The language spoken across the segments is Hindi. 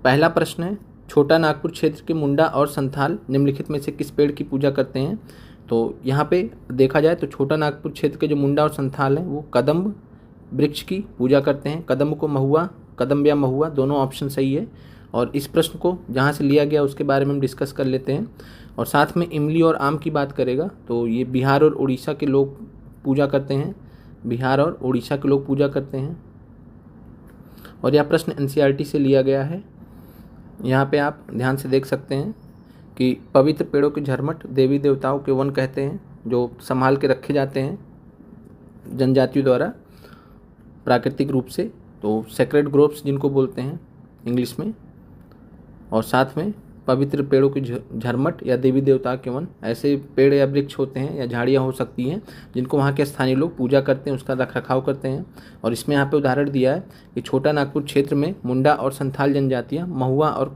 पहला प्रश्न है, छोटा नागपुर क्षेत्र के मुंडा और संथाल निम्नलिखित में से किस पेड़ की पूजा करते हैं? तो यहाँ पे देखा जाए तो छोटा नागपुर क्षेत्र के जो मुंडा और संथाल हैं वो कदम्ब वृक्ष की पूजा करते हैं। कदम्ब को महुआ, कदम्ब या महुआ दोनों ऑप्शन सही है। और इस प्रश्न को जहाँ से लिया गया उसके बारे में हम डिस्कस कर लेते हैं। और साथ में इमली और आम की बात करेगा तो ये बिहार और उड़ीसा के लोग पूजा करते हैं, बिहार और उड़ीसा के लोग पूजा करते हैं। और यह प्रश्न एनसीईआरटी से लिया गया है। यहाँ पे आप ध्यान से देख सकते हैं कि पवित्र पेड़ों के झरमट देवी देवताओं के वन कहते हैं, जो संभाल के रखे जाते हैं जनजातियों द्वारा प्राकृतिक रूप से, तो सेक्रेड ग्रोव्स जिनको बोलते हैं इंग्लिश में। और साथ में पवित्र पेड़ों के झरमट या देवी देवता के वन, ऐसे पेड़ या वृक्ष होते हैं या झाड़ियाँ हो सकती हैं जिनको वहाँ के स्थानीय लोग पूजा करते हैं, उसका रख रखाव करते हैं। और इसमें यहाँ पे उदाहरण दिया है कि छोटा नागपुर क्षेत्र में मुंडा और संथाल जनजातियाँ महुआ और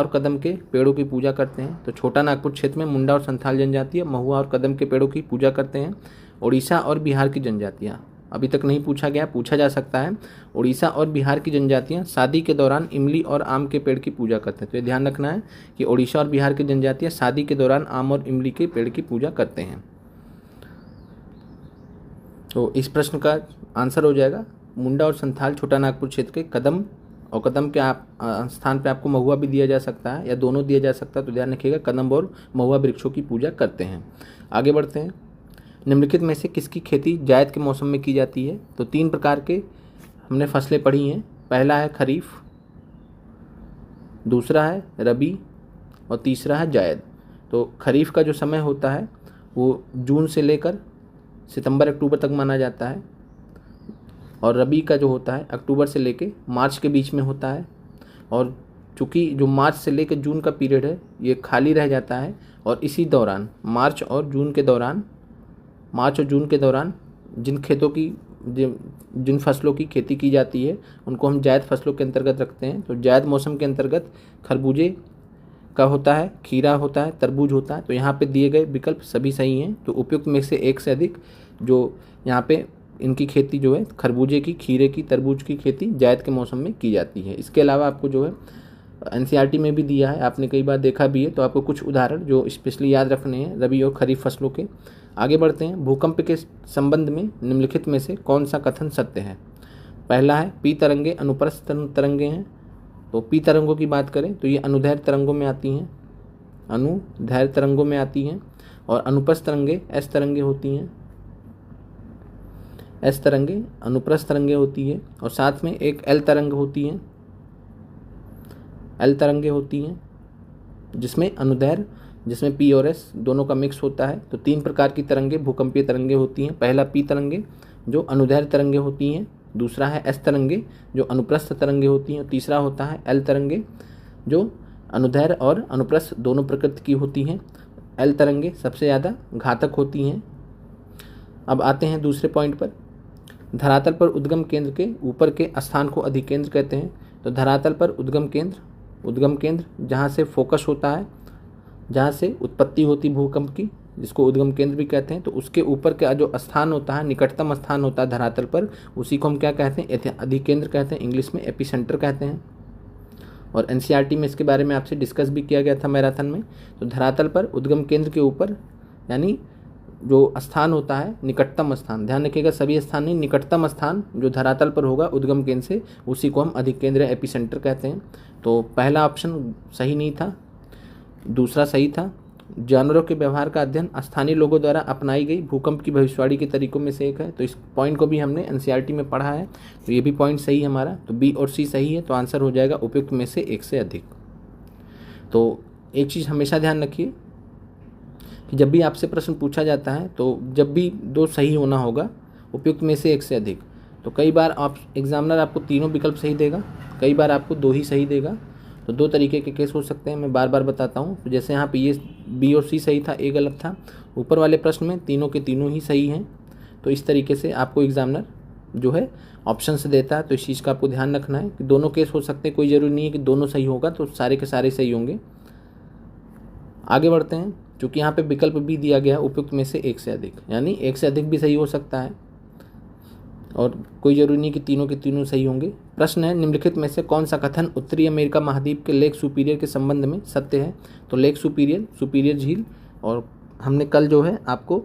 कदम के पेड़ों की पूजा करते हैं। तो छोटा नागपुर क्षेत्र में मुंडा और संथाल जनजातियाँ महुआ और कदम के पेड़ों की पूजा करते हैं। उड़ीसा और बिहार की जनजातियाँ, अभी तक नहीं पूछा गया, पूछा जा सकता है। उड़ीसा और बिहार की जनजातियां शादी के दौरान इमली और आम के पेड़ की पूजा करते हैं। तो ये ध्यान रखना है कि उड़ीसा और बिहार की जनजातियां शादी के दौरान आम और इमली के पेड़ की पूजा करते हैं। तो इस प्रश्न का आंसर हो जाएगा मुंडा और संथाल छोटा नागपुर क्षेत्र के कदम, और कदम के स्थान पे आपको महुआ भी दिया जा सकता है या दोनों दिया जा सकता है। तो ध्यान रखिएगा, कदम और महुआ वृक्षों की पूजा करते हैं। आगे बढ़ते हैं। निम्नलिखित में से किसकी खेती जायद के मौसम में की जाती है? तो 3 प्रकार के हमने फसलें पढ़ी हैं। पहला है खरीफ, दूसरा है रबी और तीसरा है जायद। तो खरीफ का जो समय होता है वो जून से लेकर सितंबर अक्टूबर तक माना जाता है, और रबी का जो होता है अक्टूबर से लेकर मार्च के बीच में होता है। और चूँकि जो मार्च से लेकर जून का पीरियड है ये खाली रह जाता है, और इसी दौरान मार्च और जून के दौरान जिन फसलों की खेती की जाती है उनको हम जायद फसलों के अंतर्गत रखते हैं। तो जायद मौसम के अंतर्गत खरबूजे का होता है, खीरा होता है, तरबूज होता है। तो यहाँ पे दिए गए विकल्प सभी सही हैं। तो उपयुक्त में से एक से अधिक जो यहाँ पे इनकी खेती जो है खरबूजे की, खीरे की, तरबूज की खेती जायद के मौसम में की जाती है। इसके अलावा आपको जो है एनसीईआरटी में भी दिया है, आपने कई बार देखा भी है। तो आपको कुछ उदाहरण जो स्पेशली याद रखने हैं रबी और खरीफ फसलों के। आगे बढ़ते हैं। भूकंप के संबंध में निम्नलिखित में से कौन सा कथन सत्य है? पहला है पी तरंगे अनुप्रस्थ तरंगे हैं। तो पी तरंगों की बात करें तो ये अनुदैर्घ्य तरंगों में आती हैं, और अनुप्रस्थ तरंगे एस तरंगे होती हैं। एस तरंगे अनुप्रस्थ तरंगे होती है, और साथ में एक एल तरंग होती हैं, एल तरंगे होती हैं जिसमें अनुदैर्घ्य, जिसमें पी और एस दोनों का मिक्स होता है। तो 3 प्रकार की तरंगे भूकंपीय तरंगे होती हैं। पहला पी तरंगे जो अनुदैर्घ्य तरंगे होती हैं, दूसरा है एस तरंगे जो अनुप्रस्थ तरंगे होती हैं, और तीसरा होता है एल तरंगे जो अनुदैर्घ्य और अनुप्रस्थ दोनों प्रकृति की होती हैं। एल तरंगे सबसे ज़्यादा घातक होती हैं। अब आते हैं दूसरे पॉइंट पर। धरातल पर उद्गम केंद्र के ऊपर के स्थान को अधिकेंद्र कहते हैं। तो धरातल पर उद्गम केंद्र जहाँ से फोकस होता है, जहाँ से उत्पत्ति होती भूकंप की, जिसको उद्गम केंद्र भी कहते हैं, तो उसके ऊपर का जो स्थान होता है, निकटतम स्थान होता है धरातल पर, उसी को हम क्या कहते हैं? अधिकेंद्र कहते हैं, इंग्लिश में एपिसेंटर कहते हैं। और एनसीईआरटी में इसके बारे में आपसे डिस्कस भी किया गया था मैराथन में। तो धरातल पर उद्गम केंद्र के ऊपर यानी जो स्थान होता है निकटतम स्थान, ध्यान रखिएगा सभी स्थान नहीं, निकटतम स्थान जो धरातल पर होगा उद्गम केंद्र से, उसी को हम अधिकेंद्र एपिसेंटर कहते हैं। तो पहला ऑप्शन सही नहीं था, दूसरा सही था। जानवरों के व्यवहार का अध्ययन स्थानीय लोगों द्वारा अपनाई गई भूकंप की भविष्यवाणी के तरीकों में से एक है। तो इस पॉइंट को भी हमने एनसीईआरटी में पढ़ा है, तो ये भी पॉइंट सही है हमारा। तो बी और सी सही है, तो आंसर हो जाएगा उपयुक्त में से एक से अधिक। तो एक चीज़ हमेशा ध्यान रखिए कि जब भी आपसे प्रश्न पूछा जाता है तो जब भी 2 सही होना होगा, उपयुक्त में से एक से अधिक। तो कई बार आप एग्जामिनर आपको तीनों विकल्प सही देगा, कई बार आपको 2 ही सही देगा। तो 2 तरीके के केस हो सकते हैं, मैं बार बार बताता हूँ। तो जैसे यहाँ पे ये बी और सी सही था, ए गलत था। ऊपर वाले प्रश्न में तीनों के तीनों ही सही हैं। तो इस तरीके से आपको एग्जामिनर जो है ऑप्शन से देता है। तो इस चीज़ का आपको ध्यान रखना है कि दोनों केस हो सकते हैं, कोई ज़रूरी नहीं है कि दोनों सही होगा तो सारे के सारे सही होंगे। आगे बढ़ते हैं। चूँकि यहाँ पे विकल्प भी दिया गया है उपयुक्त में से एक से अधिक, यानी एक से अधिक भी सही हो सकता है। और कोई ज़रूरी नहीं कि तीनों के तीनों सही होंगे। प्रश्न है, निम्नलिखित में से कौन सा कथन उत्तरी अमेरिका महाद्वीप के लेक सुपीरियर के संबंध में सत्य है? तो लेक सुपीरियर, सुपीरियर झील, और हमने कल जो है आपको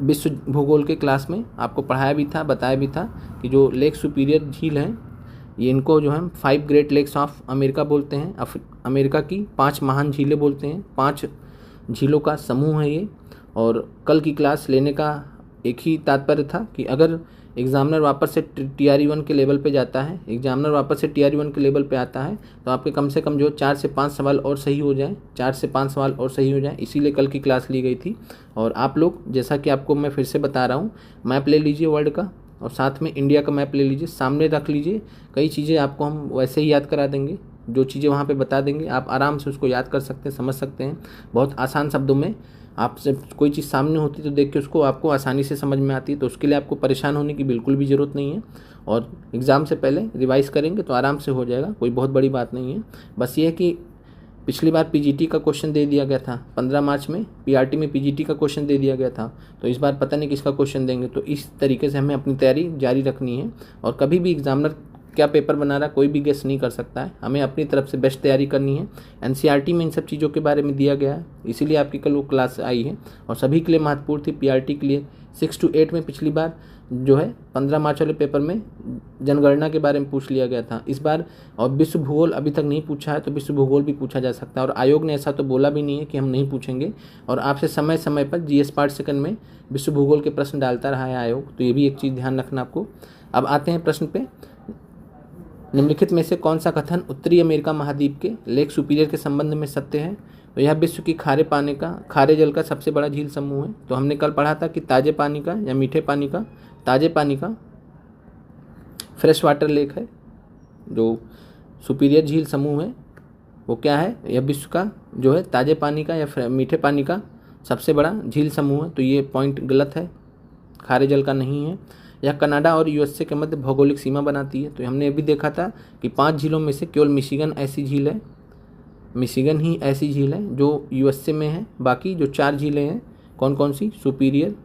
विश्व भूगोल के क्लास में आपको पढ़ाया भी था, बताया भी था कि जो लेक सुपीरियर झील हैं ये इनको जो है 5 ग्रेट लेक्स ऑफ अमेरिका बोलते हैं। अमेरिका की 5 महान झीलें बोलते हैं, 5 झीलों का समूह है ये। और कल की क्लास लेने का एक ही तात्पर्य था कि अगर एग्जामिनर वापस से TRE 1 के लेवल पे जाता है, एग्जामिनर वापस से TRE 1 के लेवल पे आता है तो आपके कम से कम जो 4 से 5 सवाल और सही हो जाएं, 4 से 5 सवाल और सही हो जाएं, इसीलिए कल की क्लास ली गई थी। और आप लोग, जैसा कि आपको मैं फिर से बता रहा हूँ, मैप ले लीजिए वर्ल्ड का और साथ में इंडिया का मैप ले लीजिए, सामने रख लीजिए। कई चीज़ें आपको हम वैसे ही याद करा देंगे, जो चीज़ें वहाँ पे बता देंगे आप आराम से उसको याद कर सकते हैं, समझ सकते हैं। बहुत आसान शब्दों में आपसे कोई चीज़ सामने होती तो देख के उसको आपको आसानी से समझ में आती है, तो उसके लिए आपको परेशान होने की बिल्कुल भी ज़रूरत नहीं है। और एग्ज़ाम से पहले रिवाइज करेंगे तो आराम से हो जाएगा, कोई बहुत बड़ी बात नहीं है। बस ये है कि पिछली बार PGT का क्वेश्चन दे दिया गया था, 15 मार्च में PRT में PGT का क्वेश्चन दे दिया गया था, तो इस बार पता नहीं किसका क्वेश्चन देंगे। तो इस तरीके से हमें अपनी तैयारी जारी रखनी है और कभी भी एग्जामिनर क्या पेपर बना रहा है कोई भी गेस नहीं कर सकता है, हमें अपनी तरफ से बेस्ट तैयारी करनी है। NCERT में इन सब चीज़ों के बारे में दिया गया है, इसीलिए आपकी कल वो क्लास आई है और सभी के लिए महत्वपूर्ण थी। PRT के लिए 6 to 8 में पिछली बार जो है 15 मार्च वाले पेपर में जनगणना के बारे में पूछ लिया गया था इस बार, और विश्व भूगोल अभी तक नहीं पूछा है तो विश्व भूगोल भी पूछा जा सकता है। और आयोग ने ऐसा तो बोला भी नहीं है कि हम नहीं पूछेंगे, और आपसे समय समय पर GS पार्ट सेकंड में विश्व भूगोल के प्रश्न डालता रहा है आयोग, तो ये भी एक चीज़ ध्यान रखना आपको। अब आते हैं प्रश्न पे, निम्नलिखित में से कौन सा कथन उत्तरी अमेरिका महाद्वीप के लेक सुपीरियर के संबंध में सत्य है? तो यह विश्व की खारे जल का सबसे बड़ा झील समूह है। तो हमने कल पढ़ा था कि ताजे पानी का या मीठे पानी का, ताजे पानी का फ्रेश वाटर लेक है जो सुपीरियर झील समूह है, वो क्या है? यह विश्व का जो है ताजे पानी का या मीठे पानी का सबसे बड़ा झील समूह है। तो ये पॉइंट गलत है, खारे जल का नहीं है। यह कनाडा और USA के मध्य भौगोलिक सीमा बनाती है। तो हमने ये भी देखा था कि 5 झीलों में से केवल मिशिगन ऐसी झील है, मिशिगन ही ऐसी झील है जो USA में है। बाकी जो 4 झीलें हैं कौन कौन सी? सुपीरियर,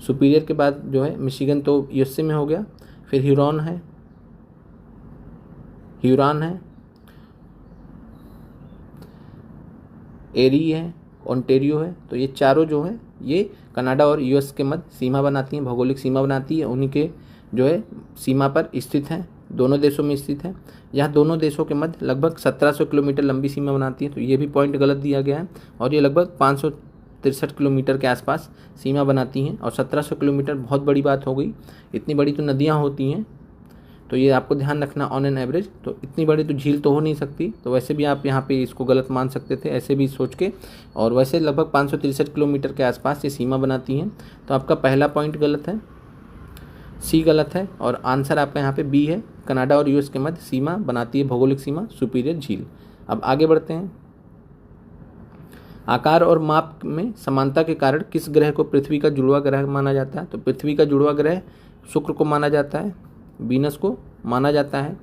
सुपीरियर के बाद जो है मिशिगन तो USA में हो गया, फिर ह्यूरॉन है, एरी है, ओंटेरियो है। तो ये चारों जो है ये कनाडा और US के मध्य सीमा बनाती हैं, भौगोलिक सीमा बनाती है, उन्हीं के जो है सीमा पर स्थित हैं, दोनों देशों में स्थित है। यह दोनों देशों के मध्य लगभग 1700 किलोमीटर लंबी सीमा बनाती है। तो ये भी पॉइंट गलत दिया गया है, और ये लगभग 563 किलोमीटर के आसपास सीमा बनाती हैं। और 1700 किलोमीटर बहुत बड़ी बात हो गई, इतनी बड़ी तो नदियाँ होती हैं, तो ये आपको ध्यान रखना ऑन एन एवरेज। तो इतनी बड़ी तो झील तो हो नहीं सकती, तो वैसे भी आप यहाँ पे इसको गलत मान सकते थे ऐसे भी सोच के। और वैसे लगभग 563 किलोमीटर के आसपास ये सीमा बनाती हैं। तो आपका पहला पॉइंट गलत है, C गलत है, और आंसर आपका यहाँ पे B है, कनाडा और US के मध्य सीमा बनाती है भौगोलिक सीमा सुपीरियर झील। अब आगे बढ़ते हैं, आकार और माप में समानता के कारण किस ग्रह को पृथ्वी का जुड़वा ग्रह माना जाता है? तो पृथ्वी का जुड़वा ग्रह शुक्र को माना जाता है, वीनस को माना जाता है,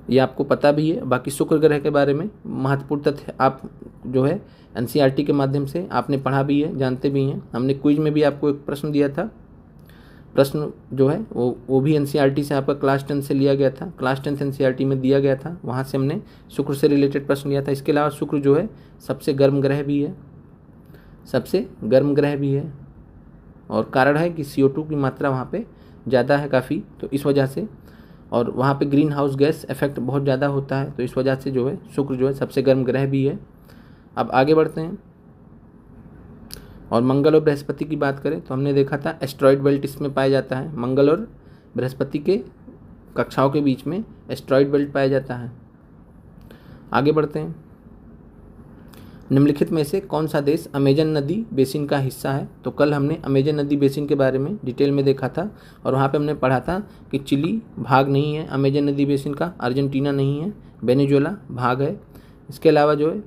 ये आपको पता भी है। बाकी शुक्र ग्रह के बारे में महत्वपूर्ण तथ्य आप जो है NCERT के माध्यम से आपने पढ़ा भी है, जानते भी हैं। हमने क्विज में भी आपको एक प्रश्न दिया था, प्रश्न जो है वो भी NCERT से आपका क्लास 10 से लिया गया था, क्लास 10 NCERT में दिया गया था, वहाँ से हमने शुक्र से रिलेटेड प्रश्न लिया था। इसके अलावा शुक्र जो है सबसे गर्म ग्रह भी है, सबसे गर्म ग्रह भी है, और कारण है कि CO2 की मात्रा वहाँ पे ज़्यादा है काफ़ी, तो इस वजह से, और वहाँ पे ग्रीन हाउस गैस इफेक्ट बहुत ज़्यादा होता है, तो इस वजह से जो है शुक्र जो है सबसे गर्म ग्रह भी है। अब आगे बढ़ते हैं, और मंगल और बृहस्पति की बात करें तो हमने देखा था एस्ट्रॉयड बेल्ट इसमें पाया जाता है, मंगल और बृहस्पति के कक्षाओं के बीच में एस्ट्रॉयड बेल्ट पाया जाता है। आगे बढ़ते हैं, निम्नलिखित में से कौन सा देश अमेजन नदी बेसिन का हिस्सा है? तो कल हमने अमेजन नदी बेसिन के बारे में डिटेल में देखा था, और वहाँ पे हमने पढ़ा था कि चिली भाग नहीं है अमेजन नदी बेसिन का, अर्जेंटीना नहीं है, वेनेजुएला भाग है। इसके अलावा जो है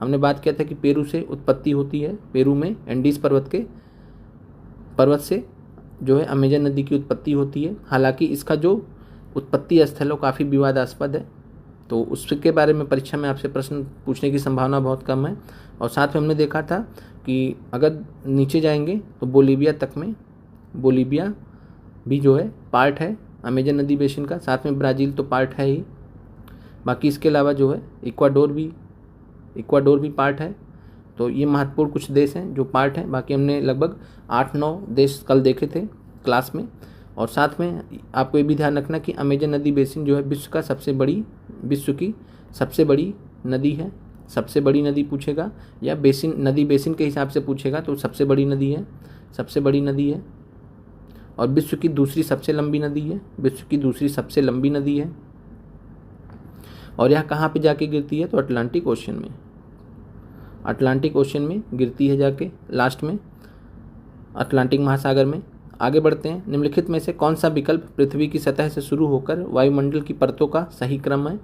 हमने बात किया था कि पेरू से उत्पत्ति होती है, पेरू में एंडीज पर्वत से जो है अमेजन नदी की उत्पत्ति होती है। हालांकि इसका जो उत्पत्ति स्थल है वो काफ़ी विवादास्पद है, तो उसके बारे में परीक्षा में आपसे प्रश्न पूछने की संभावना बहुत कम है। और साथ में हमने देखा था कि अगर नीचे जाएंगे तो बोलीविया तक में बोलीविया भी जो है पार्ट है अमेजन नदी बेसिन का, साथ में ब्राज़ील तो पार्ट है ही। बाकी इसके अलावा जो है इक्वाडोर भी पार्ट है। तो ये महत्वपूर्ण कुछ देश हैं जो पार्ट हैं। बाकी हमने लगभग 8-9 देश कल देखे थे क्लास में। और साथ में आपको ये भी ध्यान रखना कि अमेजन नदी बेसिन जो है विश्व की सबसे बड़ी नदी है। सबसे बड़ी नदी पूछेगा या नदी बेसिन के हिसाब से पूछेगा तो सबसे बड़ी नदी है। और विश्व की दूसरी सबसे लंबी नदी है। और यह कहाँ पे जाके गिरती है? तो अटलांटिक ओशन में गिरती है जाके लास्ट में, अटलांटिक महासागर में। आगे बढ़ते हैं। निम्नलिखित में से कौन सा विकल्प पृथ्वी की सतह से शुरू होकर वायुमंडल की परतों का सही क्रम है?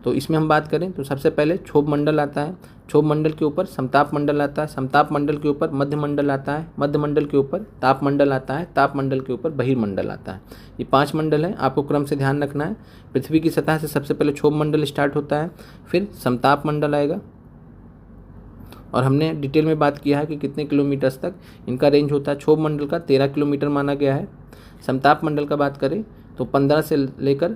तो इसमें हम बात करें तो सबसे पहले क्षोभ मंडल आता है, क्षोभ मंडल के ऊपर समताप मंडल आता है, समताप मंडल के ऊपर मध्य मंडल आता है, मध्य मंडल के ऊपर ताप मंडल आता है, ताप मंडल के ऊपर बहिर्मंडल आता है। ये 5 मंडल है, आपको क्रम से ध्यान रखना है। पृथ्वी की सतह से सबसे पहले क्षोभ मंडल स्टार्ट होता है, फिर समताप मंडल आएगा। और हमने डिटेल में बात किया है कि कितने किलोमीटर्स तक इनका रेंज होता है। क्षोभ मंडल का 13 किलोमीटर माना गया है। समताप मंडल का बात करें तो 15 से लेकर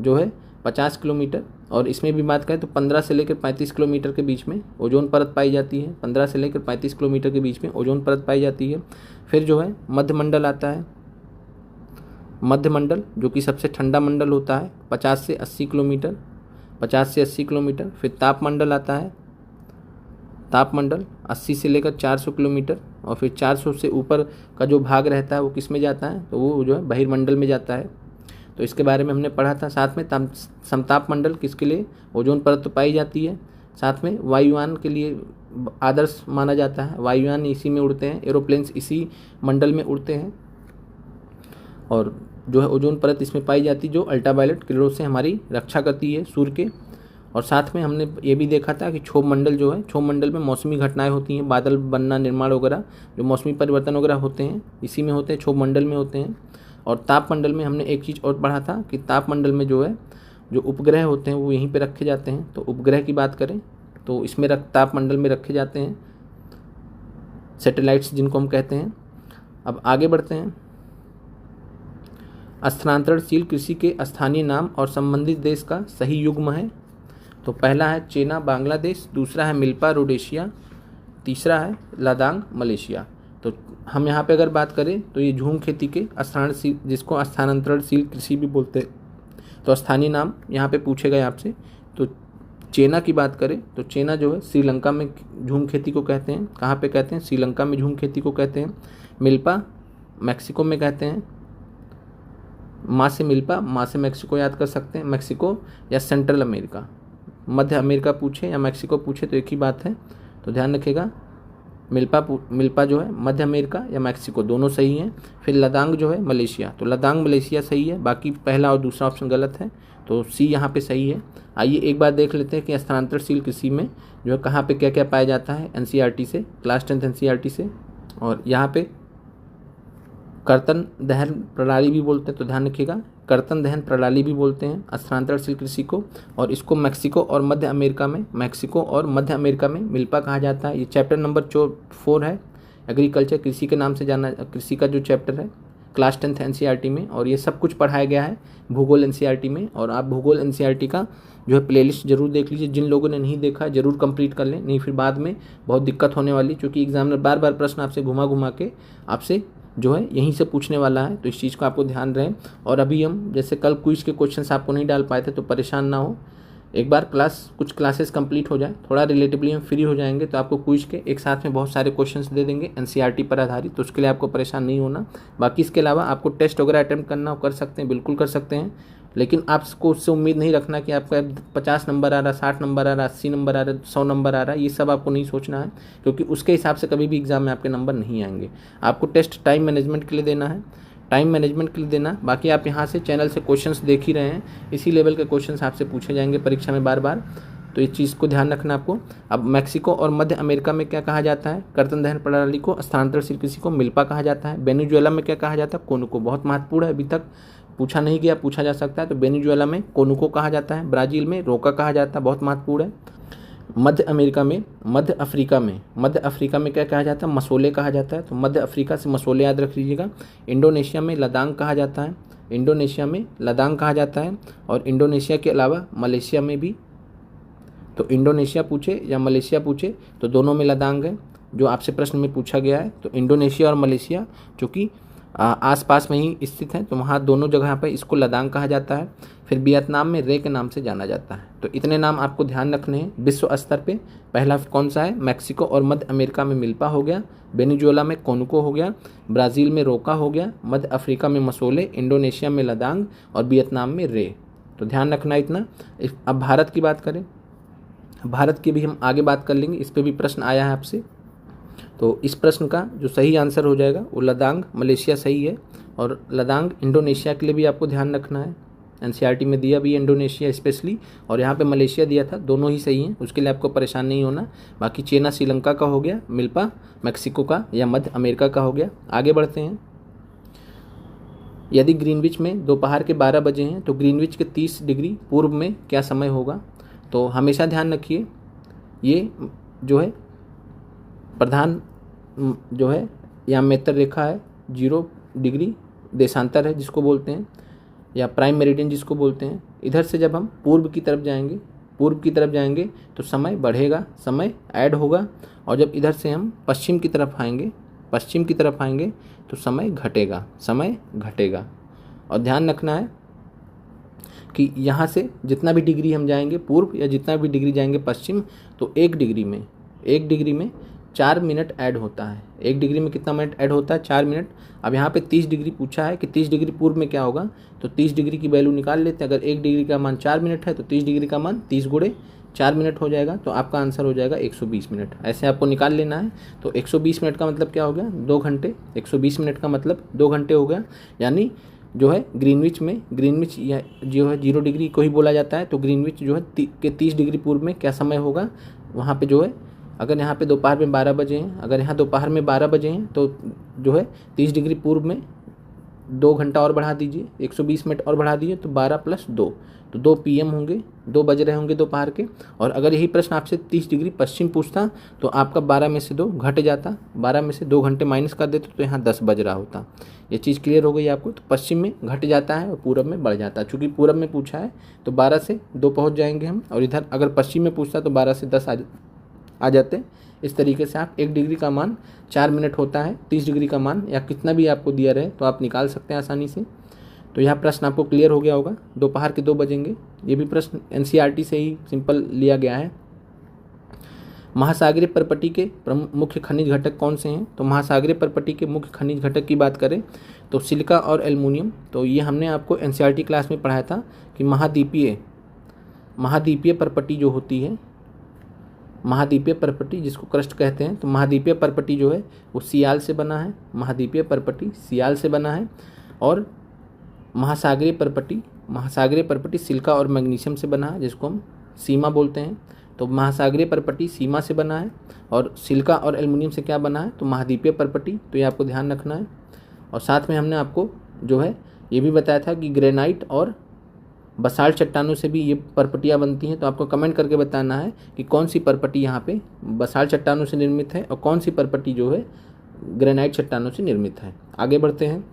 जो है 50 किलोमीटर, और इसमें भी बात करें तो 15 से लेकर 35 किलोमीटर के बीच में ओजोन परत पाई जाती है। 15 से लेकर 35 किलोमीटर के बीच में ओजोन परत पाई जाती है। फिर जो है मध्य मंडल आता है, मध्य मंडल जो कि सबसे ठंडा मंडल होता है, 50 से 80 किलोमीटर। फिर ताप मंडल आता है, ताप मंडल 80 से लेकर 400 किलोमीटर, और फिर 400 से ऊपर का जो भाग रहता है वो किस में जाता है? तो वो जो है बहिर्मंडल में जाता है। तो इसके बारे में हमने पढ़ा था। साथ में समताप मंडल किसके लिए? ओजोन परत तो पाई जाती है। साथ में वायुयान के लिए आदर्श माना जाता है, वायुयान इसी में उड़ते हैं, एरोप्लेन्स इसी मंडल में उड़ते हैं। और जो है ओजोन परत इसमें पाई जाती है जो अल्ट्रावायलेट किरणों से हमारी रक्षा करती है सूर्य के। और साथ में हमने ये भी देखा था कि क्षोभ मंडल जो है, क्षोभ मंडल में मौसमी घटनाएं होती हैं, बादल बनना, निर्माण वगैरह, जो मौसमी परिवर्तन वगैरह होते हैं इसी में होते हैं, क्षोभ मंडल में होते हैं। और ताप मंडल में हमने एक चीज़ और पढ़ा था कि ताप मंडल में जो है जो उपग्रह होते हैं वो यहीं पे रखे जाते हैं। तो उपग्रह की बात करें तो इसमें ताप मंडल में रखे जाते हैं, सैटेलाइट्स जिनको हम कहते हैं। अब आगे बढ़ते हैं। स्थानांतरणशील कृषि के स्थानीय नाम और संबंधित देश का सही युग्म है। तो पहला है चेना बांग्लादेश, दूसरा है मिल्पा रोडेशिया, तीसरा है लादांग मलेशिया। तो हम यहाँ पे अगर बात करें तो ये झूम खेती के स्थानांतरणशील, जिसको स्थानांतरणशील कृषि भी बोलते हैं, तो स्थानीय नाम यहाँ पे पूछे गए आपसे। तो चेना की बात करें तो चेना जो है श्रीलंका में झूम खेती को कहते हैं। कहाँ पे कहते हैं? श्रीलंका में झूम खेती को कहते हैं। मिल्पा मैक्सिको में कहते हैं। माँ से मिल्पा, माँ से मैक्सिको याद कर सकते हैं, मैक्सिको या सेंट्रल अमेरिका। मध्य अमेरिका पूछे या मैक्सिको पूछे तो एक ही बात है, तो ध्यान रखिएगा। मिल्पा जो है मध्य अमेरिका या मैक्सिको दोनों सही हैं। फिर लदांग जो है मलेशिया, तो लदांग मलेशिया सही है, बाकी पहला और दूसरा ऑप्शन गलत है, तो सी यहाँ पे सही है। आइए एक बार देख लेते हैं कि स्थानांतरणशील कृषि में जो है कहाँ पे क्या क्या पाया जाता है एनसीईआरटी से, क्लास 10th एनसीईआरटी से। और यहाँ पे कर्तन दहन प्रणाली भी बोलते हैं, तो ध्यान रखिएगा, कर्तन दहन प्रणाली भी बोलते हैं स्थानांतरणशील कृषि को। और इसको मैक्सिको और मध्य अमेरिका में मिल्पा कहा जाता है। ये चैप्टर नंबर 4 है, एग्रीकल्चर, कृषि के नाम से जाना, कृषि का जो चैप्टर है क्लास 10th एनसीईआरटी में। और ये सब कुछ पढ़ाया गया है भूगोल एनसीईआरटी में। और आप भूगोल एनसीईआरटी का जो है प्लेलिस्ट जरूर देख लीजिए, जिन लोगों ने नहीं देखा जरूर कंप्लीट कर लें, नहीं फिर बाद में बहुत दिक्कत होने वाली, क्योंकि एग्जामिनर बार बार प्रश्न आपसे घुमा के आपसे जो है यहीं से पूछने वाला है। तो इस चीज़ को आपको ध्यान रहे। और अभी हम जैसे कल क्विज के क्वेश्चंस आपको नहीं डाल पाए थे तो परेशान ना हो, एक बार कुछ क्लासेस कंप्लीट हो जाए, थोड़ा रिलेटिवली हम फ्री हो जाएंगे तो आपको क्विज के एक साथ में बहुत सारे क्वेश्चंस दे देंगे एनसीईआरटी पर आधारित, तो उसके लिए आपको परेशान नहीं होना। बाकी इसके अलावा आपको टेस्ट वगैरह अटेम्प्ट करना हो कर सकते हैं, बिल्कुल कर सकते हैं, लेकिन आपको उससे उम्मीद नहीं रखना कि आपका 50 नंबर आ रहा, 60 नंबर आ रहा, 80 नंबर आ रहा, 100 नंबर आ रहा है, ये सब आपको नहीं सोचना है, क्योंकि उसके हिसाब से कभी भी एग्जाम में आपके नंबर नहीं आएंगे। आपको टेस्ट टाइम मैनेजमेंट के लिए देना है, बाकी आप यहाँ से चैनल से क्वेश्चंस देख ही रहे हैं, इसी लेवल के क्वेश्चंस आपसे पूछे जाएंगे परीक्षा में बार बार, तो इस चीज़ को ध्यान रखना आपको। अब मैक्सिको और मध्य अमेरिका में क्या कहा जाता है? कर्तन दहन प्रणाली को, स्थानांतरणशील कृषि को मिल्पा कहा जाता है। वेनेजुएला में क्या कहा जाता है? कोनुको। बहुत महत्वपूर्ण है, अभी तक पूछा नहीं गया, पूछा जा सकता है। तो वेनेजुएला में कोनुको कहा जाता है। ब्राज़ील में रोका कहा जाता है, बहुत महत्वपूर्ण है। मध्य अमेरिका में, मध्य अफ्रीका में क्या कहा जाता है? मसोले कहा जाता है। तो मध्य अफ्रीका से मसोले याद रख लीजिएगा। इंडोनेशिया में लदांग कहा जाता है, इंडोनेशिया में लदांग कहा जाता है। और इंडोनेशिया के अलावा मलेशिया में भी, तो इंडोनेशिया पूछे या मलेशिया पूछे तो दोनों में लदांग है, जो आपसे प्रश्न में पूछा गया है। तो इंडोनेशिया और मलेशिया चूँकि आसपास में ही स्थित हैं, तो वहाँ दोनों जगह पर इसको लदांग कहा जाता है। फिर वियतनाम में रे के नाम से जाना जाता है। तो इतने नाम आपको ध्यान रखने हैं विश्व स्तर पे। पहला कौन सा है? मैक्सिको और मध्य अमेरिका में मिल्पा हो गया, वेनेजुएला में कोनको हो गया, ब्राज़ील में रोका हो गया, मध्य अफ्रीका में मसोले, इंडोनेशिया में लदांग और वियतनाम में रे। तो ध्यान रखना इतना। अब भारत की बात करें, भारत की भी हम आगे बात कर लेंगे, इस पर भी प्रश्न आया है आपसे। तो इस प्रश्न का जो सही आंसर हो जाएगा वो लदांग, मलेशिया सही है। और लदांग इंडोनेशिया के लिए भी आपको ध्यान रखना है, एनसीईआरटी में दिया भी है इंडोनेशिया स्पेशली, और यहाँ पे मलेशिया दिया था, दोनों ही सही हैं, उसके लिए आपको परेशान नहीं होना। बाकी चेना श्रीलंका का हो गया, मिल्पा मैक्सिको का या मध्य अमेरिका का हो गया। आगे बढ़ते हैं। यदि ग्रीनविच में दोपहर के 12 बजे हैं तो ग्रीनविच के 30 डिग्री पूर्व में क्या समय होगा? तो हमेशा ध्यान रखिए, ये जो है प्रधान जो है या मेतर रेखा है, 0 डिग्री देशांतर है जिसको बोलते हैं, या प्राइम मेरिडियन जिसको बोलते हैं। इधर से जब हम पूर्व की तरफ जाएंगे तो समय बढ़ेगा, समय ऐड होगा। और जब इधर से हम पश्चिम की तरफ आएंगे तो समय घटेगा। और ध्यान रखना है कि यहाँ से जितना भी डिग्री हम जाएंगे पूर्व या जितना भी डिग्री जाएंगे पश्चिम, तो एक डिग्री में 4 मिनट ऐड होता है। एक डिग्री में कितना मिनट ऐड होता है? 4 मिनट। अब यहाँ पे 30 डिग्री पूछा है कि 30 डिग्री पूर्व में क्या होगा, तो 30 डिग्री की वैल्यू निकाल लेते हैं। अगर 1 डिग्री का मान 4 मिनट है तो 30 डिग्री का मान 30 गुणे 4 मिनट हो जाएगा, तो आपका आंसर हो जाएगा 120 मिनट। ऐसे आपको निकाल लेना है। तो 120 मिनट का मतलब क्या हो गया? 2 घंटे। 120 मिनट का मतलब 2 घंटे हो गया। यानी जो है ग्रीनविच या जो है 0 डिग्री को ही बोला जाता है। तो ग्रीनविच जो है के 30 डिग्री पूर्व में क्या समय होगा? वहाँ पे जो है, अगर यहाँ पे दोपहर में 12 बजे हैं, अगर यहाँ दोपहर में 12 बजे हैं तो जो है 30 डिग्री पूर्व में 2 घंटा और बढ़ा दीजिए, 120 मिनट और बढ़ा दीजिए, तो 12 + 2, तो 2 PM होंगे, 2 बज रहे होंगे दोपहर के। और अगर यही प्रश्न आपसे 30 डिग्री पश्चिम पूछता तो आपका 12 में से 2 घट जाता, 12 में से 2 घंटे माइनस कर देते तो यहाँ 10 बज रहा होता। ये चीज़ क्लियर हो गई आपको? तो पश्चिम में घट जाता है और पूरब में बढ़ जाता है। चूँकि पूरब में पूछा है तो 12 से 2 पहुँच जाएंगे हम, और इधर अगर पश्चिम में पूछता तो 12 से 10 आ जाते। इस तरीके से आप 1 डिग्री का मान 4 मिनट होता है, 30 डिग्री का मान या कितना भी आपको दिया रहे तो आप निकाल सकते हैं आसानी से। तो यह प्रश्न आपको क्लियर हो गया होगा। दोपहर के 2 बजेंगे, ये भी प्रश्न एनसीईआरटी से ही सिंपल लिया गया है। महासागरीय परपटी के मुख्य खनिज घटक कौन से हैं? तो महासागरीय परपटी के मुख्य खनिज घटक की बात करें तो सिलिका और एल्युमिनियम। तो ये हमने आपको एनसीईआरटी क्लास में पढ़ाया था कि महाद्वीपीय परपटी जो होती है, महाद्वीपीय परपटी जिसको क्रस्ट कहते हैं, तो महाद्वीपीय परपटी जो है वो सियाल से बना है, महाद्वीपीय परपटी सियाल से बना है। और महासागरीय परपटी सिलिका और मैग्नीशियम से बना है, जिसको हम सीमा बोलते हैं। तो महासागरीय परपटी सीमा से बना है, और सिलिका और एल्युमिनियम से क्या बना है? तो महाद्वीपीय परपटी। तो ये आपको ध्यान रखना है। और साथ में हमने आपको जो है ये भी बताया था कि ग्रेनाइट और बसाल्ट चट्टानों से भी ये परपटियाँ बनती हैं। तो आपको कमेंट करके बताना है कि कौन सी परपटी यहाँ पे बसाल्ट चट्टानों से निर्मित है और कौन सी परपटी जो है ग्रेनाइट चट्टानों से निर्मित है। आगे बढ़ते हैं।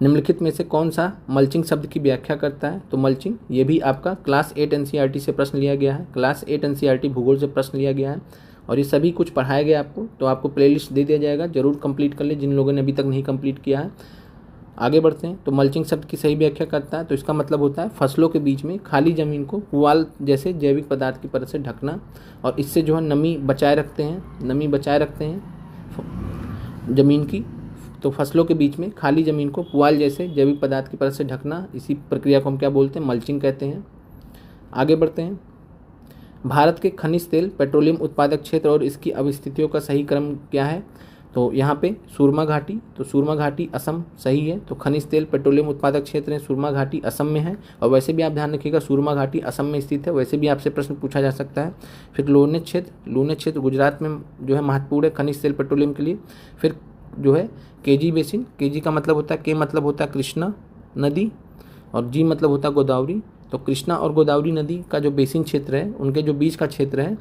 निम्नलिखित में से कौन सा मल्चिंग शब्द की व्याख्या करता है? तो मल्चिंग, ये भी आपका क्लास 8 एनसीईआरटी से प्रश्न लिया गया है, क्लास 8 एनसीईआरटी भूगोल से प्रश्न लिया गया है, और ये सभी कुछ पढ़ाया गया आपको। तो आपको प्लेलिस्ट दे दिया जाएगा, जरूर कंप्लीट कर ले जिन लोगों ने अभी तक नहीं कंप्लीट किया है। आगे बढ़ते हैं। तो मल्चिंग शब्द की सही व्याख्या करता है, तो इसका मतलब होता है फसलों के बीच में खाली ज़मीन को पुआल जैसे जैविक पदार्थ की परत से ढकना, और इससे जो है नमी बचाए रखते हैं ज़मीन की। तो फसलों के बीच में खाली ज़मीन को पुआल जैसे जैविक पदार्थ की परत से ढकना, इसी प्रक्रिया को हम क्या बोलते हैं? मल्चिंग कहते हैं। आगे बढ़ते हैं। भारत के खनिज तेल पेट्रोलियम उत्पादक क्षेत्र और इसकी अवस्थितियों का सही क्रम क्या है? तो यहाँ पे सुरमा घाटी, तो सुरमा घाटी असम सही है। तो खनिज तेल पेट्रोलियम उत्पादक क्षेत्र है, सुरमा घाटी असम में है। और वैसे भी आप ध्यान रखिएगा सुरमा घाटी असम में स्थित है, वैसे भी आपसे प्रश्न पूछा जा सकता है। फिर लोने क्षेत्र गुजरात में जो है महत्वपूर्ण है खनिज तेल पेट्रोलियम के लिए। फिर जो है केजी बेसिन, केजी का मतलब होता है, के मतलब होता है कृष्णा नदी, और जी मतलब होता है गोदावरी। तो कृष्णा और गोदावरी नदी का जो बेसिन क्षेत्र है, उनके जो बीच का क्षेत्र है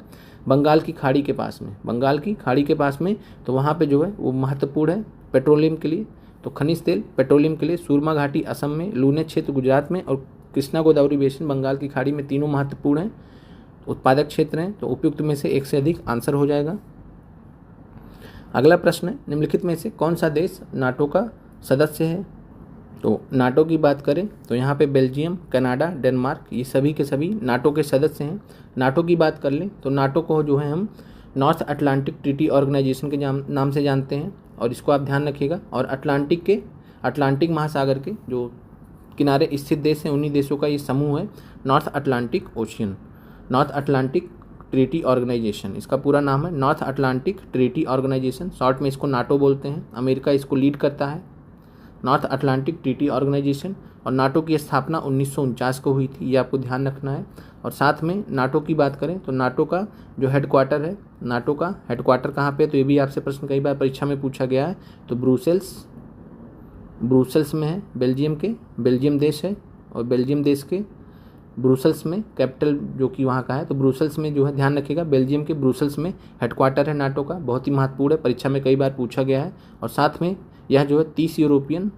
बंगाल की खाड़ी के पास में, बंगाल की खाड़ी के पास में, तो वहाँ पे जो है वो महत्वपूर्ण है पेट्रोलियम के लिए। तो खनिज तेल पेट्रोलियम के लिए सुरमा घाटी असम में, लूने क्षेत्र गुजरात में और कृष्णा गोदावरी बेसिन बंगाल की खाड़ी में, तीनों महत्वपूर्ण हैं, उत्पादक क्षेत्र हैं। तो उपयुक्त में से एक से अधिक आंसर हो जाएगा। अगला प्रश्न है, निम्नलिखित में से कौन सा देश नाटो का सदस्य है? तो नाटो की बात करें तो यहाँ पे बेल्जियम, कनाडा, डेनमार्क, ये सभी के सभी नाटो के सदस्य हैं। नाटो की बात कर लें तो नाटो को जो है हम नॉर्थ अटलांटिक ट्रीटी ऑर्गेनाइजेशन के नाम से जानते हैं, और इसको आप ध्यान रखिएगा। और अटलांटिक महासागर के जो किनारे स्थित देश हैं, उन्हीं देशों का ये समूह है North Atlantic Ocean, North Atlantic Treaty Organization. इसका पूरा नाम है North Atlantic Treaty Organization, short में इसको नाटो बोलते हैं। अमेरिका इसको लीड करता है, नॉर्थ अटलांटिक ट्रीटी ऑर्गेनाइजेशन। और नाटो की स्थापना 1949 को हुई थी, ये आपको ध्यान रखना है। और साथ में नाटो की बात करें तो नाटो का जो हेडक्वार्टर है, नाटो का हेडक्वार्टर कहाँ पे है, तो ये भी आपसे प्रश्न कई बार परीक्षा में पूछा गया है। तो ब्रुसेल्स में है, बेल्जियम देश है, और बेल्जियम देश के ब्रुसेल्स में कैपिटल जो कि वहाँ का है, तो ब्रुसेल्स में जो है ध्यान रखिएगा, बेल्जियम के ब्रुसेल्स में हेडक्वार्टर है नाटो का। बहुत ही महत्वपूर्ण है, परीक्षा में कई बार पूछा गया है। और साथ में यह जो है 30 यूरोपियन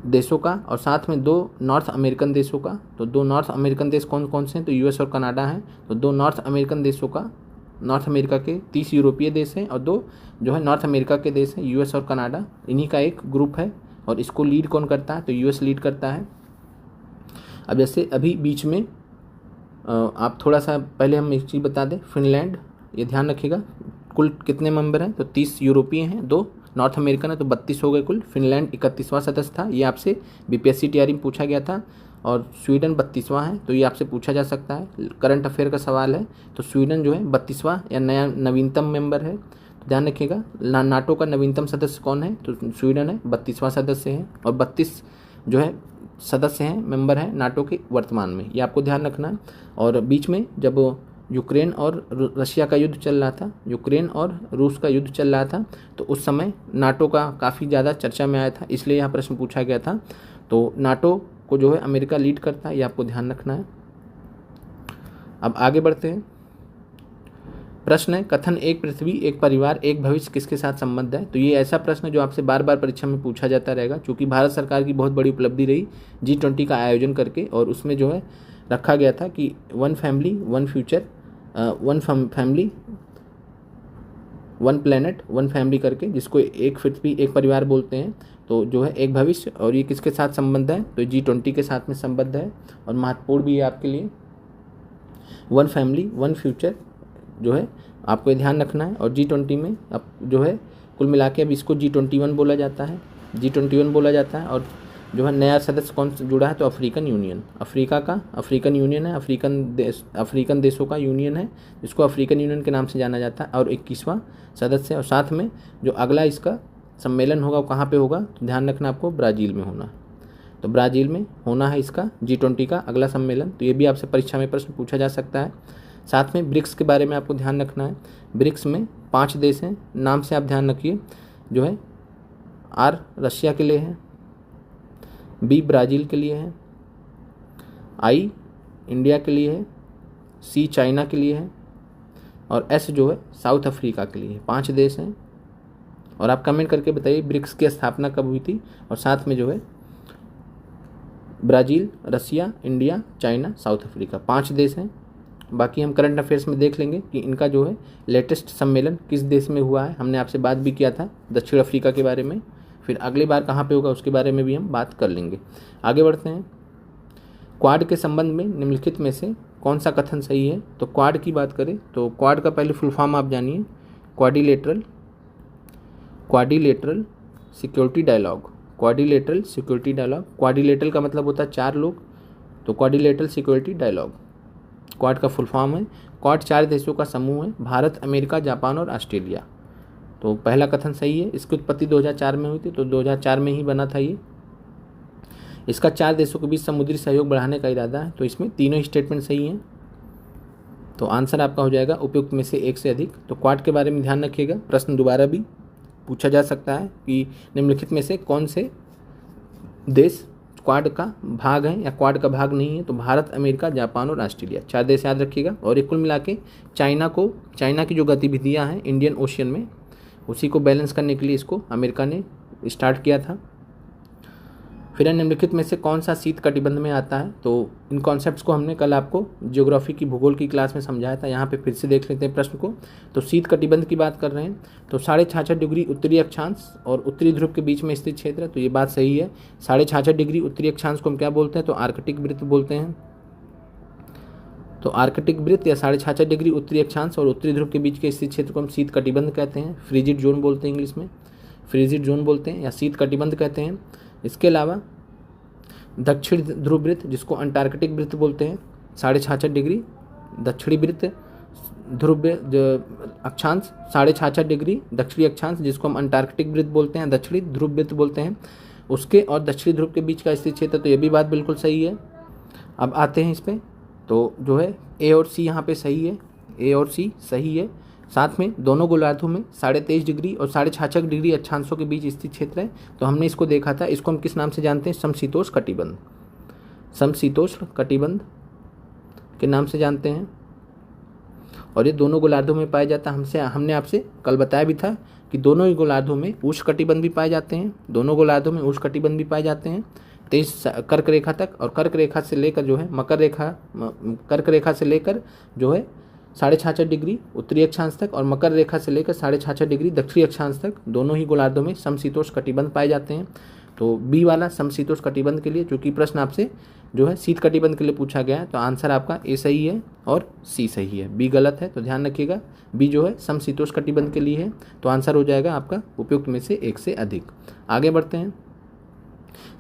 देशों का और साथ में 2 नॉर्थ अमेरिकन देशों का। तो 2 नॉर्थ अमेरिकन देश कौन कौन से हैं, तो यूएस और कनाडा हैं। तो 2 नॉर्थ अमेरिकन देशों का, नॉर्थ अमेरिका के 30 यूरोपीय देश हैं और 2 जो है नॉर्थ अमेरिका के देश हैं, यूएस और कनाडा, इन्हीं का एक ग्रुप है। और इसको लीड कौन करता है, तो यूएस लीड करता है। अब जैसे अभी बीच में आप थोड़ा सा पहले हम एक चीज़ बता दें, फिनलैंड, ये ध्यान रखिएगा, कुल कितने मेंबर हैं, तो 30 यूरोपीय हैं, 2 नॉर्थ अमेरिकन है, तो 32 हो गए कुल। फिनलैंड 31वां सदस्य था, ये आपसे बीपीएससी तैयारी में पूछा गया था। और स्वीडन 32वां है, तो ये आपसे पूछा जा सकता है, करंट अफेयर का सवाल है। तो स्वीडन जो है 32वां या नया नवीनतम मेंबर है, तो ध्यान रखिएगा। नाटो का नवीनतम सदस्य कौन है, तो स्वीडन है, 32वां सदस्य है। और 32 जो है सदस्य हैं, मेंबर हैं नाटो के वर्तमान में, ये आपको ध्यान रखना है। और बीच में जब यूक्रेन और रशिया का युद्ध चल रहा था, यूक्रेन और रूस का युद्ध चल रहा था, तो उस समय नाटो का काफ़ी ज़्यादा चर्चा में आया था, इसलिए यहाँ प्रश्न पूछा गया था। तो नाटो को जो है अमेरिका लीड करता है, ये आपको ध्यान रखना है। अब आगे बढ़ते हैं। प्रश्न है, कथन एक पृथ्वी एक परिवार एक भविष्य किसके साथ संबद्ध है? तो ये ऐसा प्रश्न जो आपसे बार बार परीक्षा में पूछा जाता रहेगा, क्योंकि भारत सरकार की बहुत बड़ी उपलब्धि रही G20 का आयोजन करके, और उसमें जो है रखा गया था कि 1 family 1 future, 1 family 1 planet 1 family करके, जिसको एक पृथ्वी एक परिवार बोलते हैं। तो जो है एक भविष्य, और ये किसके साथ संबद्ध है, तो G20 के साथ में संबद्ध है और महत्वपूर्ण भी है आपके लिए। 1 फैमिली 1 फ्यूचर जो है आपको ये ध्यान रखना है। और G20 में अब जो है कुल मिला के अब इसको G21 बोला जाता है, G21 बोला जाता है। और जो है नया सदस्य कौन जुड़ा है, तो अफ्रीकन यूनियन, अफ्रीकन यूनियन है, अफ्रीकन देशों का यूनियन है, जिसको अफ्रीकन यूनियन के नाम से जाना जाता है, और 21वां सदस्य है। और साथ में जो अगला इसका सम्मेलन होगा वो कहाँ पे होगा, तो ध्यान रखना आपको ब्राज़ील में होना, तो ब्राज़ील में होना है इसका G20 का अगला सम्मेलन। तो ये भी आपसे परीक्षा में प्रश्न पूछा जा सकता है। साथ में ब्रिक्स के बारे में आपको ध्यान रखना है। ब्रिक्स में 5 देश हैं, नाम से आप ध्यान रखिए, जो है R रशिया के लिए है, B ब्राज़ील के लिए है, I इंडिया के लिए है, C चाइना के लिए है, और S जो है साउथ अफ्रीका के लिए है। 5 देश हैं। और आप कमेंट करके बताइए ब्रिक्स की स्थापना कब हुई थी, और साथ में जो है ब्राज़ील, रसिया, इंडिया, चाइना, साउथ अफ्रीका, 5 देश हैं। बाकी हम करंट अफेयर्स में देख लेंगे कि इनका जो है लेटेस्ट सम्मेलन किस देश में हुआ है। हमने आपसे बात भी किया था दक्षिण अफ्रीका के बारे में, फिर अगली बार कहाँ पे होगा उसके बारे में भी हम बात कर लेंगे। आगे बढ़ते हैं। क्वाड के संबंध में निम्नलिखित में से कौन सा कथन सही है? तो क्वाड की बात करें तो क्वाड का पहले फुल फॉर्म आप जानिए, quadrilateral security dialogue, quadrilateral security dialogue. Quadrilateral का मतलब होता है 4 लोग, तो क्वाड्रिलेटरल सिक्योरिटी डायलॉग क्वाड का फुल फॉर्म है। क्वाड 4 देशों का समूह है, भारत, अमेरिका, जापान और ऑस्ट्रेलिया। तो पहला कथन सही है। इसकी उत्पत्ति 2004 में हुई थी, तो 2004 में ही बना था ये। इसका 4 देशों के बीच समुद्री सहयोग बढ़ाने का इरादा है, तो इसमें तीनों ही स्टेटमेंट सही हैं। तो आंसर आपका हो जाएगा उपयुक्त में से एक से अधिक। तो क्वाड के बारे में ध्यान रखिएगा, प्रश्न दोबारा भी पूछा जा सकता है कि निम्नलिखित में से कौन से देश क्वाड का भाग है या क्वाड का भाग नहीं है? तो भारत, अमेरिका, जापान और ऑस्ट्रेलिया, 4 देश याद रखिएगा। और ये कुल मिला के चाइना की जो गतिविधियाँ हैं इंडियन ओशियन में, उसी को बैलेंस करने के लिए इसको अमेरिका ने स्टार्ट किया था। फिर निम्नलिखित में से कौन सा शीत कटिबंध में आता है? तो इन कॉन्सेप्ट्स को हमने कल आपको ज्योग्राफी की, भूगोल की क्लास में समझाया था। यहाँ पे फिर से देख लेते हैं प्रश्न को। तो शीत कटिबंध की बात कर रहे हैं तो 66.5 डिग्री उत्तरी अक्षांश और उत्तरी ध्रुव के बीच में स्थित क्षेत्र है। तो ये बात सही है। 66.5 डिग्री उत्तरी अक्षांश को हम क्या बोलते हैं? तो आर्कटिक वृत्त बोलते हैं। तो आर्कटिक वृत्त या 66.5 डिग्री उत्तरी अक्षांश और उत्तरी ध्रुव के बीच के स्थित क्षेत्र को हम शीत कटिबंध कहते हैं। फ्रिजिड जोन बोलते हैं, इंग्लिश में फ्रिजिड जोन बोलते हैं या शीत कटिबंध कहते हैं। इसके अलावा दक्षिण ध्रुव वृत्त, जिसको अंटार्कटिक वृत्त बोलते हैं, 66.5 डिग्री दक्षिणी वृत्त, ध्रुव अक्षांश 66.5 डिग्री दक्षिणी अक्षांश, जिसको हम अंटार्कटिक वृत्त बोलते हैं, दक्षिणी ध्रुव वृत्त बोलते हैं, उसके और दक्षिणी ध्रुव के बीच का स्थित क्षेत्र। तो ये भी बात बिल्कुल सही है। अब आते हैं इस पर। तो जो है ए और सी यहाँ पे सही है, ए और सी सही है। साथ में दोनों गोलार्धों में 23.5 डिग्री और 66.5 डिग्री अक्षांशों के बीच स्थित क्षेत्र है। तो हमने इसको देखा था, इसको हम किस नाम से जानते हैं? समशीतोष्ण कटिबंध, समशीतोष्ण कटिबंध के नाम से जानते हैं। और ये दोनों गोलार्धों में पाया जाता है। हमने आपसे कल बताया भी था कि दोनों ही गोलार्धों में उष्ण कटिबंध भी पाए जाते हैं, दोनों गोलार्धों में उष्ण कटिबंध भी पाए जाते हैं। 23 कर्क रेखा तक, और कर्क रेखा से लेकर जो है कर्क रेखा से लेकर जो है 66.5 डिग्री उत्तरी अक्षांश तक और मकर रेखा से लेकर 66.5 डिग्री दक्षिणी अक्षांश तक दोनों ही गोलार्धों में समशीतोष्ण कटिबंध पाए जाते हैं। तो बी वाला समशीतोष्ण कटिबंध के लिए, चूंकि प्रश्न आपसे जो है शीत कटिबंध के लिए पूछा गया है, तो आंसर आपका ए सही है और सी सही है, बी गलत है। तो ध्यान रखिएगा, बी जो है समशीतोष्ण कटिबंध के लिए है। तो आंसर हो जाएगा आपका उपयुक्त में से एक से अधिक। आगे बढ़ते हैं।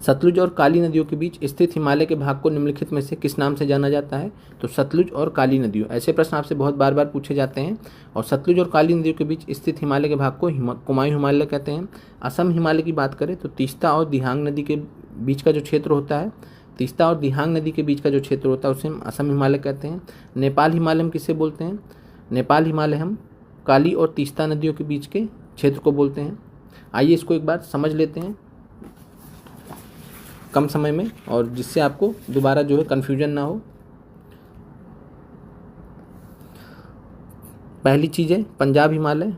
सतलुज और काली नदियों के बीच स्थित हिमालय के भाग को निम्नलिखित में से किस नाम से जाना जाता है? तो सतलुज और काली नदियों, ऐसे प्रश्न आपसे बहुत बार बार पूछे जाते हैं। और सतलुज और काली नदियों के बीच स्थित हिमालय के भाग को कुमायूं हिमालय कहते हैं। असम हिमालय की बात करें तो तीस्ता और दिहांग नदी के बीच का जो क्षेत्र होता है, तीस्ता और दिहांग नदी के बीच का जो क्षेत्र होता है उसे हम असम हिमालय कहते हैं। नेपाल हिमालय हम किसे बोलते हैं? नेपाल हिमालय हम काली और तीस्ता नदियों के बीच के क्षेत्र को बोलते हैं। आइए इसको एक बार समझ लेते हैं कम समय में, और जिससे आपको दोबारा जो है कन्फ्यूजन ना हो। पहली चीज़ है पंजाब हिमालय,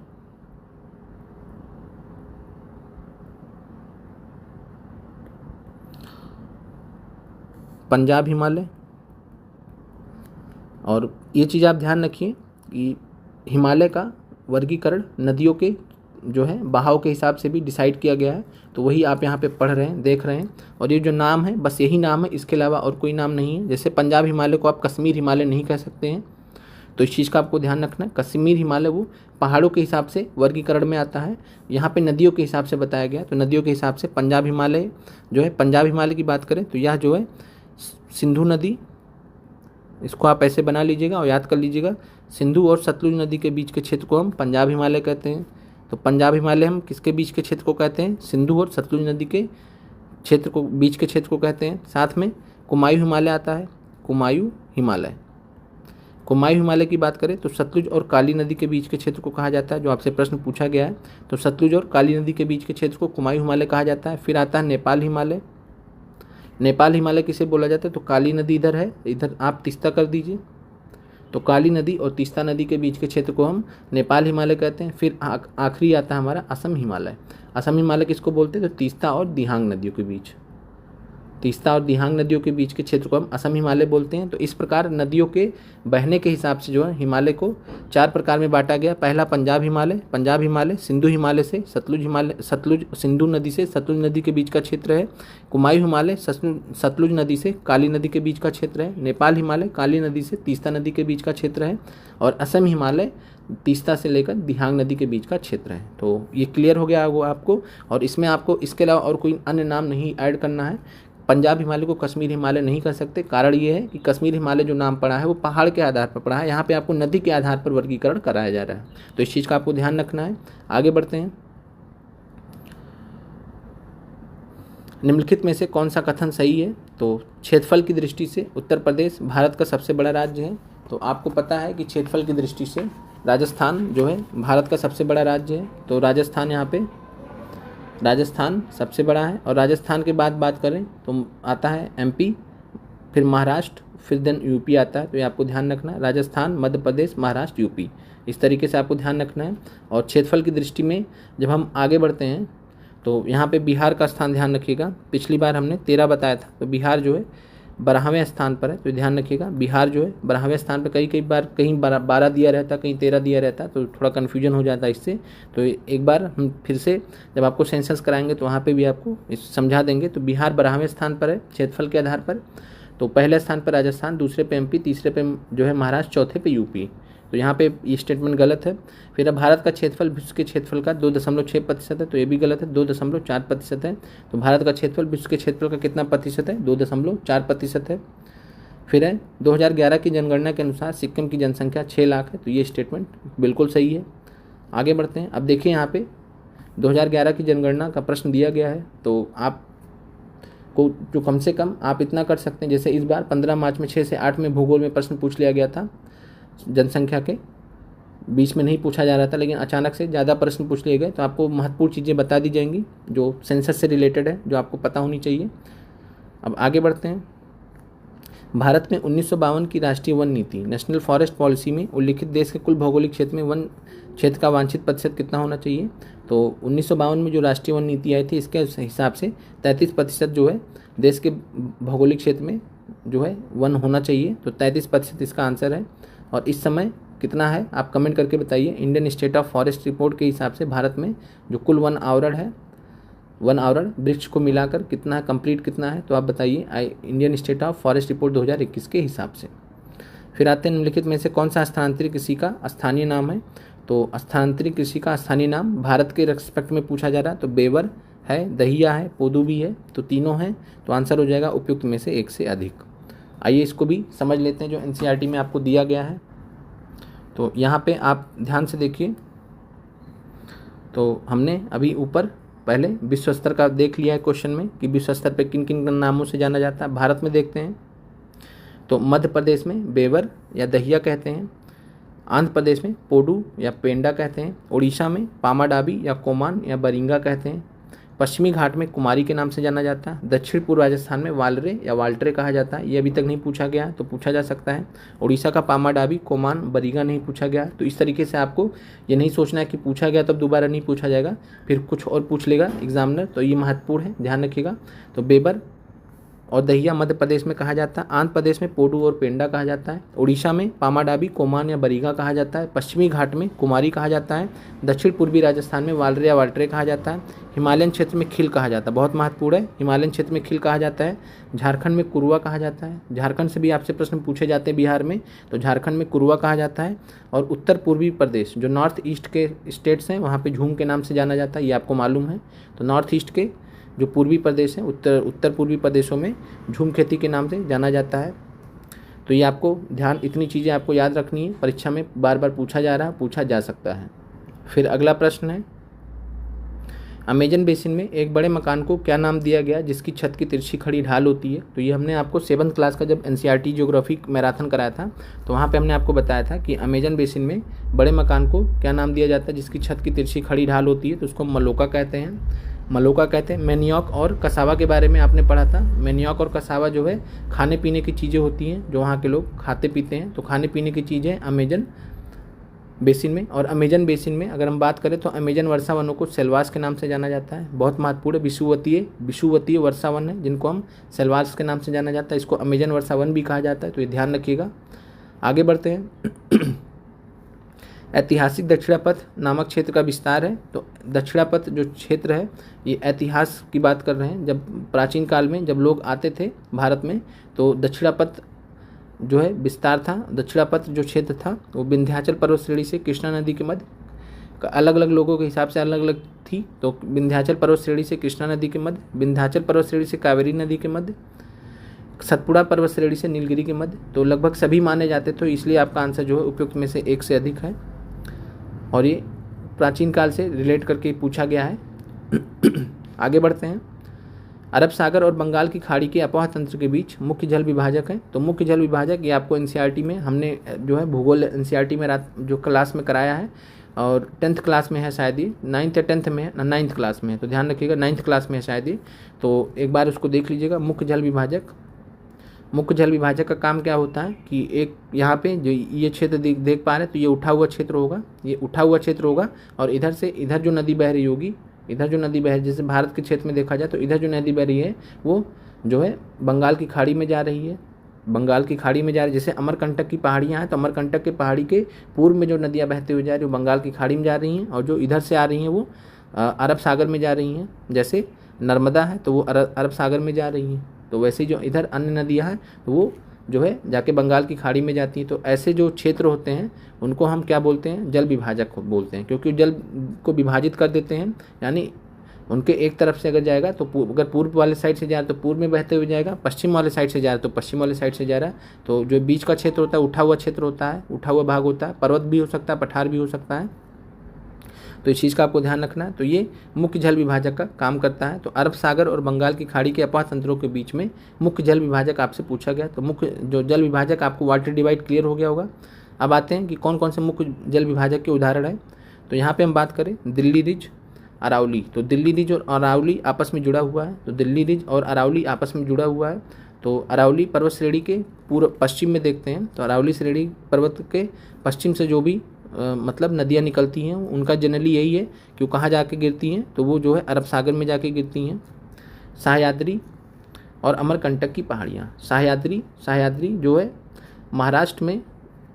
पंजाब हिमालय। और ये चीज़ आप ध्यान रखिए कि हिमालय का वर्गीकरण नदियों के जो है बहाव के हिसाब से भी डिसाइड किया गया है। तो वही आप यहाँ पे पढ़ रहे हैं, देख रहे हैं। और ये जो नाम है बस यही नाम है, इसके अलावा और कोई नाम नहीं है। जैसे पंजाब हिमालय को आप कश्मीर हिमालय नहीं कह सकते हैं, तो इस चीज़ का आपको ध्यान रखना है। कश्मीर हिमालय वो पहाड़ों के हिसाब से वर्गीकरण में आता है, यहाँ पे नदियों के हिसाब से बताया गया। तो नदियों के हिसाब से पंजाब हिमालय जो है, पंजाब हिमालय की बात करें तो यह जो है सिंधु नदी, इसको आप ऐसे बना लीजिएगा और याद कर लीजिएगा, सिंधु और सतलुज नदी के बीच के क्षेत्र को हम पंजाब हिमालय कहते हैं। तो पंजाब हिमालय हम किसके बीच के क्षेत्र को कहते हैं? सिंधु और सतलुज नदी के क्षेत्र को, बीच के क्षेत्र को कहते हैं। साथ में कुमायूं हिमालय आता है, कुमायूं हिमालय। कुमायूं हिमालय की बात करें तो सतलुज और काली नदी के बीच के क्षेत्र को कहा जाता है, जो आपसे प्रश्न पूछा गया है। तो सतलुज और काली नदी के बीच के क्षेत्र को कुमायूं हिमालय कहा जाता है। फिर आता है नेपाल हिमालय। नेपाल हिमालय किसे बोला जाता है? तो काली नदी इधर है, इधर आप तीस्ता कर दीजिए, तो काली नदी और तीस्ता नदी के बीच के क्षेत्र को हम नेपाल हिमालय कहते हैं। फिर आखिरी आता है हमारा असम हिमालय। असम हिमालय किसको बोलते हैं? तो तीस्ता और दिहांग नदियों के बीच, तीस्ता और दिहांग नदियों के बीच के क्षेत्र को हम असम हिमालय बोलते हैं। तो इस प्रकार नदियों के बहने के हिसाब से जो है हिमालय को 4 प्रकार में बांटा गया। पहला पंजाब हिमालय, पंजाब हिमालय सिंधु हिमालय से सतलुज हिमालय, सतलुज सिंधु नदी से सतलुज नदी के बीच का क्षेत्र है। कुमायूं हिमालय सतलुज नदी से काली नदी के बीच का क्षेत्र है। नेपाल हिमालय काली नदी से तीस्ता नदी के बीच का क्षेत्र है। और असम हिमालय तीस्ता से लेकर दिहांग नदी के बीच का क्षेत्र है। तो ये क्लियर हो गया होगा आपको। और इसमें आपको इसके अलावा और कोई अन्य नाम नहीं ऐड करना है। पंजाब हिमालय को कश्मीर हिमालय नहीं कर सकते, कारण ये है कि कश्मीर हिमालय जो नाम पड़ा है वो पहाड़ के आधार पर पड़ा है, यहाँ पे आपको नदी के आधार पर वर्गीकरण कराया जा रहा है। तो इस चीज़ का आपको ध्यान रखना है। आगे बढ़ते हैं। निम्नलिखित में से कौन सा कथन सही है? तो क्षेत्रफल की दृष्टि से उत्तर प्रदेश भारत का सबसे बड़ा राज्य है। तो आपको पता है कि क्षेत्रफल की दृष्टि से राजस्थान जो है भारत का सबसे बड़ा राज्य है। तो राजस्थान यहाँ पे राजस्थान सबसे बड़ा है, और राजस्थान के बाद बात करें तो आता है एमपी, फिर महाराष्ट्र, फिर देन यूपी आता है। तो ये आपको ध्यान रखना है, राजस्थान, मध्य प्रदेश, महाराष्ट्र, यूपी, इस तरीके से आपको ध्यान रखना है। और क्षेत्रफल की दृष्टि में जब हम आगे बढ़ते हैं तो यहाँ पे बिहार का स्थान ध्यान रखिएगा। पिछली बार हमने 13 बताया था, तो बिहार जो है 12वें स्थान पर है, तो ध्यान रखिएगा बिहार जो है 12वें स्थान पर। कई बार कहीं 12 दिया रहता, कहीं 13 दिया रहता, तो थोड़ा कन्फ्यूजन हो जाता है इससे। तो एक बार हम फिर से जब आपको सेंसस कराएंगे तो वहाँ पे भी आपको समझा देंगे। तो बिहार 12वें स्थान पर है क्षेत्रफल के आधार पर। तो पहले स्थान पर राजस्थान, दूसरे पे एमपी, तीसरे पे जो है महाराष्ट्र, चौथे पे यूपी। तो यहाँ पे ये स्टेटमेंट गलत है। फिर अब भारत का क्षेत्रफल विश्व के क्षेत्रफल का 2.6% है, तो ये भी गलत है, 2.4% है। तो भारत का क्षेत्रफल विश्व के क्षेत्रफल का कितना प्रतिशत है? 2.4% है। फिर है 2011 की जनगणना के अनुसार सिक्किम की जनसंख्या 6 लाख है, तो ये स्टेटमेंट बिल्कुल सही है। आगे बढ़ते हैं। अब देखिए यहाँ पे 2011 की जनगणना का प्रश्न दिया गया है, तो आप को जो कम से कम आप इतना कर सकते हैं, जैसे इस बार 15 मार्च में 6 से 8 में भूगोल में प्रश्न पूछ लिया गया था, जनसंख्या के बीच में नहीं पूछा जा रहा था, लेकिन अचानक से ज़्यादा प्रश्न पूछ लिए गए, तो आपको महत्वपूर्ण चीज़ें बता दी जाएंगी जो सेंसस से रिलेटेड है, जो आपको पता होनी चाहिए। अब आगे बढ़ते हैं। भारत में 1952 की राष्ट्रीय वन नीति नेशनल फॉरेस्ट पॉलिसी में उल्लिखित देश के कुल भौगोलिक क्षेत्र में वन क्षेत्र का वांछित प्रतिशत कितना होना चाहिए? तो 1952 में जो राष्ट्रीय वन नीति आई थी, इसके हिसाब से 33% जो है देश के भौगोलिक क्षेत्र में जो है वन होना चाहिए। तो 33% इसका आंसर है। और इस समय कितना है आप कमेंट करके बताइए। Indian state of forest report के हिसाब से भारत में जो कुल वन आवरण है, वन आवरण वृक्ष को मिलाकर कितना है, कंप्लीट कितना है, तो आप बताइए Indian state of forest report 2021 के हिसाब से। फिर आते हैं निम्नलिखित में से कौन सा स्थानांतरित कृषि का स्थानीय नाम है? तो स्थानांतरित कृषि का स्थानीय नाम भारत के रेस्पेक्ट में पूछा जा रहा है, तो बेवर है, दहिया है, पोदू भी है, तो तीनों हैं। तो आंसर हो जाएगा उपयुक्त में से एक से अधिक। आइए इसको भी समझ लेते हैं जो एनसीईआरटी में आपको दिया गया है। तो यहाँ पे आप ध्यान से देखिए। तो हमने अभी ऊपर पहले विश्व स्तर का देख लिया है क्वेश्चन में कि विश्व स्तर पे किन किन नामों से जाना जाता है। भारत में देखते हैं तो मध्य प्रदेश में बेवर या दहिया कहते हैं, आंध्र प्रदेश में पोडू या पेंडा कहते हैं, उड़ीसा में पामाडाबी या कोमान या बरिंगा कहते हैं, पश्चिमी घाट में कुमारी के नाम से जाना जाता है, दक्षिण पूर्व राजस्थान में वालरे या वाल्टरे कहा जाता है। ये अभी तक नहीं पूछा गया तो पूछा जा सकता है। उड़ीसा का पामाडाबी, कोमान, बरिंगा नहीं पूछा गया। तो इस तरीके से आपको ये नहीं सोचना है कि पूछा गया तब दोबारा नहीं पूछा जाएगा, फिर कुछ और पूछ लेगा एग्जामिनर, तो ये महत्वपूर्ण है, ध्यान रखिएगा। तो बेबर और दहिया मध्य प्रदेश में कहा जाता है, आंध्र प्रदेश में पोडू और पेंडा कहा जाता है, उड़ीसा में पामाडाबी, कोमान या बरिंगा कहा जाता है, पश्चिमी घाट में कुमारी कहा जाता है, दक्षिण पूर्वी राजस्थान में वालरे या वाल्टरे कहा जाता है, हिमालयन क्षेत्र में खिल कहा जाता है, बहुत महत्वपूर्ण है, हिमालयन क्षेत्र में खिल कहा जाता है, झारखंड में कुरुआ कहा जाता है, झारखंड से भी आपसे प्रश्न पूछे जाते हैं बिहार में, तो झारखंड में कुरुआ कहा जाता है, और उत्तर पूर्वी प्रदेश जो नॉर्थ ईस्ट के स्टेट्स हैं वहाँ पे झूम के नाम से जाना जाता है, ये आपको मालूम है। तो नॉर्थ ईस्ट के जो पूर्वी प्रदेश हैं, उत्तर पूर्वी प्रदेशों में झूम खेती के नाम से जाना जाता है। तो ये आपको ध्यान, इतनी चीज़ें आपको याद रखनी है, परीक्षा में बार बार पूछा जा रहा है, पूछा जा सकता है। फिर अगला प्रश्न है, अमेजन बेसिन में एक बड़े मकान को क्या नाम दिया गया जिसकी छत की तिरछी खड़ी ढाल होती है? तो ये हमने आपको 7th क्लास का जब एनसीईआरटी ज्योग्राफी मैराथन कराया था तो वहाँ पे हमने आपको बताया था कि अमेजन बेसिन में बड़े मकान को क्या नाम दिया जाता है जिसकी छत की तिरछी खड़ी ढाल होती है? तो उसको मलोका कहते हैं, मलोका कहते हैं। मैनियॉक और कसावा के बारे में आपने पढ़ा था। मैनियॉक और कसावा जो है खाने पीने की चीज़ें होती हैं जो वहाँ के लोग खाते पीते हैं, तो खाने पीने की चीज़ें अमेजन बेसिन में। और अमेजन बेसिन में अगर हम बात करें तो अमेजन वर्षा वनों को सेलवास के नाम से जाना जाता है, बहुत महत्वपूर्ण। विषुवतीय वर्षा वन है जिनको हम सेलवास के नाम से जाना जाता है, इसको अमेजन वर्षा वन भी कहा जाता है, तो ये ध्यान रखिएगा। आगे बढ़ते हैं। ऐतिहासिक दक्षिणापथ नामक क्षेत्र का विस्तार है। तो दक्षिणापथ जो क्षेत्र है ये इतिहास की बात कर रहे हैं। जब प्राचीन काल में जब लोग आते थे भारत में तो दक्षिणापथ जो है विस्तार था। दक्षिणापथ जो क्षेत्र था वो विंध्याचल पर्वत श्रेणी से कृष्णा नदी के मध्य, अलग अलग लोगों के हिसाब से अलग अलग थी। तो विंध्याचल पर्वत श्रेणी से कृष्णा नदी के मध्य, विंध्याचल पर्वत श्रेणी से कावेरी नदी के मध्य, सतपुड़ा पर्वत श्रेणी से नीलगिरी के मध्य, तो लगभग सभी माने जाते, तो इसलिए आपका आंसर जो है उपयुक्त में से एक से अधिक है। और ये प्राचीन काल से रिलेट करके पूछा गया है। आगे बढ़ते हैं। अरब सागर और बंगाल की खाड़ी के अपोह तंत्र के बीच मुख्य जल विभाजक है। तो मुख्य जल विभाजक ये आपको एनसीईआरटी में हमने जो है भूगोल एनसीईआरटी में जो क्लास में कराया है, और 10th क्लास में है शायद ये, 9th या 10th में है ना, 9th क्लास में है, तो ध्यान रखिएगा 9th क्लास में है शायद ये। तो एक बार उसको देख लीजिएगा। मुख्य जल विभाजक, मुख्य जल विभाजक का काम क्या होता है कि एक यहाँ पे जो ये क्षेत्र देख पा रहे हैं, तो ये उठा हुआ क्षेत्र होगा, ये उठा हुआ क्षेत्र होगा, और इधर से इधर जो नदी बह रही होगी, इधर जो नदी बह, जैसे भारत के क्षेत्र में देखा जाए तो इधर जो नदी बह रही है वो जो है बंगाल की खाड़ी में जा रही है, बंगाल की खाड़ी में जा रही है। जैसे अमरकंटक की पहाड़ियाँ हैं, तो अमरकंटक के पहाड़ी के पूर्व में जो नदियाँ बहते हुए जा रही हैं वो बंगाल की खाड़ी में जा रही हैं, और जो इधर से आ रही हैं वो अरब सागर में जा रही हैं। जैसे नर्मदा है तो वो अरब सागर में जा रही हैं, तो वैसे ही जो इधर अन्य नदियाँ हैं तो वो जो है जाके बंगाल की खाड़ी में जाती हैं। तो ऐसे जो क्षेत्र होते हैं उनको हम क्या बोलते हैं, जल विभाजक बोलते हैं, क्योंकि जल को विभाजित कर देते हैं। यानी उनके एक तरफ से अगर जाएगा तो अगर पूर्व वाले साइड से जा रहा है तो पूर्व में बहते हुए जाएगा, पश्चिम वाले साइड से जा रहा है तो पश्चिम वाले साइड से जा रहा है। तो जो बीच का क्षेत्र होता है उठा हुआ क्षेत्र होता है, उठा हुआ भाग होता है, पर्वत भी हो सकता है, पठार भी हो सकता है। तो इस चीज़ का आपको ध्यान रखना है। तो ये मुख्य जल विभाजक का काम करता है। तो अरब सागर और बंगाल की खाड़ी के अपार तंत्रों के बीच में मुख्य जल विभाजक आपसे पूछा गया। तो मुख्य जो जल विभाजक, आपको वाटर डिवाइड क्लियर हो गया होगा। अब आते हैं कि कौन कौन से मुख्य जल विभाजक के उदाहरण हैं। तो यहाँ पे हम बात करें दिल्ली रिज, अरावली। तो दिल्ली रिज और अरावली आपस में जुड़ा हुआ है। तो दिल्ली रिज और अरावली आपस में जुड़ा हुआ है। तो अरावली पर्वत श्रेणी के पूर्व पश्चिम में देखते हैं, तो अरावली श्रेणी पर्वत के पश्चिम से जो भी मतलब नदियाँ निकलती हैं उनका जनरली यही है कि वो कहाँ जाके गिरती हैं, तो वो जो है अरब सागर में जाके गिरती हैं। सह्याद्री और अमरकंटक की पहाड़ियाँ, सह्याद्री जो है महाराष्ट्र में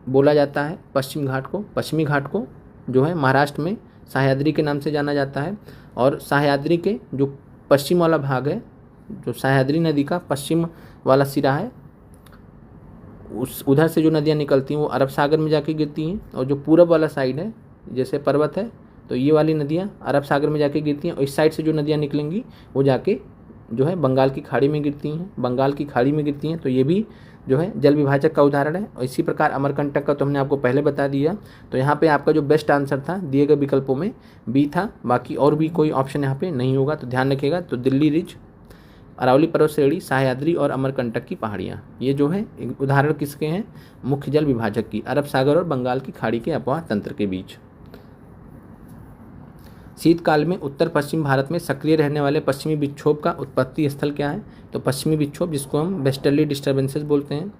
बोला जाता है, पश्चिमी घाट को जो है महाराष्ट्र में सह्याद्री के नाम से जाना जाता है। और सह्याद्री के जो पश्चिम वाला भाग है, जो सह्याद्री नदी का पश्चिम वाला सिरा है, उधर से जो नदियाँ निकलती हैं वो अरब सागर में जाके गिरती हैं। और जो पूरब वाला साइड है, जैसे पर्वत है, तो ये वाली नदियाँ अरब सागर में जाके गिरती हैं। और इस साइड से जो नदियाँ निकलेंगी वो जाके जो है बंगाल की खाड़ी में गिरती हैं, तो ये भी जो है जल विभाजक का उदाहरण है। और इसी प्रकार अमरकंटक का तो हमने आपको पहले बता दिया। तो यहाँ पे आपका जो बेस्ट आंसर था दिए गए विकल्पों में बी था, बाकी और भी कोई ऑप्शन यहाँ पे नहीं होगा, तो ध्यान रखिएगा। तो दिल्ली रिज, अरावली पर्वत श्रेणी, सह्याद्री और अमरकंटक की पहाड़ियाँ, ये जो है उदाहरण किसके हैं, मुख्य जल विभाजक की, अरब सागर और बंगाल की खाड़ी के अपवाह तंत्र के बीच। शीतकाल में उत्तर पश्चिम भारत में सक्रिय रहने वाले पश्चिमी विक्षोभ का उत्पत्ति स्थल क्या है। तो पश्चिमी विक्षोभ, जिसको हम वेस्टर्ली डिस्टर्बेंसेस बोलते हैं,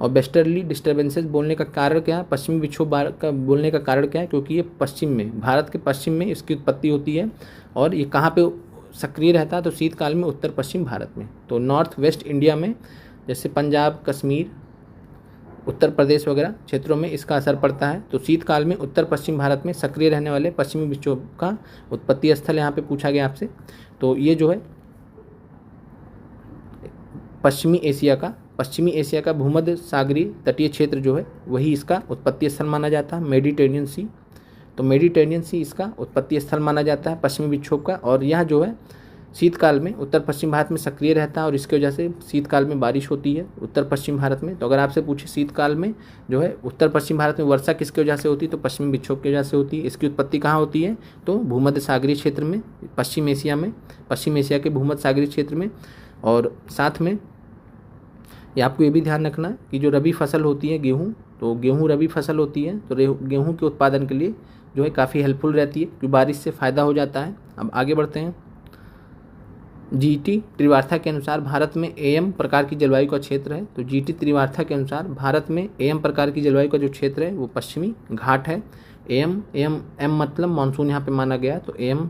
और वेस्टर्ली डिस्टर्बेंसेस बोलने का कारण क्या है, पश्चिमी विक्षोभ का बोलने का कारण क्या है, क्योंकि ये पश्चिम में, भारत के पश्चिम में इसकी उत्पत्ति होती है। और ये कहाँ पे सक्रिय रहता है, तो शीतकाल में उत्तर पश्चिम भारत में, तो नॉर्थ वेस्ट इंडिया में, जैसे पंजाब, कश्मीर, उत्तर प्रदेश वगैरह क्षेत्रों में इसका असर पड़ता है। तो शीतकाल में उत्तर पश्चिम भारत में सक्रिय रहने वाले पश्चिमी विक्षोभ का उत्पत्ति स्थल यहाँ पे पूछा गया आपसे। तो ये जो है पश्चिमी एशिया का भूमध्य सागरीय तटीय क्षेत्र जो है वही इसका उत्पत्ति स्थल माना जाता है, मेडिटेरेनियन सी। तो मेडिटेरेनियन सी इसका उत्पत्ति स्थल माना जाता है पश्चिमी विक्षोभ का। और यह जो है शीतकाल में उत्तर पश्चिम भारत में सक्रिय रहता है, और इसकी वजह से शीतकाल में बारिश होती है उत्तर पश्चिम भारत में। तो अगर आपसे पूछे शीतकाल में जो है उत्तर पश्चिम भारत में वर्षा किसकी वजह से होती है, तो पश्चिमी विक्षोभ की वजह से होती है। इसकी उत्पत्ति कहाँ होती है, तो भूमध्य सागरीय क्षेत्र में, पश्चिम एशिया के भूमध्य सागरीय क्षेत्र में। और साथ में ये आपको ये भी ध्यान रखना कि जो रबी फसल होती है गेहूँ, तो गेहूँ रबी फसल होती है, तो गेहूँ के उत्पादन के लिए जो है काफ़ी हेल्पफुल रहती है, क्योंकि बारिश से फ़ायदा हो जाता है। अब आगे बढ़ते हैं। जीटी त्रिवार्था के अनुसार भारत में एम प्रकार की जलवायु का क्षेत्र है। तो जीटी त्रिवार्था के अनुसार भारत में एम प्रकार की जलवायु का जो क्षेत्र है वो पश्चिमी घाट है। एम मतलब मानसून यहाँ पे माना गया, तो एम,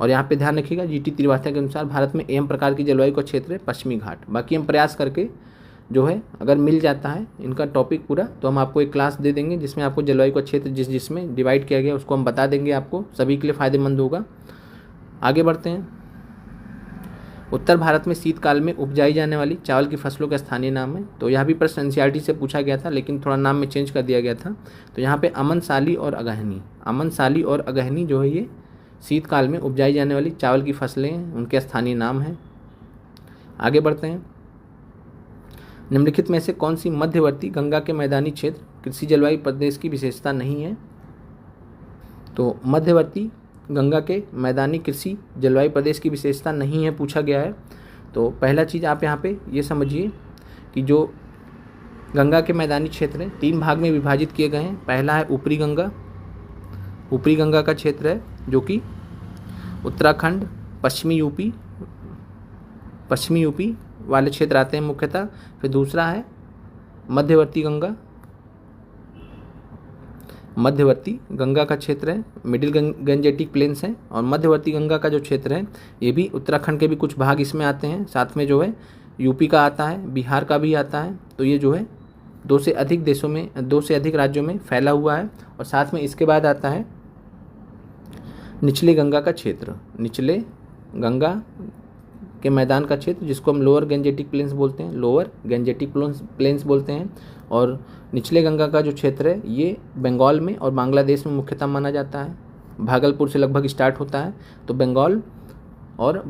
और यहाँ पे ध्यान रखिएगा जीटी त्रिवार्था के अनुसार भारत में एम प्रकार की जलवायु का क्षेत्र है पश्चिमी घाट। बाकी हम प्रयास करके जो है अगर मिल जाता है इनका टॉपिक पूरा, तो हम आपको एक क्लास दे देंगे जिसमें आपको जलवायु का क्षेत्र जिसमें डिवाइड किया गया उसको हम बता देंगे, आपको सभी के लिए फ़ायदेमंद होगा। आगे बढ़ते हैं। उत्तर भारत में शीतकाल में उपजाई जाने वाली चावल की फसलों का स्थानीय नाम है। तो यह भी प्रश्न एनसीईआरटी से पूछा गया था, लेकिन थोड़ा नाम में चेंज कर दिया गया था। तो यहाँ पे अमन, साली और अगहनी जो है ये शीतकाल में उपजाई जाने वाली चावल की फसलें, उनके स्थानीय नाम हैं। आगे बढ़ते हैं। निम्नलिखित में से कौन सी मध्यवर्ती गंगा के मैदानी क्षेत्र कृषि जलवायु प्रदेश की विशेषता नहीं है। तो मध्यवर्ती गंगा के मैदानी कृषि जलवायु प्रदेश की विशेषता नहीं है पूछा गया है। तो पहला चीज़ आप यहाँ पे ये समझिए कि जो गंगा के मैदानी क्षेत्र 3 भाग में विभाजित किए गए हैं। पहला है ऊपरी गंगा का क्षेत्र है जो कि उत्तराखंड, पश्चिमी यूपी वाले क्षेत्र आते हैं मुख्यतः। फिर दूसरा है मध्यवर्ती गंगा का क्षेत्र है, मिडिल गंजेटिक प्लेन्स है। और मध्यवर्ती गंगा का जो क्षेत्र है ये भी उत्तराखंड के भी कुछ भाग इसमें आते हैं, साथ में जो है यूपी का आता है, बिहार का भी आता है। तो ये जो है 2 से अधिक राज्यों में फैला हुआ है। और साथ में इसके बाद आता है निचले गंगा का क्षेत्र, निचले गंगा के मैदान का क्षेत्र जिसको हम लोअर गंजेटिक प्लेन्स बोलते हैं। और निचले गंगा का जो क्षेत्र है ये बंगाल में और बांग्लादेश में मुख्यतः माना जाता है। भागलपुर से लगभग स्टार्ट होता है, तो बंगाल और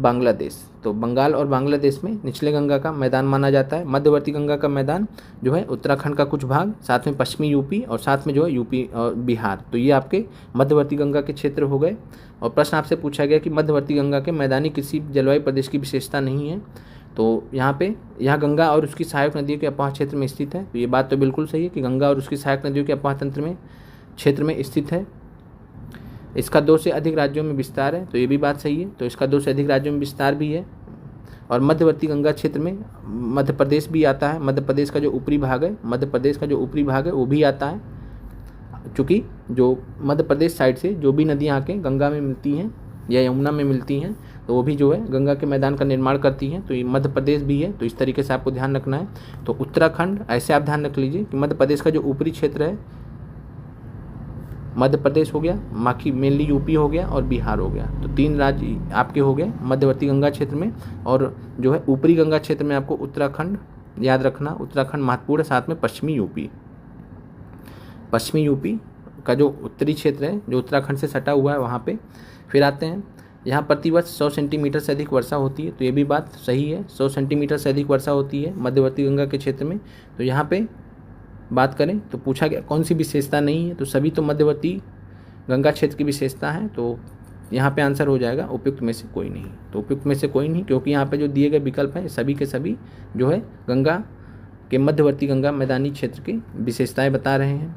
बांग्लादेश में निचले गंगा का मैदान माना जाता है। मध्यवर्ती गंगा का मैदान जो है उत्तराखंड का कुछ भाग, साथ में पश्चिमी यूपी और साथ में जो है यूपी और बिहार। तो ये आपके मध्यवर्ती गंगा के क्षेत्र हो गए। और प्रश्न आपसे पूछा गया कि मध्यवर्ती गंगा के मैदानी किसी जलवायु प्रदेश की विशेषता नहीं है, तो यहाँ गंगा और उसकी सहायक नदियों के अपवाह क्षेत्र में स्थित है। तो ये बात तो बिल्कुल सही है कि गंगा और उसकी सहायक नदियों के अपवाह क्षेत्र में स्थित है। इसका 2 से अधिक राज्यों में विस्तार है, तो ये भी बात सही है। तो इसका 2 से अधिक राज्यों में विस्तार भी है। और मध्यवर्ती गंगा क्षेत्र में मध्य प्रदेश भी आता है। मध्य प्रदेश का जो ऊपरी भाग है वो भी आता है, क्योंकि जो मध्य प्रदेश साइड से जो भी नदियाँ आके गंगा में मिलती हैं या यमुना में मिलती हैं, तो वो भी जो है गंगा के मैदान का निर्माण करती हैं। तो ये मध्य प्रदेश भी है, तो इस तरीके से आपको ध्यान रखना है। तो उत्तराखंड, ऐसे आप ध्यान रख लीजिए कि मध्य प्रदेश का जो ऊपरी क्षेत्र है मध्य प्रदेश हो गया, बाकी मेनली यूपी हो गया और बिहार हो गया। तो 3 राज्य आपके हो गए मध्यवर्ती गंगा क्षेत्र में। और जो है ऊपरी गंगा क्षेत्र में आपको उत्तराखंड याद रखना, उत्तराखंड महत्वपूर्ण है, साथ में पश्चिमी यूपी का जो उत्तरी क्षेत्र है जो उत्तराखंड से सटा हुआ है वहाँ पे। फिर आते हैं यहाँ प्रतिवर्ष 100 सेंटीमीटर से अधिक वर्षा होती है, तो ये भी बात सही है, 100 सेंटीमीटर से अधिक वर्षा होती है मध्यवर्ती गंगा के क्षेत्र में। तो यहाँ पे बात करें तो पूछा गया कौन सी विशेषता नहीं है, तो सभी तो मध्यवर्ती गंगा क्षेत्र की विशेषता है। तो यहाँ पे आंसर हो जाएगा उपयुक्त में से कोई नहीं। तो उपयुक्त में से कोई नहीं, क्योंकि यहाँ पे जो दिए गए विकल्प हैं सभी के सभी जो है गंगा के मध्यवर्ती गंगा मैदानी क्षेत्र की विशेषताएं बता रहे हैं।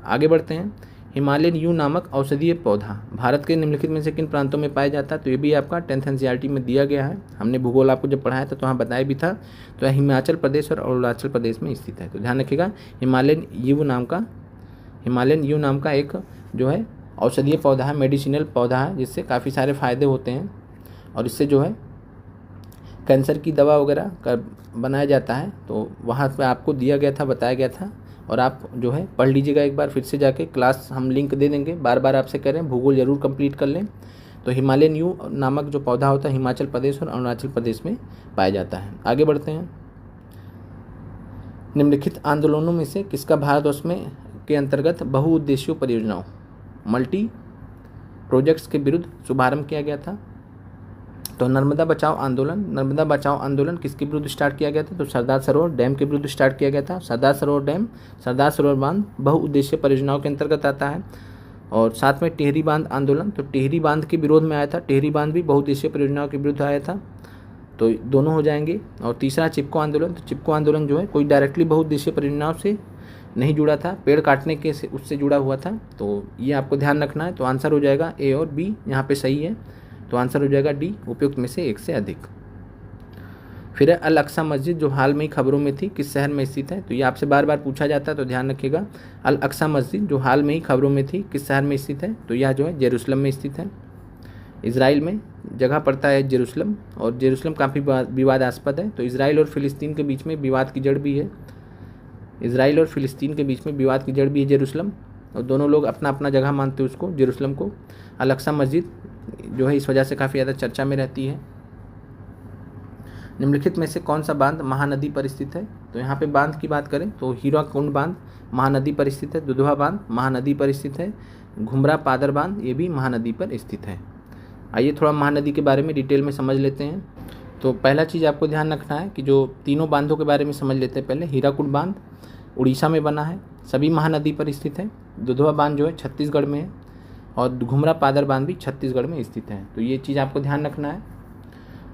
आगे बढ़ते हैं। हिमालयन यू नामक औषधीय पौधा भारत के निम्नलिखित में से किन प्रांतों में पाया जाता है? तो ये भी आपका 10th NCERT में दिया गया है। हमने भूगोल आपको जब पढ़ाया था तो वहाँ बताया भी था। तो हिमाचल प्रदेश और अरुणाचल प्रदेश में स्थित है। तो ध्यान रखिएगा, हिमालयन यू नाम का एक जो है औषधीय पौधा है, मेडिसिनल पौधा है, जिससे काफ़ी सारे फायदे होते हैं। और इससे जो है कैंसर की दवा वगैरह का बनाया जाता है। तो वहाँ पर आपको दिया गया था, बताया गया था, और आप जो है पढ़ लीजिएगा एक बार फिर से जाके। क्लास हम लिंक दे देंगे, बार बार आपसे कह रहे हैं भूगोल जरूर कंप्लीट कर लें। तो हिमालयन यू नामक जो पौधा होता है हिमाचल प्रदेश और अरुणाचल प्रदेश में पाया जाता है। आगे बढ़ते हैं। निम्नलिखित आंदोलनों में से किसका भारतवर्ष में के अंतर्गत बहुउद्देशीय परियोजनाओं मल्टी प्रोजेक्ट्स के विरुद्ध शुभारंभ किया गया था? तो नर्मदा बचाओ आंदोलन किसके विरुद्ध स्टार्ट किया गया था? तो सरदार सरोवर डैम के विरुद्ध स्टार्ट किया गया था। सरदार सरोवर बांध बहुउद्देशीय परियोजनाओं के अंतर्गत आता है। और साथ में टिहरी बांध आंदोलन, तो टिहरी बांध के विरोध में आया था। टिहरी बांध भी बहुउद्देशीय परियोजनाओं के विरुद्ध आया था, तो दोनों हो जाएंगे। और तीसरा चिपको आंदोलन, तो चिपको आंदोलन जो है कोई डायरेक्टली बहुउद्देशीय परियोजनाओं से नहीं जुड़ा था, पेड़ काटने के से उससे जुड़ा हुआ था। तो ये आपको ध्यान रखना है। तो आंसर हो जाएगा ए और बी यहाँ पे सही है। तो आंसर हो जाएगा डी, उपयुक्त में से एक से अधिक। फिर है अल अक्सा मस्जिद जो हाल में ही खबरों में थी, किस शहर में स्थित है? तो ये आपसे बार बार पूछा जाता है, तो ध्यान रखिएगा। अल अक्सा मस्जिद जो हाल में ही खबरों में थी, किस शहर में स्थित है? तो यह जो है जेरूसलम में स्थित है। इजराइल में जगह पड़ता है जेरूसलम, और जेरूसलम काफ़ी विवादास्पद है। तो इजराइल और फिलिस्तीन के बीच में विवाद की जड़ भी है। इजराइल और फिलिस्तीन के बीच में विवाद की जड़ भी है जेरूसलम, और दोनों लोग अपना अपना जगह मानते हैं उसको, जेरूसलम को। अल अक्सा मस्जिद जो है इस वजह से काफ़ी ज़्यादा चर्चा में रहती है। निम्नलिखित में से कौन सा बांध महानदी पर स्थित है? तो यहाँ पे बांध की बात करें तो हीराकुंड बांध महानदी पर स्थित है, दुधवा बांध महानदी पर स्थित है, घुमरा पादर बांध ये भी महानदी पर स्थित है। आइए थोड़ा महानदी के बारे में डिटेल में समझ लेते हैं। तो पहला चीज़ आपको ध्यान रखना है कि जो तीनों बांधों के बारे में समझ लेते हैं पहले। हीराकुंड बांध उड़ीसा में बना है, सभी महानदी पर स्थित है। दुधवा बांध जो है छत्तीसगढ़ में है, और घुमरा पादर बांध भी छत्तीसगढ़ में स्थित है। तो ये चीज़ आपको ध्यान रखना है।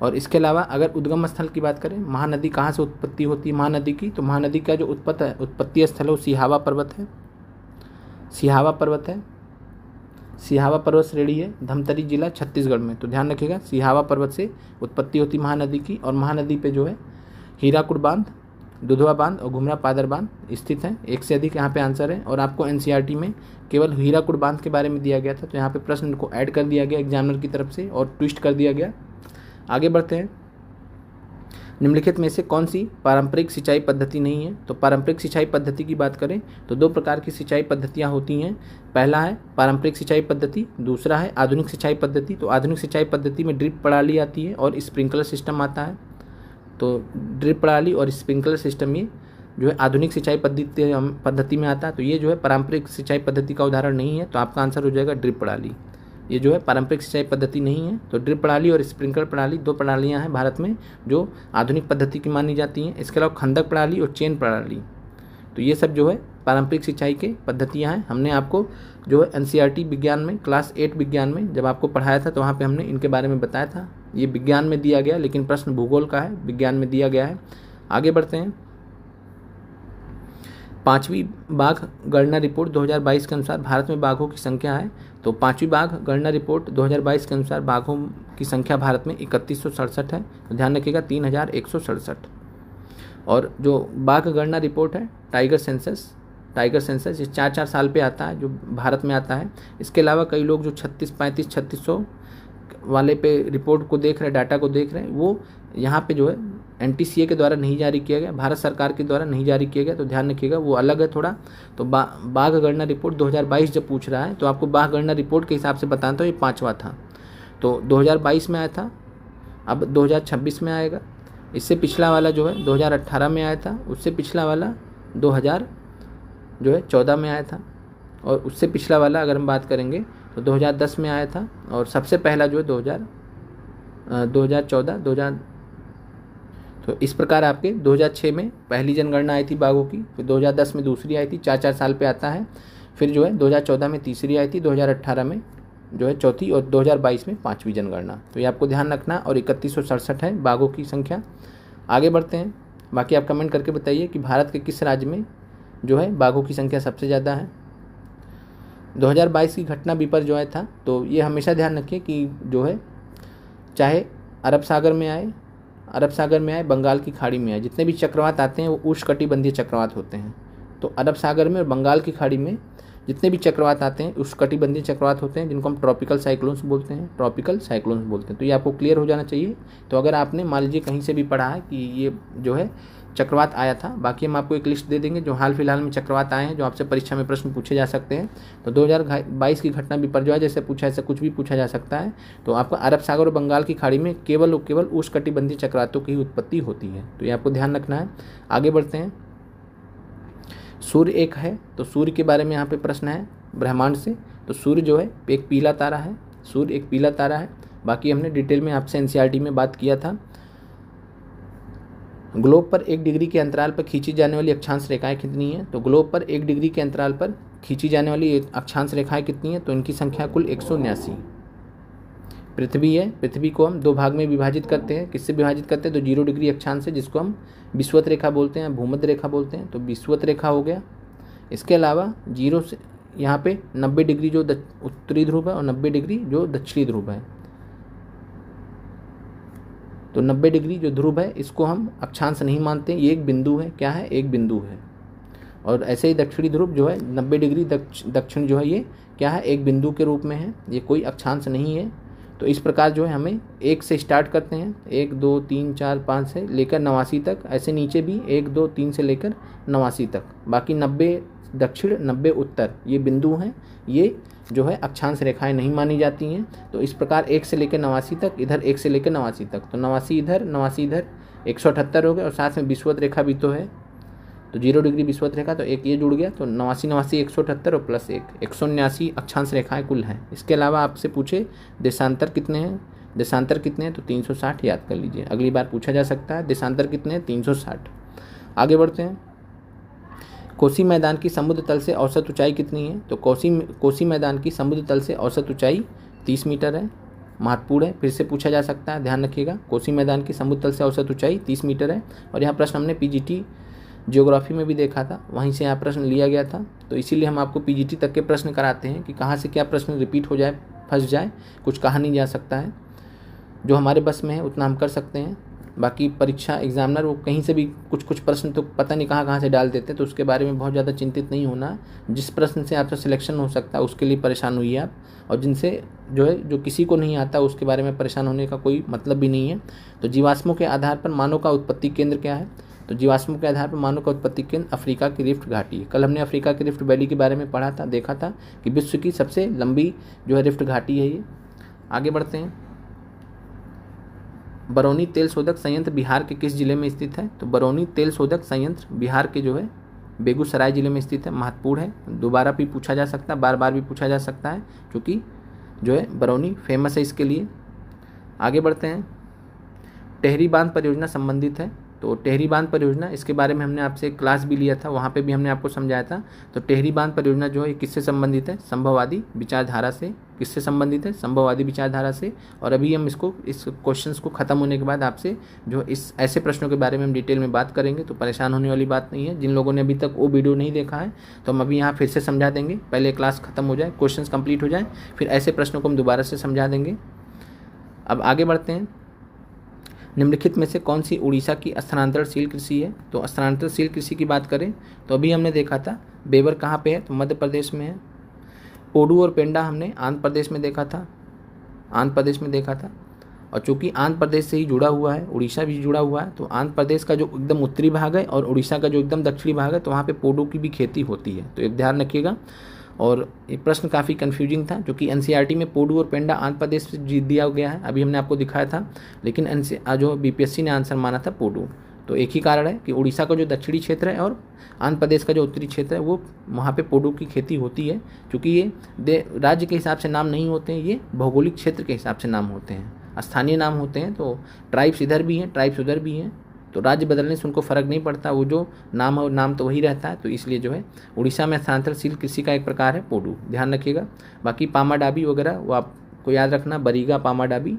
और इसके अलावा अगर उद्गम स्थल की बात करें, महानदी कहाँ से उत्पत्ति होती है महानदी की, तो महानदी का जो उत्पत्ति स्थल है वो सिहावा पर्वत है। सिहावा पर्वत श्रेणी है, धमतरी जिला छत्तीसगढ़ में। तो ध्यान रखिएगा, सिहावा पर्वत से उत्पत्ति होती महानदी की, और महानदी पे जो है हीराकुड बांध, दुधवा बांध और घुमरा पादर बांध स्थित हैं। एक से अधिक यहाँ पे आंसर है, और आपको एनसीईआरटी में केवल हीराकुड बांध के बारे में दिया गया था, तो यहाँ पे प्रश्न को ऐड कर दिया गया एग्जामिनर की तरफ से और ट्विस्ट कर दिया गया। आगे बढ़ते हैं, निम्नलिखित में से कौन सी पारंपरिक सिंचाई पद्धति नहीं है। तो पारंपरिक सिंचाई पद्धति की बात करें तो दो प्रकार की सिंचाई पद्धतियाँ होती हैं। पहला है पारंपरिक सिंचाई पद्धति, दूसरा है आधुनिक सिंचाई पद्धति। तो आधुनिक सिंचाई पद्धति में ड्रिप प्रणाली आती है और स्प्रिंकलर सिस्टम आता है। तो ड्रिप प्रणाली और स्प्रिंकलर सिस्टम ये जो है आधुनिक सिंचाई पद्धति में आता है। तो ये जो है पारंपरिक सिंचाई पद्धति का उदाहरण नहीं है, तो आपका आंसर हो जाएगा ड्रिप प्रणाली। ये जो है पारंपरिक सिंचाई पद्धति नहीं है। तो ड्रिप प्रणाली और स्प्रिंकलर प्रणाली दो प्रणालियां हैं भारत में जो आधुनिक पद्धति की मानी जाती हैं। इसके अलावा खंदक प्रणाली और चेन प्रणाली, तो ये सब जो है पारंपरिक सिंचाई के पद्धतियां हैं। हमने आपको जो है एनसीईआरटी विज्ञान में क्लास 8 विज्ञान में जब आपको पढ़ाया था तो वहाँ पे हमने इनके बारे में बताया था। ये विज्ञान में दिया गया, लेकिन प्रश्न भूगोल का है, विज्ञान में दिया गया है। आगे बढ़ते हैं, 5वीं बाघ गणना रिपोर्ट 2022 के अनुसार भारत में बाघों की संख्या है। तो 5वीं बाघ गणना रिपोर्ट 2022 के अनुसार बाघों की संख्या भारत में 3167 है। तो ध्यान रखिएगा 3167। और जो बाघ गणना रिपोर्ट है टाइगर सेंसस ये 4 साल पे आता है, जो भारत में आता है। इसके अलावा कई लोग जो 3600 वाले पे रिपोर्ट को देख रहे हैं, डाटा को देख रहे हैं, वो यहाँ पे जो है एनटीसीए के द्वारा नहीं जारी किया गया, भारत सरकार के द्वारा नहीं जारी किया गया। तो ध्यान रखिएगा वो अलग है थोड़ा। तो बाघ गणना रिपोर्ट 2022 जब पूछ रहा है तो आपको बाघ गणना रिपोर्ट के हिसाब से बताता हूँ, ये 5वां था। तो 2022 में आया था, अब 2026 में आएगा। इससे पिछला वाला जो है 2018 में आया था, उससे पिछला वाला 2014 में आया था, और उससे पिछला वाला अगर हम बात करेंगे तो 2010 में आया था, और सबसे पहला जो है 2014 तो इस प्रकार आपके 2006 में पहली जनगणना आई थी बाघों की, फिर 2010 में दूसरी आई थी, 4 साल पे आता है। फिर जो है 2014 में तीसरी आई थी, 2018 में जो है चौथी, और 2022 में 5वीं जनगणना। तो ये आपको ध्यान रखना, और 3167 है बाघों की संख्या। आगे बढ़ते हैं, बाकी आप कमेंट करके बताइए कि भारत के किस राज्य में जो है बाघों की संख्या सबसे ज़्यादा है। 2022 की घटना विपर जो है था, तो ये हमेशा ध्यान रखिए कि जो है चाहे अरब सागर में आए, बंगाल की खाड़ी में आए, जितने भी चक्रवात आते हैं वो उष्णकटिबंधीय चक्रवात होते हैं। तो अरब सागर में और बंगाल की खाड़ी में जितने भी चक्रवात आते हैं उष्णकटिबंधीय चक्रवात होते हैं, जिनको हम ट्रॉपिकल साइक्लोन्स बोलते हैं। तो ये आपको क्लियर हो जाना चाहिए। तो अगर आपने मान लीजिए कहीं से भी पढ़ा है कि ये जो है चक्रवात आया था, बाकी हम आपको एक लिस्ट दे देंगे जो हाल फिलहाल में चक्रवात आए हैं, जो आपसे परीक्षा में प्रश्न पूछे जा सकते हैं। तो 2022 की घटना विपर जो है जैसे पूछा ऐसे कुछ भी पूछा जा सकता है। तो आपका अरब सागर और बंगाल की खाड़ी में केवल उष्णकटिबंधीय चक्रवातों की उत्पत्ति होती है, तो ये आपको ध्यान रखना है। आगे बढ़ते हैं, सूर्य एक है, तो सूर्य के बारे में यहाँ पे प्रश्न है ब्रह्मांड से। तो सूर्य जो है एक पीला तारा है, सूर्य एक पीला तारा है। बाकी हमने डिटेल में आपसे एनसीईआरटी में बात किया था। ग्लोब पर 1 डिग्री के अंतराल पर खींची जाने वाली अक्षांश रेखाएं कितनी हैं। तो ग्लोब पर 1 डिग्री के अंतराल पर खींची जाने वाली अक्षांश रेखाएं कितनी हैं, तो इनकी संख्या कुल 179। पृथ्वी है, पृथ्वी को हम 2 भाग में विभाजित करते हैं। किससे विभाजित करते हैं, तो 0 डिग्री अक्षांश से, जिसको हम विषुवत रेखा बोलते हैं, भूमध्य रेखा बोलते हैं। तो विषुवत रेखा हो गया। इसके अलावा 0 से यहाँ पे 90 डिग्री जो उत्तरी ध्रुव है और 90 डिग्री जो दक्षिणी ध्रुव है। तो 90 डिग्री जो ध्रुव है इसको हम अक्षांश नहीं मानते, ये एक बिंदु है। क्या है, एक बिंदु है। और ऐसे ही दक्षिणी ध्रुव जो है 90 डिग्री दक्षिण जो है ये क्या है, एक बिंदु के रूप में है, ये कोई अक्षांश नहीं है। तो इस प्रकार जो है हमें 1 से स्टार्ट करते हैं, 1 2 3 4 5 से लेकर 89 तक। ऐसे नीचे भी 1 2 3 से लेकर 89 तक। बाकी 90 दक्षिण 90 उत्तर ये बिंदु हैं, ये जो है अक्षांश रेखाएं नहीं मानी जाती हैं। तो इस प्रकार 1 से लेकर 89 तक, इधर 1 से लेकर 89 तक, तो 89 इधर 178 हो गए। और साथ में विषुवत रेखा भी तो है, तो 0 डिग्री विषुवत रेखा, तो एक ये जुड़ गया। तो 89 178 और प्लस 1 179 अक्षांश रेखाएं कुल हैं। इसके अलावा आपसे पूछे देशांतर कितने हैं, तो 360 याद कर लीजिए, अगली बार पूछा जा सकता है। देशांतर कितने हैं, 360। आगे बढ़ते हैं, कोसी मैदान की समुद्र तल से औसत ऊंचाई कितनी है। तो कोसी मैदान की समुद्र तल से औसत ऊंचाई 30 मीटर है। महत्वपूर्ण है, फिर से पूछा जा सकता है, ध्यान रखिएगा। कोसी मैदान की समुद्र तल से औसत ऊंचाई 30 मीटर है। और यहाँ प्रश्न हमने पीजीटी ज्योग्राफी में भी देखा था, वहीं से यहाँ प्रश्न लिया गया था। तो इसीलिए हम आपको पीजीटी तक के प्रश्न कराते हैं कि कहाँ से क्या प्रश्न रिपीट हो जाए, फंस जाए, कुछ कहा नहीं जा सकता है। जो हमारे बस में है उतना हम कर सकते हैं। बाकी परीक्षा एग्जामिनर वो कहीं से भी कुछ प्रश्न तो पता नहीं कहाँ से डाल देते हैं, तो उसके बारे में बहुत ज़्यादा चिंतित नहीं होना। जिस प्रश्न से आपका सिलेक्शन हो सकता है उसके लिए परेशान हुई आप, और जिनसे जो किसी को नहीं आता उसके बारे में परेशान होने का कोई मतलब भी नहीं है। तो जीवाश्मों के आधार पर मानव का उत्पत्ति केंद्र क्या है? तो जीवाश्मों के आधार पर मानव का उत्पत्ति केंद्र अफ्रीका की रिफ्ट घाटी है। कल हमने अफ्रीका की रिफ्ट वैली के बारे में पढ़ा था, देखा था कि विश्व की सबसे लंबी रिफ्ट घाटी है ये। आगे बढ़ते हैं। बरौनी तेल शोधक संयंत्र बिहार के किस जिले में स्थित है? तो बरौनी तेल शोधक संयंत्र बिहार के बेगूसराय जिले में स्थित है, महत्वपूर्ण है। दोबारा भी पूछा जा सकता है, बार बार भी पूछा जा सकता है, क्योंकि बरौनी फेमस है इसके लिए। आगे बढ़ते हैं। टेहरी बांध परियोजना संबंधित है। तो टेहरी बांध परियोजना, इसके बारे में हमने आपसे एक क्लास भी लिया था, वहाँ पे भी हमने आपको समझाया था। तो टेहरी बांध परियोजना ये किससे संबंधित है? संभववादी विचारधारा से। किससे संबंधित है? संभववादी विचारधारा से। और अभी हम इस क्वेश्चंस को खत्म होने के बाद आपसे इस ऐसे प्रश्नों के बारे में हम डिटेल में बात करेंगे, तो परेशान होने वाली बात नहीं है। जिन लोगों ने अभी तक वो वीडियो नहीं देखा है तो हम अभी यहाँ फिर से समझा देंगे, पहले क्लास खत्म हो जाए, क्वेश्चन कंप्लीट हो जाए, फिर ऐसे प्रश्नों को हम दोबारा से समझा देंगे। अब आगे बढ़ते हैं। निम्नलिखित में से कौन सी उड़ीसा की स्थानांतरणशील कृषि है? तो स्थानांतरणशील कृषि की बात करें तो अभी हमने देखा था बेवर कहाँ पे है? तो मध्य प्रदेश में है। पोडू और पेंडा हमने आंध्र प्रदेश में देखा था, और चूंकि आंध्र प्रदेश से ही जुड़ा हुआ है, उड़ीसा भी जुड़ा हुआ है, तो आंध्र प्रदेश का जो एकदम उत्तरी भाग है और उड़ीसा का जो एकदम दक्षिणी भाग है, तो वहाँ पे पोडू की भी खेती होती है, तो एक ध्यान रखिएगा। और ये प्रश्न काफ़ी कन्फ्यूजिंग था, क्योंकि एनसीईआरटी में पोडू और पेंडा आंध्र प्रदेश से जीत दिया गया है, अभी हमने आपको दिखाया था, लेकिन बीपीएससी ने आंसर माना था पोडू। तो एक ही कारण है कि उड़ीसा का जो दक्षिणी क्षेत्र है और आंध्र प्रदेश का जो उत्तरी क्षेत्र है वो वहाँ पे पोडू की खेती होती है। क्योंकि ये राज्य के हिसाब से नाम नहीं होते हैं, ये भौगोलिक क्षेत्र के हिसाब से नाम होते हैं, स्थानीय नाम होते हैं। तो ट्राइब्स इधर भी हैं, ट्राइब्स उधर भी हैं, तो राज्य बदलने से उनको फ़र्क नहीं पड़ता, वो जो नाम है नाम तो वही रहता है। तो इसलिए उड़ीसा में स्थानांतरणशील कृषि का एक प्रकार है पोडू, ध्यान रखिएगा। बाकी पामाडाबी वगैरह वो आपको याद रखना, बरीगा, पामाडाबी,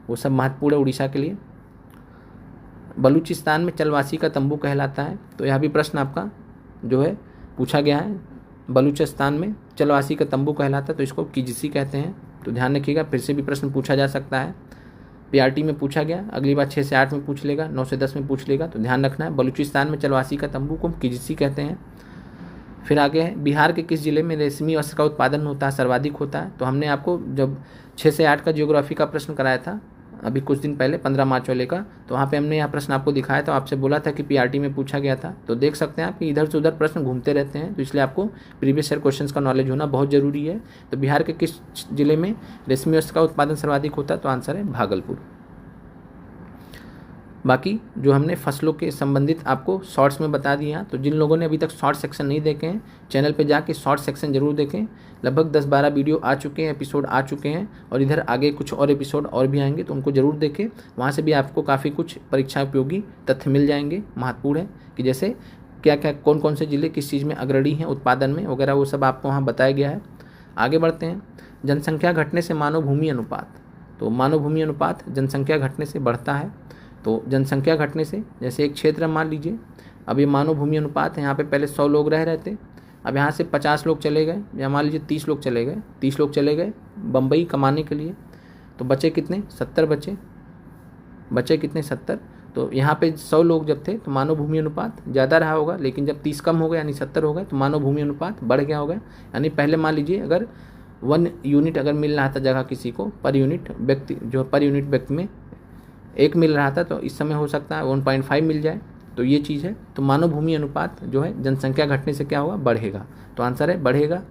वो सब महत्वपूर्ण है उड़ीसा के लिए। बलूचिस्तान में चलवासी का तंबू कहलाता है। तो यह भी प्रश्न आपका पूछा गया है, बलूचिस्तान में चलवासी का तंबू कहलाता है, तो इसको किजिसी कहते हैं। तो ध्यान रखिएगा, फिर से भी प्रश्न पूछा जा सकता है। पीआरटी में पूछा गया, अगली बार 6 से 8 में पूछ लेगा, 9 से 10 में पूछ लेगा, तो ध्यान रखना है। बलूचिस्तान में चलवासी का तंबू को किजिसी कहते हैं। फिर आगे है, बिहार के किस जिले में रेशमी वस्त्र का उत्पादन होता है, सर्वाधिक होता है? तो हमने आपको जब 6 से 8 का ज्योग्राफी का प्रश्न कराया था अभी कुछ दिन पहले, 15 मार्च वाले का, तो वहाँ पे हमने यह प्रश्न आपको दिखाया था, आपसे बोला था कि पीआरटी में पूछा गया था। तो देख सकते हैं आप कि इधर से उधर प्रश्न घूमते रहते हैं, तो इसलिए आपको प्रीवियस ईयर क्वेश्चंस का नॉलेज होना बहुत जरूरी है। तो बिहार के किस जिले में रेशमी वस्त्र का उत्पादन सर्वाधिक होता है? तो आंसर है भागलपुर। बाकी जो हमने फसलों के संबंधित आपको शॉर्ट्स में बता दिया, तो जिन लोगों ने अभी तक शॉर्ट सेक्शन नहीं देखे हैं, चैनल पे जाके शॉर्ट सेक्शन जरूर देखें। लगभग 10-12 वीडियो आ चुके हैं, एपिसोड आ चुके हैं, और इधर आगे कुछ और एपिसोड और भी आएंगे, तो उनको जरूर देखें। वहाँ से भी आपको काफ़ी कुछ परीक्षा उपयोगी तथ्य मिल जाएंगे, महत्वपूर्ण है कि जैसे क्या क्या कौन कौन से जिले किस चीज़ में अग्रणी हैं उत्पादन में वगैरह, वो सब आपको वहाँ बताया गया है। आगे बढ़ते हैं। जनसंख्या घटने से मानव भूमि अनुपात। तो मानव भूमि अनुपात जनसंख्या घटने से बढ़ता है। तो जनसंख्या घटने से, जैसे एक क्षेत्र मान लीजिए, अब ये मानव भूमि अनुपात है, यहाँ पे पहले 100 लोग रह रहे थे, अब यहाँ से 50 लोग चले गए, या मान लीजिए 30 लोग चले गए बम्बई कमाने के लिए, तो बचे कितने? 70 बचे कितने? 70। तो यहाँ पे 100 लोग जब थे तो मानव भूमि अनुपात ज़्यादा रहा होगा, लेकिन जब 30 कम हो गया यानी 70 हो गए तो मानव भूमि अनुपात बढ़ गया होगा। यानी पहले मान लीजिए अगर 1 यूनिट अगर मिल रहा था जगह किसी को, पर यूनिट व्यक्ति में 1 मिल रहा था, तो इस समय हो सकता है 1.5 मिल जाए। तो ये चीज़ है। तो मानव भूमि अनुपात जनसंख्या घटने से क्या होगा? बढ़ेगा। तो आंसर है बढ़ेगा।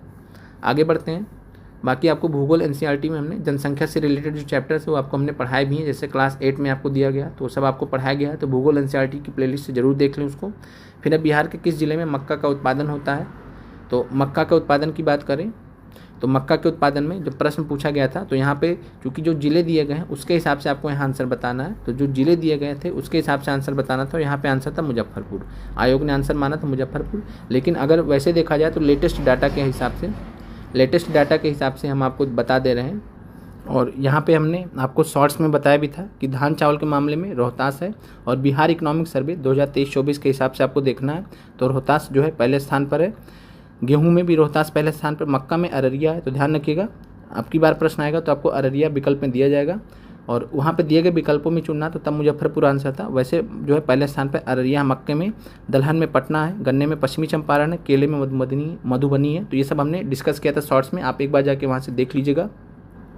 आगे बढ़ते हैं। बाकी आपको भूगोल एनसीईआरटी में हमने जनसंख्या से रिलेटेड जो चैप्टर्स है वो आपको हमने पढ़ाए भी हैं, जैसे क्लास 8 में आपको दिया गया, तो सब आपको पढ़ाया गया है। तो भूगोल एनसीईआरटी की प्लेलिस्ट से जरूर देख लें उसको। फिर अब बिहार के किस जिले में मक्का का उत्पादन होता है? तो मक्का के उत्पादन की बात करें तो मक्का के उत्पादन में जब प्रश्न पूछा गया था, तो यहाँ पे चूँकि जो जिले दिए गए हैं उसके हिसाब से आपको यहाँ आंसर बताना है। तो जो जिले दिए गए थे उसके हिसाब से आंसर बताना था, यहाँ पे आंसर था मुजफ्फरपुर। आयोग ने आंसर माना था मुजफ्फरपुर, लेकिन अगर वैसे देखा जाए तो लेटेस्ट डाटा के हिसाब से हम आपको बता दे रहे हैं। और यहाँ पे हमने आपको शॉर्ट्स में बताया भी था कि धान चावल के मामले में रोहतास है, और बिहार इकोनॉमिक सर्वे 2023-24 के हिसाब से आपको देखना है तो रोहतास जो है पहले स्थान पर है। गेहूं में भी रोहतास पहले स्थान पर, मक्का में अररिया है। तो ध्यान रखिएगा, आपकी बार प्रश्न आएगा तो आपको अररिया विकल्प में दिया जाएगा, और वहाँ पे दिए गए विकल्पों में चुनना, तो तब मुजफ्फरपुर आंसर था। वैसे जो है पहले स्थान पर अररिया, मक्के में, दलहन में पटना है, गन्ने में पश्चिमी चंपारण है, केले में मधुबनी है। तो ये सब हमने डिस्कस किया था शॉर्ट्स में, आप एक बार जाके वहाँ से देख लीजिएगा।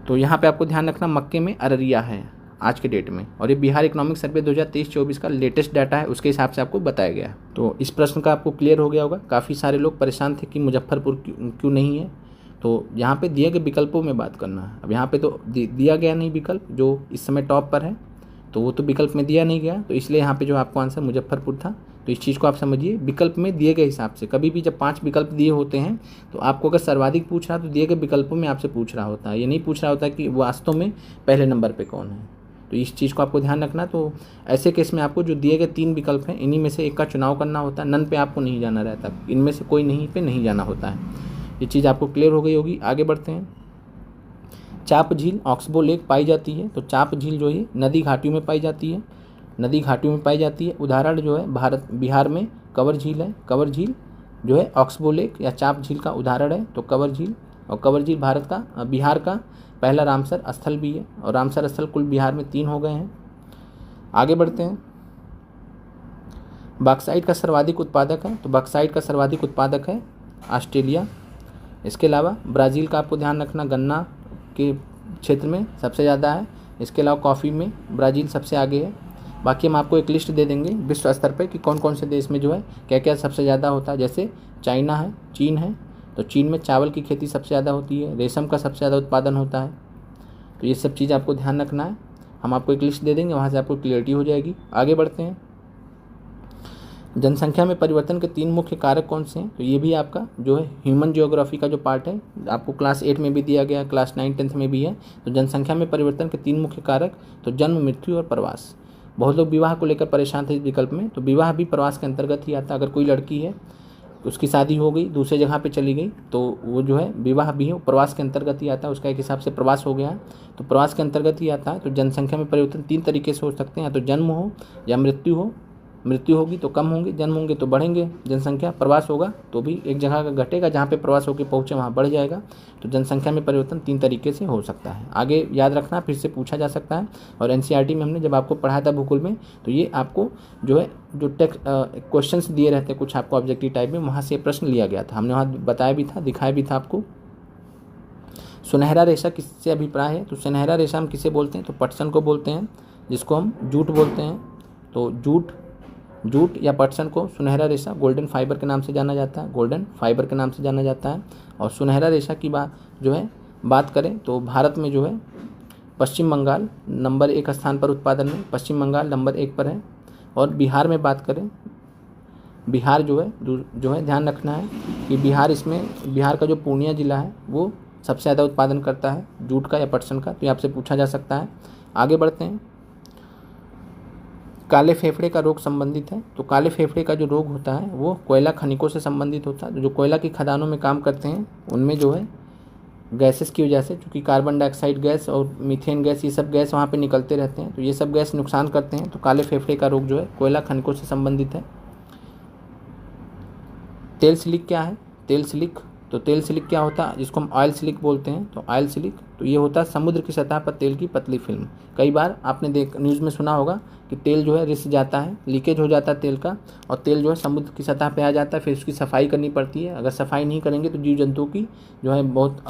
तो यहाँ पे आपको ध्यान रखना, मक्के में अररिया है आज के डेट में, और ये बिहार इकोनॉमिक सर्वे 2023-24 का लेटेस्ट डाटा है, उसके हिसाब से आपको बताया गया है। तो इस प्रश्न का आपको क्लियर हो गया होगा। काफ़ी सारे लोग परेशान थे कि मुजफ्फरपुर क्यों नहीं है, तो यहाँ पे दिए गए विकल्पों में बात करना है। अब यहाँ पे तो दिया गया नहीं विकल्प जो इस समय टॉप पर है, तो वो तो विकल्प में दिया नहीं गया, तो इसलिए यहाँ पे जो आपको आंसर मुजफ्फरपुर था। तो इस चीज़ को आप समझिए, विकल्प में दिए गए हिसाब से। कभी भी जब 5 विकल्प दिए होते हैं तो आपको अगर सर्वाधिक पूछ रहा है तो दिए गए विकल्पों में आपसे पूछ रहा होता है, ये नहीं पूछ रहा होता कि वास्तव में पहले नंबर पे कौन है। तो इस चीज़ को आपको ध्यान रखना। तो ऐसे केस में आपको जो दिए गए 3 विकल्प हैं, इन्हीं में से एक का चुनाव करना होता है। नन पे आपको नहीं जाना रहता, इनमें से कोई नहीं पे नहीं जाना होता है। ये चीज़ आपको क्लियर हो गई होगी। आगे बढ़ते हैं। चाप झील ऑक्सबो लेक पाई जाती है। तो चाप झील जो है नदी घाटियों में पाई जाती है, नदी घाटियों में पाई जाती है। उदाहरण जो है बिहार में कवर झील है। कवर झील जो है ऑक्सबो लेक या चाप झील का उदाहरण है। तो कवर झील, और कवर झील बिहार का पहला रामसर स्थल भी है, और रामसर स्थल कुल बिहार में 3 हो गए हैं। आगे बढ़ते हैं। बॉक्साइट का सर्वाधिक उत्पादक है। तो बॉक्साइट का सर्वाधिक उत्पादक है ऑस्ट्रेलिया। इसके अलावा ब्राज़ील का आपको ध्यान रखना, गन्ना के क्षेत्र में सबसे ज़्यादा है। इसके अलावा कॉफ़ी में ब्राज़ील सबसे आगे है। बाकी हम आपको एक लिस्ट दे देंगे विश्व स्तर पर कि कौन कौन से देश में जो है क्या क्या सबसे ज़्यादा होता है। जैसे चाइना है, चीन है, तो चीन में चावल की खेती सबसे ज़्यादा होती है, रेशम का सबसे ज़्यादा उत्पादन होता है। तो ये सब चीज़ आपको ध्यान रखना है। हम आपको एक लिस्ट दे देंगे, वहाँ से आपको क्लियरिटी हो जाएगी। आगे बढ़ते हैं। जनसंख्या में परिवर्तन के 3 मुख्य कारक कौन से हैं। तो ये भी आपका जो है ह्यूमन जियोग्राफी का जो पार्ट है, आपको क्लास 8 में भी दिया गया, क्लास 9, 10 में भी है। तो जनसंख्या में परिवर्तन के 3 मुख्य कारक, तो जन्म, मृत्यु और प्रवास। बहुत लोग विवाह को लेकर परेशान थे इस विकल्प में, तो विवाह भी प्रवास के अंतर्गत ही आता है। अगर कोई लड़की है, उसकी शादी हो गई, दूसरे जगह पे चली गई, तो वो जो है विवाह भी है, प्रवास के अंतर्गत ही आता है। उसका एक हिसाब से प्रवास हो गया है, तो प्रवास के अंतर्गत ही आता है। तो जनसंख्या में परिवर्तन 3 तरीके से हो सकते हैं, या तो जन्म हो या मृत्यु हो। मृत्यु होगी तो कम होंगे, जन्म होंगे तो बढ़ेंगे जनसंख्या। प्रवास होगा तो भी एक जगह का घटेगा, जहाँ पे प्रवास होकर पहुँचे वहाँ बढ़ जाएगा। तो जनसंख्या में परिवर्तन 3 तरीके से हो सकता है। आगे याद रखना, फिर से पूछा जा सकता है। और एनसीईआरटी में हमने जब आपको पढ़ाया था भूगोल में, तो ये आपको जो है जो टेक्स्ट क्वेश्चंस दिए रहते हैं कुछ आपको ऑब्जेक्टिव टाइप में, वहाँ से प्रश्न लिया गया था। हमने वहाँ बताया भी था, दिखाया भी था आपको। सुनहरा रेशा किससे अभिप्राय है। तो सुनहरा रेशा हम किसे बोलते हैं, तो पटसन को बोलते हैं, जिसको हम जूट बोलते हैं। तो जूट या पटसन को सुनहरा रेशा, गोल्डन फाइबर के नाम से जाना जाता है, गोल्डन फाइबर के नाम से जाना जाता है। और सुनहरा रेशा की बात करें तो भारत में जो है पश्चिम बंगाल नंबर 1 स्थान पर उत्पादन में, पश्चिम बंगाल नंबर 1 पर है। और बिहार में बात करें, बिहार जो है ध्यान रखना है कि बिहार का जो पूर्णिया जिला है वो सबसे ज़्यादा उत्पादन करता है जूट का या पटसन का। तो आपसे पूछा जा सकता है। आगे बढ़ते हैं। काले फेफड़े का रोग संबंधित है। तो काले फेफड़े का जो रोग होता है वो कोयला खनिकों से संबंधित होता है। जो कोयला की खदानों में काम करते हैं उनमें जो है गैसेस की वजह से, चूँकि कार्बन डाइऑक्साइड गैस और मीथेन गैस, ये सब गैस वहाँ पे निकलते रहते हैं, तो ये सब गैस नुकसान करते हैं। तो काले फेफड़े का रोग जो है कोयला खनिकों से संबंधित है। तेल स्लिक क्या है, तेल स्लिक, तो तेल स्लिक क्या होता है, जिसको हम ऑयल स्लिक बोलते हैं। तो ऑयल स्लिक तो ये होता है समुद्र की सतह पर तेल की पतली फिल्म। कई बार आपने न्यूज़ में सुना होगा कि तेल जो है रिस जाता है, लीकेज हो जाता है तेल का, और तेल जो है समुद्र की सतह पे आ जाता है, फिर उसकी सफाई करनी पड़ती है। अगर सफाई नहीं करेंगे तो जीव जंतुओं की जो है बहुत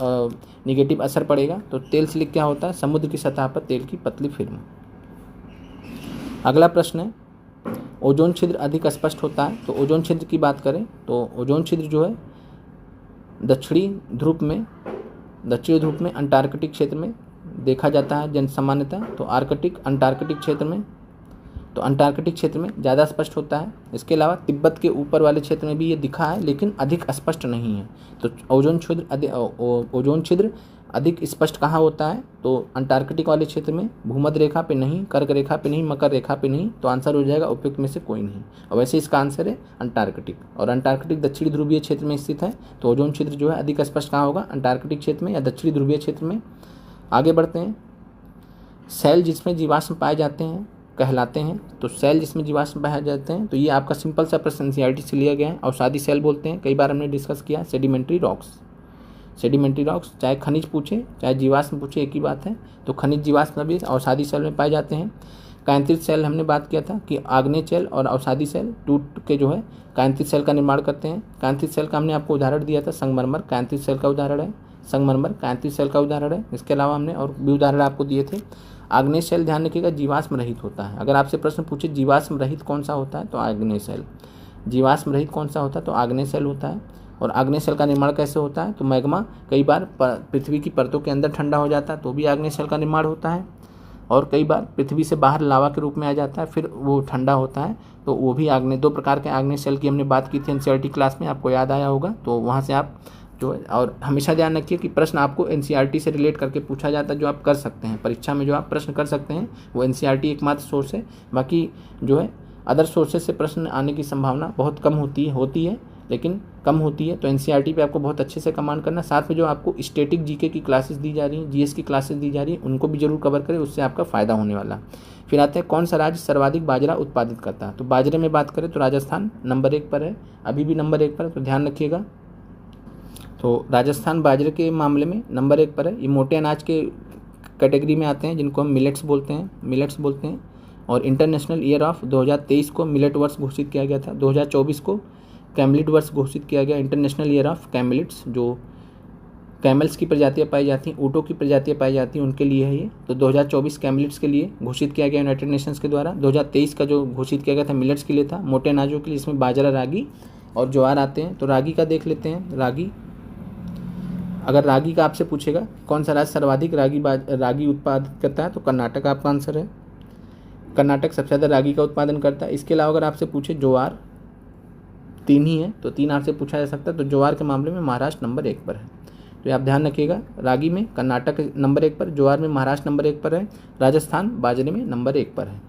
निगेटिव असर पड़ेगा। तो तेल स्लिक क्या होता है, समुद्र की सतह पर तेल की पतली फिल्म। अगला प्रश्न है, ओजोन छिद्र अधिक स्पष्ट होता है। तो ओजोन छिद्र की बात करें तो ओजोन छिद्र जो है दक्षिणी ध्रुव में अंटार्कटिक क्षेत्र में देखा जाता है जन सामान्यतः। तो अंटार्कटिक क्षेत्र में, तो अंटार्कटिक क्षेत्र में ज़्यादा स्पष्ट होता है। इसके अलावा तिब्बत के ऊपर वाले क्षेत्र में भी ये दिखा है, लेकिन अधिक स्पष्ट नहीं है। तो ओजोन छिद्र अधिक स्पष्ट कहाँ होता है, तो अंटार्कटिक वाले क्षेत्र में, भूमध्य रेखा पे नहीं, कर्क रेखा पे नहीं, मकर रेखा पे नहीं। तो आंसर हो जाएगा उपयुक्त में से कोई नहीं। और वैसे इसका आंसर है अंटार्कटिक, और अंटार्कटिक दक्षिणी ध्रुवीय क्षेत्र में स्थित है। तो ओजोन छिद्र जो है अधिक स्पष्ट कहाँ होगा, अंटार्कटिक क्षेत्र में या दक्षिणी ध्रुवीय क्षेत्र में। आगे बढ़ते हैं। सेल जिसमें जीवाश्म पाए जाते हैं कहलाते हैं। तो सेल जिसमें जीवाश्म पाए जाते हैं, तो ये आपका सिंपल सा प्रश्न एनसीईआरटी से लिया गया है। अवसादी सेल बोलते हैं, कई बार हमने डिस्कस किया। सेडिमेंट्री रॉक्स, सेडिमेंट्री रॉक्स, चाहे खनिज पूछे चाहे जीवाश्म पूछे एक ही बात है। तो खनिज जीवाश्म भी अवसादी सेल में पाए जाते हैं। कांतित सेल हमने बात किया था कि आग्नेय सेल और अवसादी सेल टूट के जो है कांतित सेल का निर्माण करते हैं। कांतित सेल का हमने आपको उदाहरण दिया था, संगमरमर कांतित सेल का उदाहरण है, संगमरमर कांतित सेल का उदाहरण है। इसके अलावा हमने और भी उदाहरण आपको दिए थे। आग्नेय सेल ध्यान रखिएगा जीवाश्म रहित होता है। अगर आपसे प्रश्न पूछे जीवाश्म रहित कौन सा होता है तो आग्नेय सेल, जीवाश्म रहित कौन सा होता है तो आग्नेय सेल होता है। और आग्नेय सेल का निर्माण कैसे होता है तो मैग्मा कई बार पृथ्वी की परतों के अंदर ठंडा हो जाता है तो भी आग्नेय सेल का निर्माण होता है। और कई बार पृथ्वी से बाहर लावा के रूप में आ जाता है, फिर वो ठंडा होता है, तो वो भी आग्नेय। दो प्रकार के आग्नेय सेल की हमने बात की थी एनसीईआरटी क्लास में, आपको याद आया होगा। तो वहाँ से आप जो है, और हमेशा ध्यान रखिए कि प्रश्न आपको एनसीईआरटी से रिलेट करके पूछा जाता है। जो आप कर सकते हैं परीक्षा में, जो आप प्रश्न कर सकते हैं वो एनसीईआरटी एकमात्र सोर्स है। बाकी जो है अदर सोर्सेज से प्रश्न आने की संभावना बहुत कम होती है लेकिन कम होती है। तो एनसीईआरटी पे आपको बहुत अच्छे से कमांड करना। साथ में जो आपको स्टैटिक जीके की क्लासेस दी जा रही हैं, जीएस की क्लासेस दी जा रही हैं, उनको भी जरूर कवर करें, उससे आपका फ़ायदा होने वाला। फिर आते हैं कौन सा राज्य सर्वाधिक बाजरा उत्पादित करता है। तो बाजरे में बात करें तो राजस्थान नंबर 1 पर है, अभी भी नंबर 1 पर है, तो ध्यान रखिएगा। तो राजस्थान बाजरे के मामले में नंबर 1 पर है। ये मोटे अनाज के कैटेगरी में आते हैं जिनको हम मिलेट्स बोलते हैं। और इंटरनेशनल ईयर ऑफ 2023 को मिलेट वर्ष घोषित किया गया था। 2024 को कैमलिट वर्ष घोषित किया गया, इंटरनेशनल ईयर ऑफ कैमलिट्स। जो कैमल्स की प्रजातियाँ पाई जाती हैं, ऊँटों की प्रजातियाँ पाई जाती हैं, उनके लिए है ये। तो 2024 कैमलिट्स के लिए घोषित किया गया यूनाइटेड नेशंस के द्वारा। 2023 का जो घोषित किया गया था मिलेट्स के लिए था, मोटे अनाजों के लिए। इसमें बाजरा, रागी और ज्वार आते हैं। तो रागी का देख लेते हैं। रागी, अगर रागी का आपसे पूछेगा कौन सा राज्य सर्वाधिक रागी उत्पादित करता है तो कर्नाटक आपका आंसर है। कर्नाटक सबसे ज़्यादा रागी का उत्पादन करता है। इसके अलावा अगर आपसे पूछे ज्वार, 3 ही है तो 3 आपसे पूछा जा सकता है। तो ज्वार के मामले में महाराष्ट्र नंबर 1 पर है। तो आप ध्यान रखिएगा, रागी में कर्नाटक नंबर 1 पर, ज्वार में महाराष्ट्र नंबर 1 पर है, राजस्थान बाजरे में नंबर 1 पर है।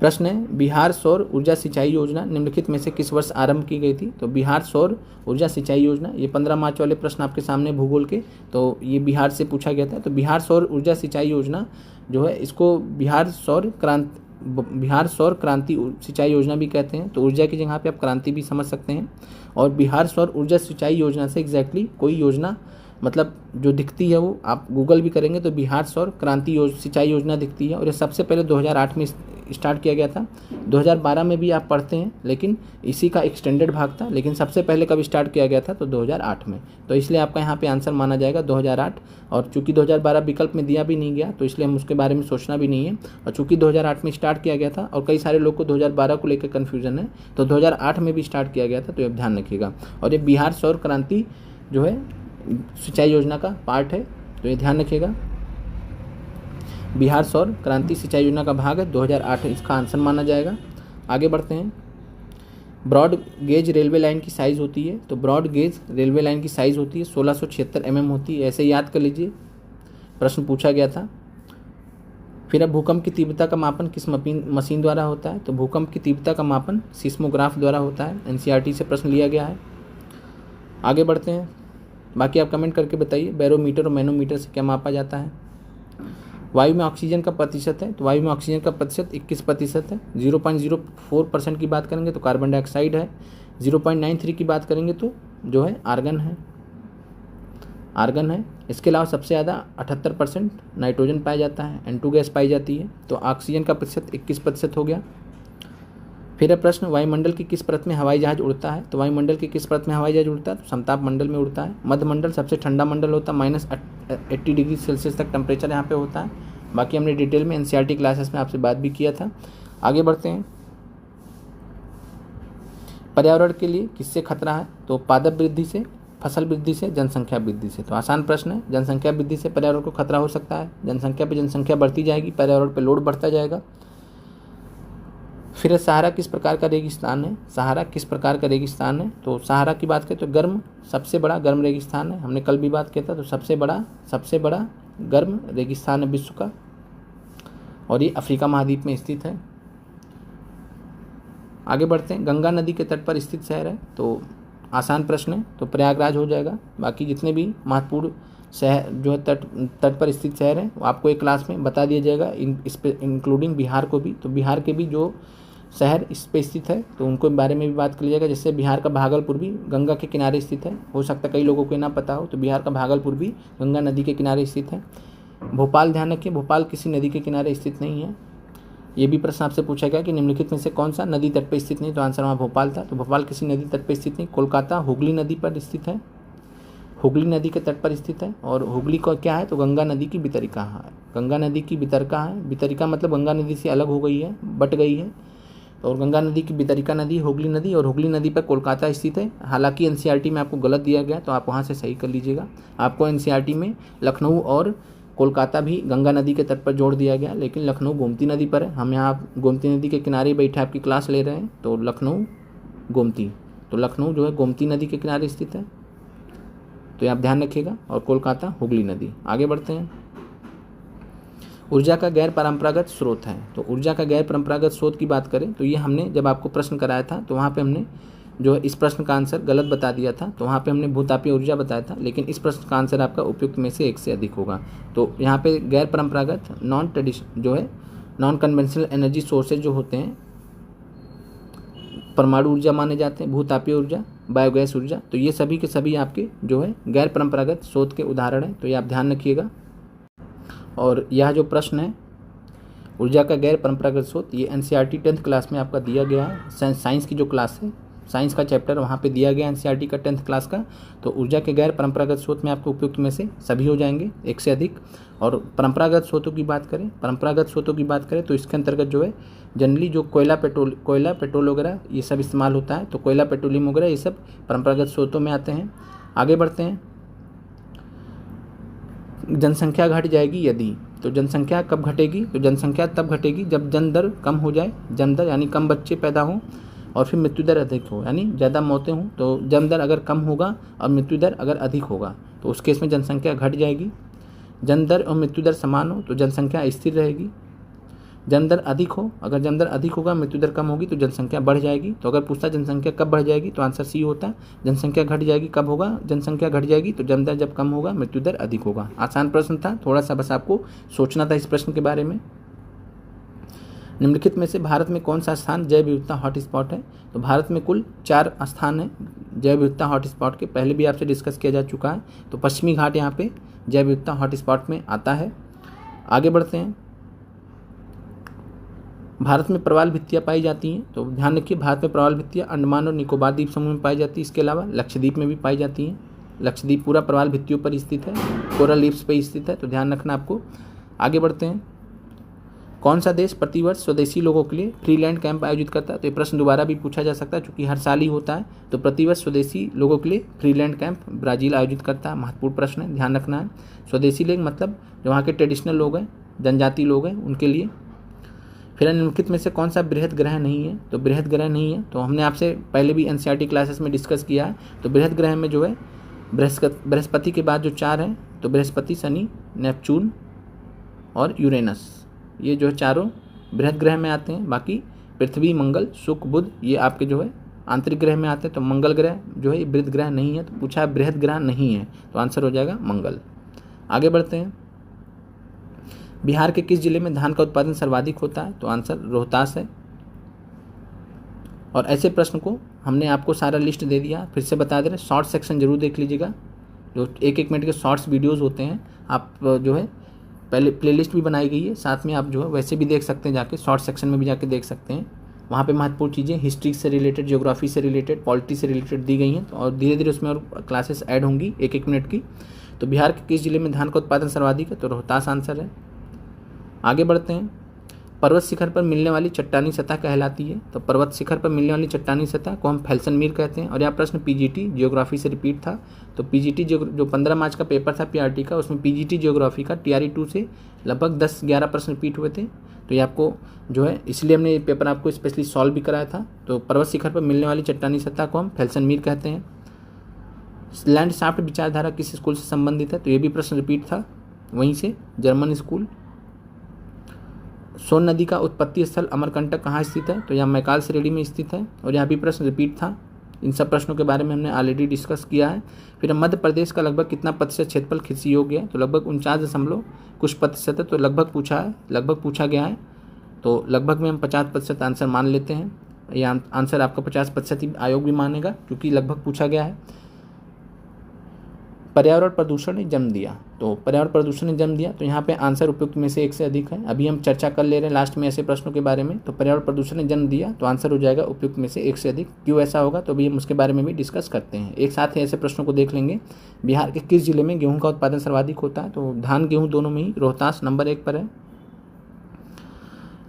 प्रश्न है बिहार सौर ऊर्जा सिंचाई योजना निम्नलिखित में से किस वर्ष आरंभ की गई थी। तो बिहार सौर ऊर्जा सिंचाई योजना, ये 15 मार्च वाले प्रश्न आपके सामने भूगोल के, तो ये बिहार से पूछा गया था। तो बिहार सौर ऊर्जा सिंचाई योजना जो है इसको बिहार सौर क्रांति सिंचाई योजना भी कहते हैं। तो ऊर्जा की जगह पे आप क्रांति भी समझ सकते हैं। और बिहार सौर ऊर्जा सिंचाई योजना से एग्जैक्टली कोई योजना मतलब जो दिखती है वो आप गूगल भी करेंगे तो बिहार सौर क्रांति सिंचाई योजना दिखती है। और ये सबसे पहले 2008 में स्टार्ट किया गया था। 2012 में भी आप पढ़ते हैं लेकिन इसी का एक्सटेंडेड भाग था। लेकिन सबसे पहले कब स्टार्ट किया गया था तो 2008 में। तो इसलिए आपका यहाँ पे आंसर माना जाएगा 2008। और चूंकि 2012 विकल्प में दिया भी नहीं गया तो इसलिए हम उसके बारे में सोचना भी नहीं है। और चूंकि 2008 में स्टार्ट किया गया था और कई सारे लोग को 2012 को लेकर कन्फ्यूजन है, तो 2008 में भी स्टार्ट किया गया था, तो ये ध्यान रखिएगा। और ये बिहार सौर क्रांति जो है सिंचाई योजना का पार्ट है, तो ये ध्यान रखिएगा। बिहार सौर क्रांति सिंचाई योजना का भाग है, 2008 इसका आंसर माना जाएगा। आगे बढ़ते हैं। ब्रॉड गेज रेलवे लाइन की साइज़ होती है, तो ब्रॉड गेज रेलवे लाइन की साइज़ होती है 1676 mm होती है। ऐसे याद कर लीजिए, प्रश्न पूछा गया था। फिर अब भूकंप की तीव्रता का मापन किस मशीन द्वारा होता है। तो भूकंप की तीव्रता का मापन सिस्मोग्राफ द्वारा होता है। एनसीईआरटी से प्रश्न लिया गया है। आगे बढ़ते हैं। बाकी आप कमेंट करके बताइए बैरोमीटर और मैनोमीटर से क्या मापा जाता है। वायु में ऑक्सीजन का प्रतिशत है, तो वायु में ऑक्सीजन का प्रतिशत 21% है। 0.04% की बात करेंगे तो कार्बन डाइऑक्साइड है। 0.93 की बात करेंगे तो जो है आर्गन है। इसके अलावा सबसे ज़्यादा 78% नाइट्रोजन पाया जाता है, N2 गैस पाई जाती है। तो ऑक्सीजन का प्रतिशत 21% हो गया। फिर है प्रश्न वायुमंडल की किस परत में हवाई जहाज उड़ता है। तो वायुमंडल की किस परत में हवाई जहाज उड़ता है तो समताप मंडल में उड़ता है। मध्य मंडल सबसे ठंडा मंडल होता है, -80 डिग्री सेल्सियस तक टेम्परेचर यहाँ पे होता है। बाकी हमने डिटेल में एनसीईआरटी क्लासेस में आपसे बात भी किया था। आगे बढ़ते हैं। पर्यावरण के लिए किससे खतरा है। तो पादप वृद्धि से, फसल वृद्धि से, जनसंख्या वृद्धि से। तो आसान प्रश्न है। जनसंख्या वृद्धि से पर्यावरण को खतरा हो सकता है। जनसंख्या बढ़ती जाएगी, पर्यावरण पर लोड बढ़ता जाएगा। फिर सहारा किस प्रकार का रेगिस्तान है। तो सहारा की बात करें तो सबसे बड़ा गर्म रेगिस्तान है। हमने कल भी बात किया था। तो सबसे बड़ा गर्म रेगिस्तान है विश्व का, और ये अफ्रीका महाद्वीप में स्थित है। आगे बढ़ते हैं। गंगा नदी के तट पर स्थित शहर है। तो आसान प्रश्न है, तो प्रयागराज हो जाएगा। बाकी जितने भी महत्वपूर्ण शहर जो है तट पर स्थित शहर है, वो आपको एक क्लास में बता दिया जाएगा, इस पे इंक्लूडिंग बिहार को भी। तो बिहार के भी जो शहर इस पे स्थित है तो उनको बारे में भी बात कर लीजिएगा। जैसे बिहार का भागलपुर भी गंगा के किनारे स्थित है, हो सकता है कई लोगों को ना पता हो, तो बिहार का भागलपुर भी गंगा नदी के किनारे स्थित है। भोपाल ध्यान रखिए, भोपाल किसी नदी के किनारे स्थित नहीं है। ये भी प्रश्न आपसे पूछा गया कि निम्नलिखित में से कौन सा नदी तट पर स्थित नहीं, तो आंसर वहाँ भोपाल था। तो भोपाल किसी नदी तट पर स्थित नहीं। कोलकाता हुगली नदी पर स्थित है, हुगली नदी के तट पर स्थित है। और हुगली को क्या है, तो गंगा नदी की वितरिका है, गंगा नदी की वितरिका है। वितरिका मतलब गंगा नदी से अलग हो गई है, बट गई है। और गंगा नदी की वितरिका नदी हुगली नदी, और हुगली नदी पर कोलकाता स्थित है। हालांकि एनसीईआरटी में आपको गलत दिया गया, तो आप वहाँ से सही कर लीजिएगा। आपको एनसीईआरटी में लखनऊ और कोलकाता भी गंगा नदी के तट पर जोड़ दिया गया, लेकिन लखनऊ गोमती नदी पर है। हम यहाँ गोमती नदी के किनारे बैठे आपकी क्लास ले रहे हैं, तो लखनऊ गोमती, तो लखनऊ जो है गोमती नदी के किनारे स्थित है, तो आप ध्यान रखिएगा। और कोलकाता हुगली नदी। आगे बढ़ते हैं। ऊर्जा का गैर परंपरागत स्रोत है। तो ऊर्जा का गैर परंपरागत स्रोत की बात करें तो ये हमने जब आपको प्रश्न कराया था तो वहाँ पे हमने जो है इस प्रश्न का आंसर गलत बता दिया था, तो वहाँ पे हमने भूतापीय ऊर्जा बताया था, लेकिन इस प्रश्न का आंसर आपका उपयुक्त में से एक से अधिक होगा। तो यहाँ पे गैर परंपरागत नॉन ट्रेडिशनल जो है नॉन कन्वेंशनल एनर्जी सोर्सेज जो होते हैं, परमाणु ऊर्जा माने जाते हैं, भूतापीय ऊर्जा, बायोगैस ऊर्जा, तो ये सभी के सभी आपके जो है गैर परंपरागत स्रोत के उदाहरण हैं, तो ये आप ध्यान रखिएगा। और यह जो प्रश्न है ऊर्जा का गैर परंपरागत स्रोत, ये एनसीईआरटी 10th क्लास में आपका दिया गया है। साइंस की जो क्लास है, साइंस का चैप्टर वहाँ पे दिया गया एनसीईआरटी का 10th क्लास का। तो ऊर्जा के गैर परंपरागत स्रोत में आपको उपयुक्त में से सभी हो जाएंगे, एक से अधिक। और परंपरागत स्रोतों की बात करें तो इसके अंतर्गत जो है जनरली जो कोयला पेट्रोल वगैरह ये सब इस्तेमाल होता है, तो कोयला पेट्रोलियम वगैरह ये सब परंपरागत स्रोतों में आते हैं। आगे बढ़ते हैं। जनसंख्या घट जाएगी यदि, तो जनसंख्या कब घटेगी, तो जनसंख्या तब घटेगी जब जन्म दर कम हो जाए। जन्म दर यानी कम बच्चे पैदा हों और फिर मृत्यु दर अधिक हो, यानी ज़्यादा मौतें हों। तो जन्म दर अगर कम होगा और मृत्यु दर अगर अधिक होगा तो उस केस में जनसंख्या घट जाएगी। जन्म दर और मृत्यु दर समान हो तो जनसंख्या स्थिर रहेगी। जन्म दर अधिक हो, अगर जन्म दर अधिक होगा मृत्यु दर कम होगी तो जनसंख्या बढ़ जाएगी। तो अगर पूछता जनसंख्या कब बढ़ जाएगी तो आंसर सी होता है। जनसंख्या घट जाएगी कब होगा, जनसंख्या घट जाएगी तो जन्म दर जब कम होगा मृत्यु दर अधिक होगा। आसान प्रश्न था, थोड़ा सा बस आपको सोचना था इस प्रश्न के बारे में। निम्नलिखित में से भारत में कौन सा स्थान जैव विविधता हॉटस्पॉट है, तो भारत में कुल 4 स्थान है जैव विविधता हॉटस्पॉट के, पहले भी आपसे डिस्कस किया जा चुका है। तो पश्चिमी घाट यहाँ पे जैव विविधता हॉटस्पॉट में आता है। आगे बढ़ते हैं। भारत में प्रवाल भित्तियाँ पाई जाती हैं, तो ध्यान रखिए भारत में प्रवाल भित्तियाँ अंडमान और निकोबार द्वीप समूह में पाई जाती है। इसके अलावा लक्षद्वीप में भी पाई जाती हैं। लक्षद्वीप पूरा प्रवाल भित्तियों पर स्थित है, कोरल लीफ्स पर स्थित है, तो ध्यान रखना आपको। आगे बढ़ते हैं। कौन सा देश प्रतिवर्ष स्वदेशी लोगों के लिए फ्रीलैंड कैंप आयोजित करता है, तो ये प्रश्न दोबारा भी पूछा जा सकता है क्योंकि हर साल ही होता है। तो प्रतिवर्ष स्वदेशी लोगों के लिए फ्रीलैंड कैंप ब्राज़ील आयोजित करता है। महत्वपूर्ण प्रश्न है, ध्यान रखना है। स्वदेशी लोग मतलब जो वहाँ के ट्रेडिशनल लोग हैं, जनजाति लोग हैं, उनके लिए। फिर निम्नलिखित में से कौन सा बृहद ग्रह नहीं है, तो बृहद ग्रह नहीं है, तो हमने आपसे पहले भी एनसीईआरटी क्लासेस में डिस्कस किया है। तो बृहद ग्रह में जो है बृहस्पति के बाद जो 4 हैं, तो बृहस्पति, शनि, नेपच्यून और यूरेनस, ये जो है चारों बृहद ग्रह में आते हैं। बाकी पृथ्वी, मंगल, शुक्र, बुध ये आपके जो है आंतरिक ग्रह में आते हैं। तो मंगल ग्रह जो है बृहद ग्रह नहीं है, तो पूछा है बृहद ग्रह नहीं है, तो आंसर हो जाएगा मंगल। आगे बढ़ते हैं। बिहार के किस जिले में धान का उत्पादन सर्वाधिक होता है, तो आंसर रोहतास है। और ऐसे प्रश्न को हमने आपको सारा लिस्ट दे दिया, फिर से बता दे रहे, शॉर्ट सेक्शन जरूर देख लीजिएगा। जो 1-1 मिनट के शॉर्ट्स वीडियोस होते हैं, आप जो है पहले प्लेलिस्ट भी बनाई गई है, साथ में आप जो है वैसे भी देख सकते हैं, जाके शॉर्ट सेक्शन में भी जाके देख सकते हैं। वहाँ पे महत्वपूर्ण चीज़ें हिस्ट्री से रिलेटेड, ज्योग्राफी से रिलेटेड, पॉलिटी से रिलेटेड दी गई हैं, और धीरे धीरे उसमें और क्लासेस ऐड होंगी 1-1 मिनट की। तो बिहार के किस जिले में धान का उत्पादन सर्वाधिक है, तो रोहतास आंसर है। आगे बढ़ते हैं। पर्वत शिखर पर मिलने वाली चट्टानी सतह कहलाती है, तो पर्वत शिखर पर मिलने वाली चट्टानी सतह को हम फैल्सन कहते हैं। और यह प्रश्न पीजीटी ज्योग्राफी से रिपीट था। तो पीजीटी जो 15 मार्च का पेपर था पीआरटी का, उसमें पीजीटी ज्योग्राफी का टीआरई 2 से लगभग 10-11 प्रश्न रिपीट हुए थे। तो ये आपको जो है इसलिए हमने ये पेपर आपको स्पेशली सॉल्व भी कराया था। तो पर्वत शिखर पर मिलने वाली चट्टानी सतह को हम फैल्सन कहते हैं। लैंडशाफ्ट विचारधारा किस स्कूल से संबंधित है, तो ये भी प्रश्न रिपीट था, वहीं से जर्मन स्कूल। सोन नदी का उत्पत्ति स्थल अमरकंटक कहाँ स्थित है, तो यह मैकाल श्रेणी में स्थित है, और यह भी प्रश्न रिपीट था। इन सब प्रश्नों के बारे में हमने ऑलरेडी डिस्कस किया है। फिर मध्य प्रदेश का लगभग कितना प्रतिशत क्षेत्रफल कृषि योग्य है, तो लगभग 49 दशमलव कुछ प्रतिशत है, तो लगभग पूछा गया है, तो लगभग में हम 50% आंसर मान लेते हैं। यह आंसर आपका 50% ही आयोग भी मानेगा क्योंकि लगभग पूछा गया है। पर्यावरण प्रदूषण ने जन्म दिया, तो पर्यावरण प्रदूषण ने जन्म दिया, तो यहाँ पे आंसर उपयुक्त में से 1 से अधिक है। अभी हम चर्चा कर ले रहे हैं लास्ट में ऐसे प्रश्नों के बारे में, तो पर्यावरण प्रदूषण ने जन्म दिया तो आंसर हो जाएगा उपयुक्त में से 1 से अधिक। क्यों ऐसा होगा, तो अभी हम उसके बारे में भी डिस्कस करते हैं। एक साथ ही ऐसे प्रश्नों को देख लेंगे। बिहार के किस जिले में गेहूँ का उत्पादन सर्वाधिक होता है, तो धान गेहूँ दोनों में ही रोहतास नंबर 1 पर है।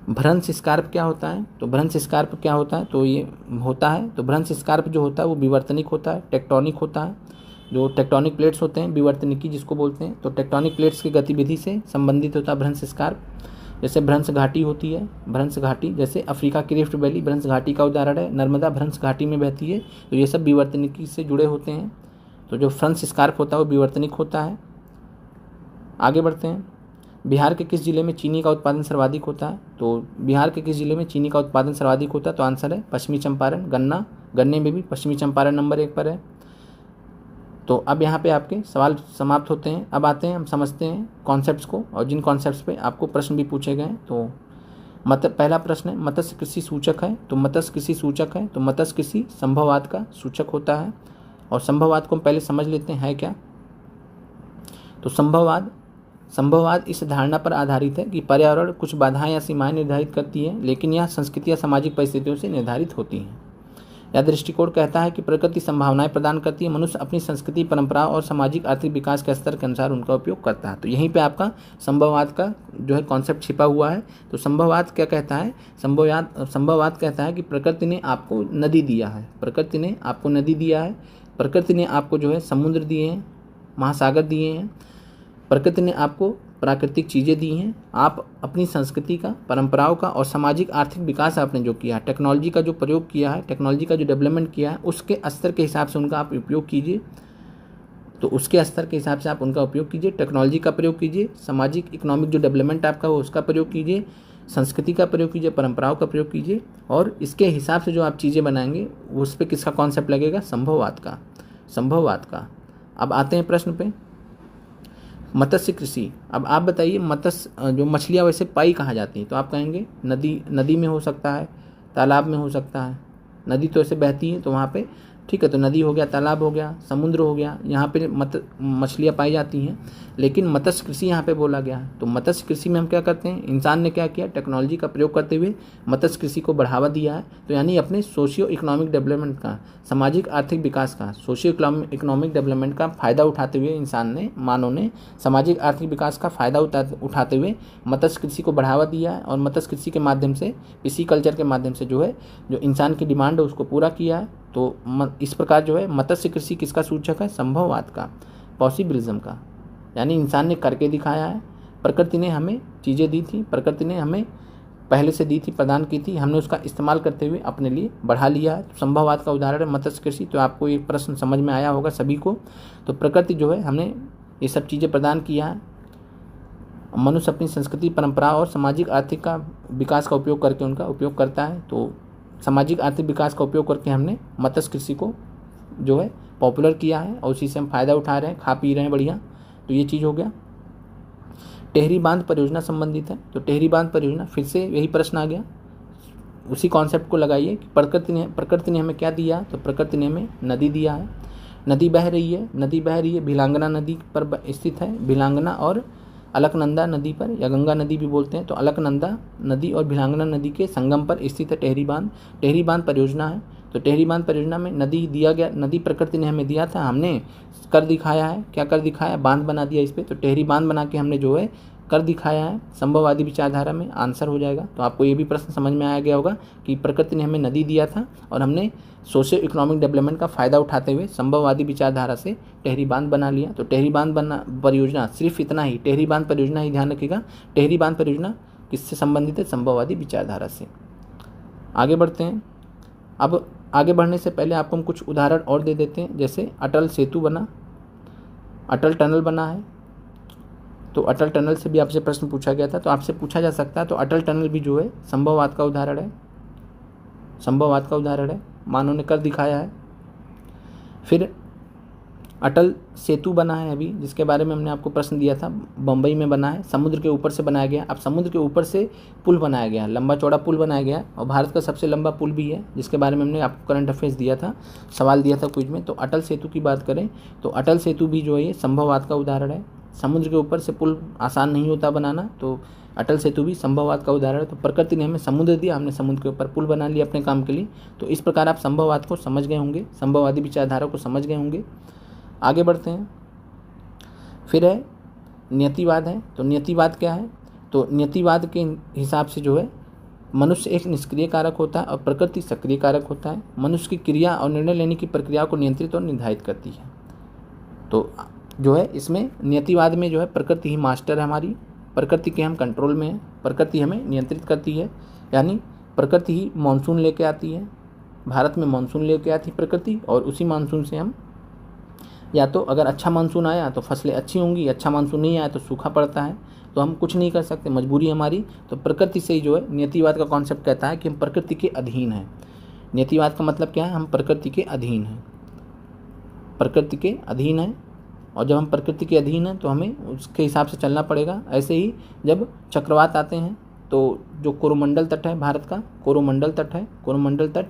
भ्रंश स्कार्प क्या होता है, तो भ्रंश स्कार्प क्या होता है, तो ये होता है, तो भ्रंश स्कार्प जो होता है वो विवर्तनिक होता है, टेक्टोनिक होता है। जो टेक्टोनिक प्लेट्स होते हैं विवर्तनिकी जिसको बोलते हैं, तो टेक्टोनिक प्लेट्स की गतिविधि से संबंधित होता है भ्रंश स्कार्प। जैसे भ्रंश घाटी होती है, भ्रंश घाटी जैसे अफ्रीका की रिफ्ट वैली भ्रंश घाटी का उदाहरण है, नर्मदा भ्रंश घाटी में बहती है, तो ये सब विवर्तनिकी से जुड़े होते हैं। तो जो भ्रंश स्कार्प होता है वो विवर्तनिक होता है। आगे बढ़ते हैं। बिहार के किस जिले में चीनी का उत्पादन सर्वाधिक होता है, तो बिहार के किस जिले में चीनी का उत्पादन सर्वाधिक होता है, तो आंसर है पश्चिमी चंपारण। गन्ने में भी पश्चिमी चंपारण नंबर 1 पर है। तो अब यहाँ पे आपके सवाल समाप्त होते हैं। अब आते हैं हम समझते हैं कॉन्सेप्ट्स को, और जिन कॉन्सेप्ट्स पे आपको प्रश्न भी पूछे गए हैं। तो पहला प्रश्न है मत्स्य कृषि सूचक है, तो मत्स्य कृषि सूचक है, तो मत्स्य कृषि संभववाद का सूचक होता है। और संभववाद को हम पहले समझ लेते हैं क्या। तो संभववाद इस धारणा पर आधारित है कि पर्यावरण कुछ बाधाएं या सीमाएं निर्धारित करती है, लेकिन यह संस्कृति या सामाजिक परिस्थितियों से निर्धारित होती हैं। यह दृष्टिकोण कहता है कि प्रकृति संभावनाएं प्रदान करती है, मनुष्य अपनी संस्कृति, परंपरा और सामाजिक आर्थिक विकास के स्तर के अनुसार उनका उपयोग करता है। तो यहीं पे आपका संभववाद का जो है कॉन्सेप्ट छिपा हुआ है। तो संभववाद क्या कहता है, संभववाद कहता है कि प्रकृति ने आपको नदी दिया है, प्रकृति ने आपको नदी दिया है, प्रकृति ने आपको जो है समुद्र दिए हैं, महासागर दिए हैं, प्रकृति ने आपको प्राकृतिक चीज़ें दी हैं। आप अपनी संस्कृति का, परंपराओं का और सामाजिक आर्थिक विकास आपने जो किया है, टेक्नोलॉजी का जो प्रयोग किया है, टेक्नोलॉजी का जो डेवलपमेंट किया है, उसके स्तर के हिसाब से उनका आप उपयोग कीजिए। तो उसके स्तर के हिसाब से आप उनका उपयोग कीजिए, टेक्नोलॉजी का प्रयोग कीजिए, सामाजिक इकोनॉमिक जो डेवलपमेंट आपका हो उसका प्रयोग कीजिए, संस्कृति का प्रयोग कीजिए, परंपराओं का प्रयोग कीजिए, और इसके हिसाब से जो आप चीज़ें बनाएंगे उस पर किसका कॉन्सेप्ट लगेगा, संभववाद का। अब आते हैं प्रश्न पे, मत्स्य कृषि। अब आप बताइए मत्स्य जो मछलियाँ वैसे पाई कहाँ जाती हैं, तो आप कहेंगे नदी में हो सकता है, तालाब में हो सकता है। नदी तो ऐसे बहती है तो वहाँ पे ठीक है, तो नदी हो गया, तालाब हो गया, समुद्र हो गया, यहाँ पे मछलियाँ पाई जाती हैं। लेकिन मत्स्य कृषि यहाँ पे बोला गया है, तो मत्स्य कृषि में हम क्या करते हैं, इंसान ने क्या किया, टेक्नोलॉजी का प्रयोग करते हुए मत्स्य कृषि को बढ़ावा दिया है। तो यानी अपने सोशियो इकोनॉमिक डेवलपमेंट का, सामाजिक आर्थिक विकास का, सोशियो इकोनॉमिक डेवलपमेंट का फ़ायदा उठाते हुए इंसान ने, मानव ने सामाजिक आर्थिक विकास का फ़ायदा उठाते हुए मत्स्य कृषि को बढ़ावा दिया है। और मत्स्य कृषि के माध्यम से, पिसी कल्चर के माध्यम से जो है जो इंसान की डिमांड है उसको पूरा किया है। तो इस प्रकार जो है मत्स्य कृषि किसका सूचक है, संभववाद का, पॉसिबिलिज्म का। यानी इंसान ने करके दिखाया है, प्रकृति ने हमें चीज़ें दी थी, प्रकृति ने हमें पहले से दी थी, प्रदान की थी, हमने उसका इस्तेमाल करते हुए अपने लिए बढ़ा लिया है। तो संभववाद का उदाहरण है मत्स्य कृषि। तो आपको ये प्रश्न समझ में आया होगा सभी को। तो प्रकृति जो है हमने ये सब चीज़ें प्रदान किया है, मनुष्य अपनी संस्कृति, परंपरा और सामाजिक आर्थिक का विकास का उपयोग करके उनका उपयोग करता है। तो सामाजिक आर्थिक विकास का उपयोग करके हमने मत्स्य कृषि को जो है पॉपुलर किया है और उसी से हम फ़ायदा उठा रहे हैं, खा पी रहे हैं बढ़िया। तो ये चीज़ हो गया। टेहरी बांध परियोजना संबंधित है, तो टेहरी बांध परियोजना फिर से यही प्रश्न आ गया, उसी कॉन्सेप्ट को लगाइए कि प्रकृति ने हमें क्या दिया, तो प्रकृति ने हमें नदी दिया है। नदी बह रही है, भिलांगना नदी पर स्थित है, भिलांगना और अलकनंदा नदी पर, या गंगा नदी भी बोलते हैं, तो अलकनंदा नदी और भिलांगना नदी के संगम पर स्थित है टेहरी बांध परियोजना है। तो टेहरी बांध परियोजना में नदी दिया गया, नदी प्रकृति ने हमें दिया था, हमने कर दिखाया है। क्या कर दिखाया, बांध बना दिया इस पर। तो टेहरी बांध बना के हमने जो है कर दिखाया है, संभववादी विचारधारा में आंसर हो जाएगा। तो आपको ये भी प्रश्न समझ में आ गया होगा कि प्रकृति ने हमें नदी दिया था और हमने सोशियो इकोनॉमिक डेवलपमेंट का फ़ायदा उठाते हुए संभववादी विचारधारा से टेहरी बांध बना लिया। तो टेहरी बांध परियोजना सिर्फ इतना ही, टेहरी बांध परियोजना ही ध्यान रखिएगा, टेहरी बांध परियोजना किससे संबंधित है, संभववादी विचारधारा से। आगे बढ़ते हैं। अब आगे बढ़ने से पहले आपको हम कुछ उदाहरण और दे देते हैं। जैसे अटल सेतु बना, अटल टनल बना है, तो अटल टनल से भी आपसे प्रश्न पूछा गया था, तो आपसे पूछा जा सकता है। तो अटल टनल भी जो है संभववाद का उदाहरण है, मानव ने कर दिखाया है। फिर अटल सेतु बना है अभी, जिसके बारे में हमने आपको प्रश्न दिया था, बम्बई में बना है, समुद्र के ऊपर से बनाया गया। अब समुद्र के ऊपर से पुल बनाया गया, लंबा चौड़ा पुल बनाया गया और भारत का सबसे लंबा पुल भी है, जिसके बारे में हमने आपको करंट अफेयर्स दिया था, सवाल दिया था क्विज में। तो अटल सेतु की बात करें तो अटल सेतु भी जो है ये संभववाद का उदाहरण है। समुद्र के ऊपर से पुल आसान नहीं होता बनाना, तो अटल सेतु भी संभववाद का उदाहरण है। तो प्रकृति ने हमें समुद्र दिया, हमने समुद्र के ऊपर पुल बना लिया अपने काम के लिए। तो इस प्रकार आप संभववाद को समझ गए होंगे, संभववादी विचारधारा को समझ गए होंगे। आगे बढ़ते हैं। फिर है नियतिवाद है। तो नियतिवाद क्या है? तो नियतिवाद के हिसाब से जो है मनुष्य एक निष्क्रिय कारक होता है और प्रकृति सक्रिय कारक होता है। मनुष्य की क्रिया और निर्णय लेने की प्रक्रिया को नियंत्रित और निर्धारित करती है। तो जो है इसमें नियतिवाद में जो है प्रकृति ही मास्टर है हमारी, प्रकृति के हम कंट्रोल में हैं, प्रकृति हमें नियंत्रित करती है। यानी प्रकृति ही मानसून लेके आती है, भारत में मानसून लेके आती है प्रकृति, और उसी मानसून से हम या तो अगर अच्छा मानसून आया तो फसलें अच्छी होंगी, अच्छा मानसून नहीं आया तो सूखा पड़ता है, तो हम कुछ नहीं कर सकते, मजबूरी हमारी। तो प्रकृति से ही जो है नियतिवाद का कॉन्सेप्ट कहता है कि हम प्रकृति के अधीन हैं। नियतिवाद का मतलब क्या है? हम प्रकृति के अधीन हैं, प्रकृति के अधीन हैं। और जब हम प्रकृति के अधीन हैं तो हमें उसके हिसाब से चलना पड़ेगा। ऐसे ही जब चक्रवात आते हैं तो जो कोरोमंडल तट है भारत का, कोरोमंडल तट है, कोरोमंडल तट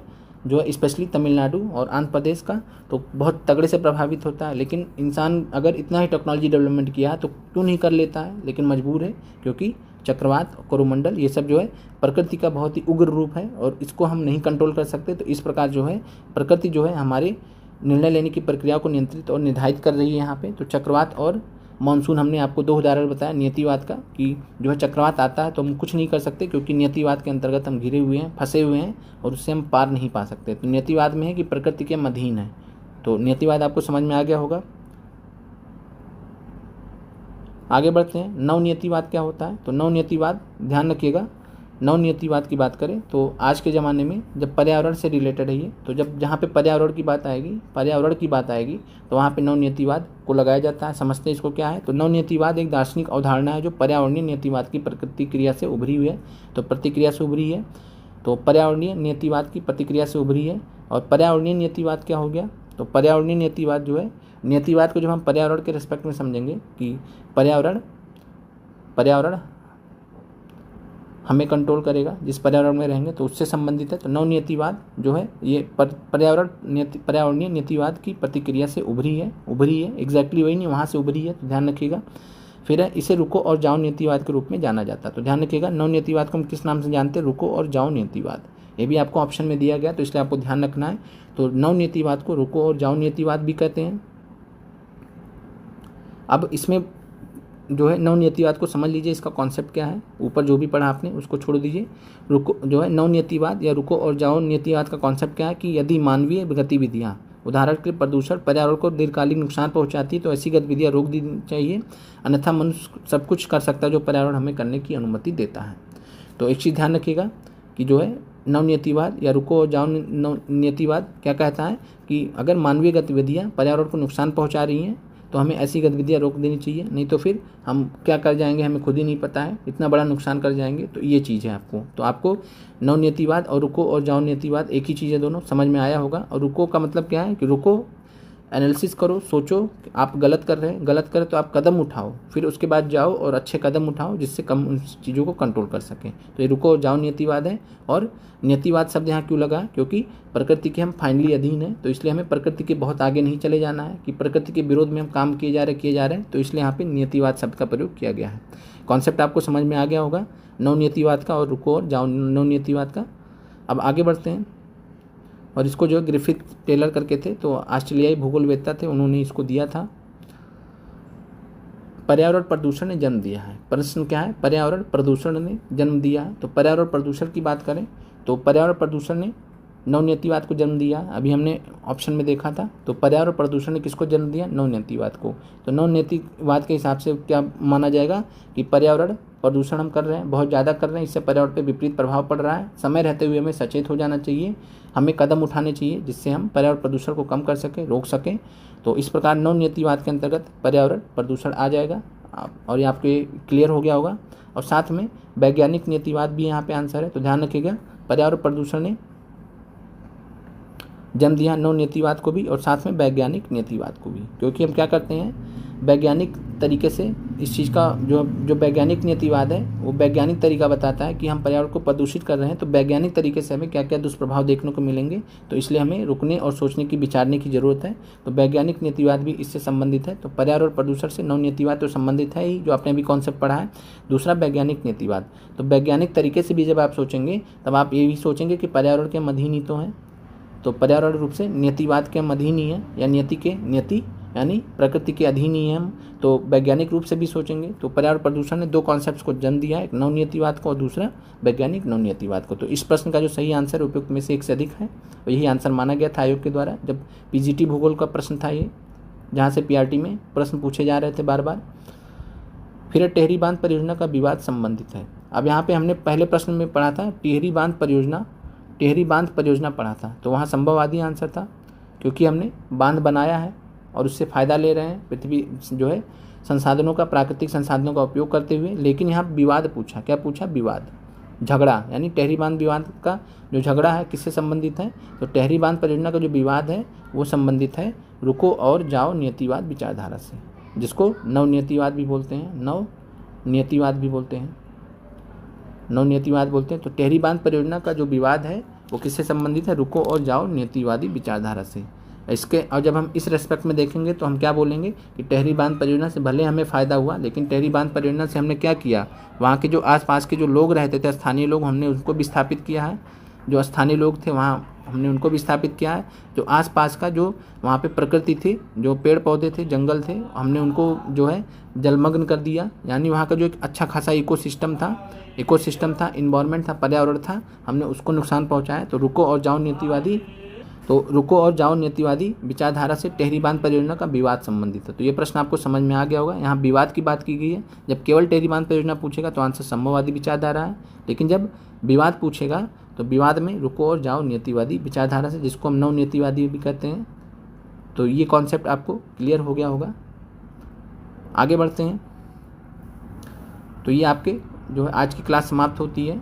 जो है स्पेशली तमिलनाडु और आंध्र प्रदेश का, तो बहुत तगड़े से प्रभावित होता है। लेकिन इंसान अगर इतना ही टेक्नोलॉजी डेवलपमेंट किया तो क्यों नहीं कर लेता है, लेकिन मजबूर है, क्योंकि चक्रवात, कोरोमंडल ये सब जो है प्रकृति का बहुत ही उग्र रूप है और इसको हम नहीं कंट्रोल कर सकते। तो इस प्रकार जो है प्रकृति जो है हमारे निर्णय लेने की प्रक्रिया को नियंत्रित और निर्धारित कर रही है यहाँ पे। तो चक्रवात और मानसून हमने आपको दो उदाहरण बताया नियतिवाद का, कि जो है चक्रवात आता है तो हम कुछ नहीं कर सकते, क्योंकि नियतिवाद के अंतर्गत हम घिरे हुए हैं, फंसे हुए हैं और उससे हम पार नहीं पा सकते। तो नियतिवाद में है कि प्रकृति के अधीन है। तो नियतिवाद आपको समझ में आ गया होगा। आगे बढ़ते हैं। नवनियतिवाद क्या होता है? तो नवनियतिवाद, ध्यान रखिएगा, नवनियतिवाद की बात करें तो आज के ज़माने में जब पर्यावरण से रिलेटेड है ये, तो जब जहाँ पे पर्यावरण की बात आएगी तो वहाँ पे नवनियतिवाद को लगाया जाता है। समझते हैं इसको क्या है? तो नवनियतिवाद एक दार्शनिक अवधारणा है जो पर्यावरणीय नियतिवाद की प्रतिक्रिया से उभरी हुई है। तो प्रतिक्रिया से उभरी है, तो पर्यावरणीय नियतिवाद की प्रतिक्रिया से उभरी है। और पर्यावरणीय नियतिवाद क्या हो गया? तो पर्यावरणीय नियतिवाद जो है, नियतिवाद को जब हम पर्यावरण के रिस्पेक्ट में समझेंगे कि पर्यावरण हमें कंट्रोल करेगा, जिस पर्यावरण में रहेंगे तो उससे संबंधित है। तो नवनियतिवाद जो है ये पर्यावरणीय नियतिवाद की प्रतिक्रिया से उभरी है, एग्जैक्टली वही नहीं, वहाँ से उभरी है, तो ध्यान रखिएगा। फिर है इसे रुको और जाओ नियतिवाद के रूप में जाना जाता है। तो ध्यान रखिएगा, नवनियतिवाद को हम किस नाम से जानते हैं? रुको और जाओ नियतिवाद। ये भी आपको ऑप्शन में दिया गया, तो इसलिए आपको ध्यान रखना है। तो नवनियतिवाद को रुको और जाओ नियतिवाद भी कहते हैं। अब इसमें जो है नवनियतिवाद को समझ लीजिए, इसका कॉन्सेप्ट क्या है। ऊपर जो भी पढ़ा आपने उसको छोड़ दीजिए। रुको जो है नवनियतिवाद या रुको और जाओ नियतिवाद का कॉन्सेप्ट क्या है कि यदि मानवीय गतिविधियाँ, उदाहरण के लिए प्रदूषण, पर्यावरण को दीर्घकालिक नुकसान पहुंचाती है तो ऐसी गतिविधियाँ रोक दी चाहिए, अन्यथा मनुष्य सब कुछ कर सकता है जो पर्यावरण हमें करने की अनुमति देता है। तो एक चीज़ ध्यान रखिएगा कि जो है नवनियतिवाद या रुको और जाओ नियतिवाद क्या कहता है कि अगर मानवीय गतिविधियाँ पर्यावरण को नुकसान पहुँचा रही हैं तो हमें ऐसी गतिविधियाँ रोक देनी चाहिए, नहीं तो फिर हम क्या कर जाएंगे हमें खुद ही नहीं पता है, इतना बड़ा नुकसान कर जाएंगे। तो ये चीज़ है आपको। तो आपको नवनियतिवाद और रुको और जाओ नियतिवाद एक ही चीज़ है, दोनों समझ में आया होगा। और रुको का मतलब क्या है कि रुको, एनालिसिस करो, सोचो आप गलत कर रहे हैं, गलत करें तो आप कदम उठाओ, फिर उसके बाद जाओ और अच्छे कदम उठाओ जिससे कम उन चीज़ों को कंट्रोल कर सकें। तो ये रुको और जाओ नियतिवाद है। और नियतिवाद शब्द यहाँ क्यों लगा? क्योंकि प्रकृति के हम फाइनली अधीन हैं, तो इसलिए हमें प्रकृति के बहुत आगे नहीं चले जाना है कि प्रकृति के विरोध में हम काम किए जा रहे हैं, तो इसलिए यहाँ पे नियतिवाद शब्द का प्रयोग किया गया है। कॉन्सेप्ट आपको समझ में आ गया होगा नवनियतिवाद का और रुको और जाओ नवनियतिवाद का। अब आगे बढ़ते हैं। और इसको जो ग्रिफिथ टेलर करके थे, तो ऑस्ट्रेलियाई भूगोलवेत्ता थे, उन्होंने इसको दिया था। पर्यावरण प्रदूषण ने जन्म दिया है। प्रश्न क्या है? पर्यावरण प्रदूषण ने जन्म दिया है। तो पर्यावरण प्रदूषण की बात करें तो पर्यावरण प्रदूषण ने नवनियतिवाद को जन्म दिया। अभी हमने ऑप्शन में देखा था। तो पर्यावरण प्रदूषण ने किसको जन्म दिया? नवनियतिवाद को। तो नवनियतिवाद के हिसाब से क्या माना जाएगा कि पर्यावरण प्रदूषण हम कर रहे हैं, बहुत ज़्यादा कर रहे हैं, इससे पर्यावरण पर विपरीत प्रभाव पड़ रहा है। समय रहते हुए हमें सचेत हो जाना चाहिए, हमें कदम उठाने चाहिए जिससे हम पर्यावरण प्रदूषण को कम कर सकें, रोक सकें। तो इस प्रकार नवनियतिवाद के अंतर्गत पर्यावरण प्रदूषण आ जाएगा। और ये आपके क्लियर हो गया होगा। और साथ में वैज्ञानिक नियतिवाद भी यहाँ पे आंसर है। तो ध्यान रखिएगा, पर्यावरण प्रदूषण ने जन्म दिया नव नीतिवाद को भी और साथ में वैज्ञानिक नीतिवाद को भी। क्योंकि हम क्या करते हैं, वैज्ञानिक तरीके से इस चीज़ का जो वैज्ञानिक नीतिवाद है वो वैज्ञानिक तरीका बताता है कि हम पर्यावरण को प्रदूषित कर रहे हैं, तो वैज्ञानिक तरीके से हमें क्या क्या दुष्प्रभाव देखने को मिलेंगे, तो इसलिए हमें रुकने और सोचने की, विचारने की ज़रूरत है। तो वैज्ञानिक नीतिवाद भी इससे संबंधित है। तो पर्यावरण प्रदूषण से नव नीतिवाद तो संबंधित है ही, जो आपने अभी कॉन्सेप्ट पढ़ा है। दूसरा वैज्ञानिक नीतिवाद, तो वैज्ञानिक तरीके से भी जब आप सोचेंगे तब आप ये भी सोचेंगे कि पर्यावरण के अधीन ही तो है, तो पर्यावरण रूप से नीतिवाद के अधीन ही है, या नियति यानी प्रकृति के अधीन ही है हम, तो वैज्ञानिक रूप से भी सोचेंगे। तो पर्यावरण प्रदूषण ने दो कॉन्सेप्ट्स को जन्म दिया, एक नवनीतिवाद को और दूसरा वैज्ञानिक नवनीतिवाद को। तो इस प्रश्न का जो सही आंसर उपयुक्त में से एक से अधिक है, और यही आंसर माना गया था आयोग के द्वारा जब पीजीटी भूगोल का प्रश्न था ये, जहाँ से पीआरटी में प्रश्न पूछे जा रहे थे बार बार। फिर टिहरी बांध परियोजना का विवाद संबंधित है। अब यहाँ पे हमने पहले प्रश्न में पढ़ा था टिहरी बांध परियोजना पढ़ा था, तो वहाँ संभववादी आंसर था, क्योंकि हमने बांध बनाया है और उससे फ़ायदा ले रहे हैं पृथ्वी जो है संसाधनों का, प्राकृतिक संसाधनों का उपयोग करते हुए। लेकिन यहाँ विवाद पूछा, क्या पूछा, विवाद, झगड़ा, यानी टिहरी बांध विवाद का जो झगड़ा है किससे संबंधित है, तो टिहरी बांध परियोजना का जो विवाद है वो संबंधित है रुको और जाओ नियतिवाद विचारधारा से, जिसको नवनियतिवाद भी बोलते हैं, नवनियतिवाद बोलते हैं। तो टिहरी बांध परियोजना का जो विवाद है वो किससे संबंधित है, रुको और जाओ नियतिवादी विचारधारा से। इसके और जब हम इस रेस्पेक्ट में देखेंगे तो हम क्या बोलेंगे कि टिहरी बांध परियोजना से भले हमें फ़ायदा हुआ, लेकिन टिहरी बांध परियोजना से हमने क्या किया, वहाँ के जो आसपास के जो लोग रहते थे, स्थानीय लोग, हमने उनको भी स्थापित किया है। जो स्थानीय लोग थे वहाँ हमने उनको भी स्थापित किया है। जो आसपास का जो वहाँ पे प्रकृति थी, जो पेड़ पौधे थे, जंगल थे, हमने उनको जो है जलमग्न कर दिया। यानी वहाँ का जो एक अच्छा खासा इकोसिस्टम था, इन्वायरमेंट था, पर्यावरण था, हमने उसको नुकसान पहुँचाया। तो रुको और जाओ नियतिवादी विचारधारा से टिहरी बांध परियोजना का विवाद संबंधित है। तो ये प्रश्न आपको समझ में आ गया होगा। यहाँ विवाद की बात की गई है। जब केवल टिहरी बांध परियोजना पूछेगा तो आंसर संभववादी विचारधारा है, लेकिन जब विवाद पूछेगा तो विवाद में रुको और जाओ नियतिवादी विचारधारा से, जिसको हम नवनियतिवादी भी कहते हैं। तो ये कॉन्सेप्ट आपको क्लियर हो गया होगा। आगे बढ़ते हैं। तो ये आपके जो है आज की क्लास समाप्त होती है।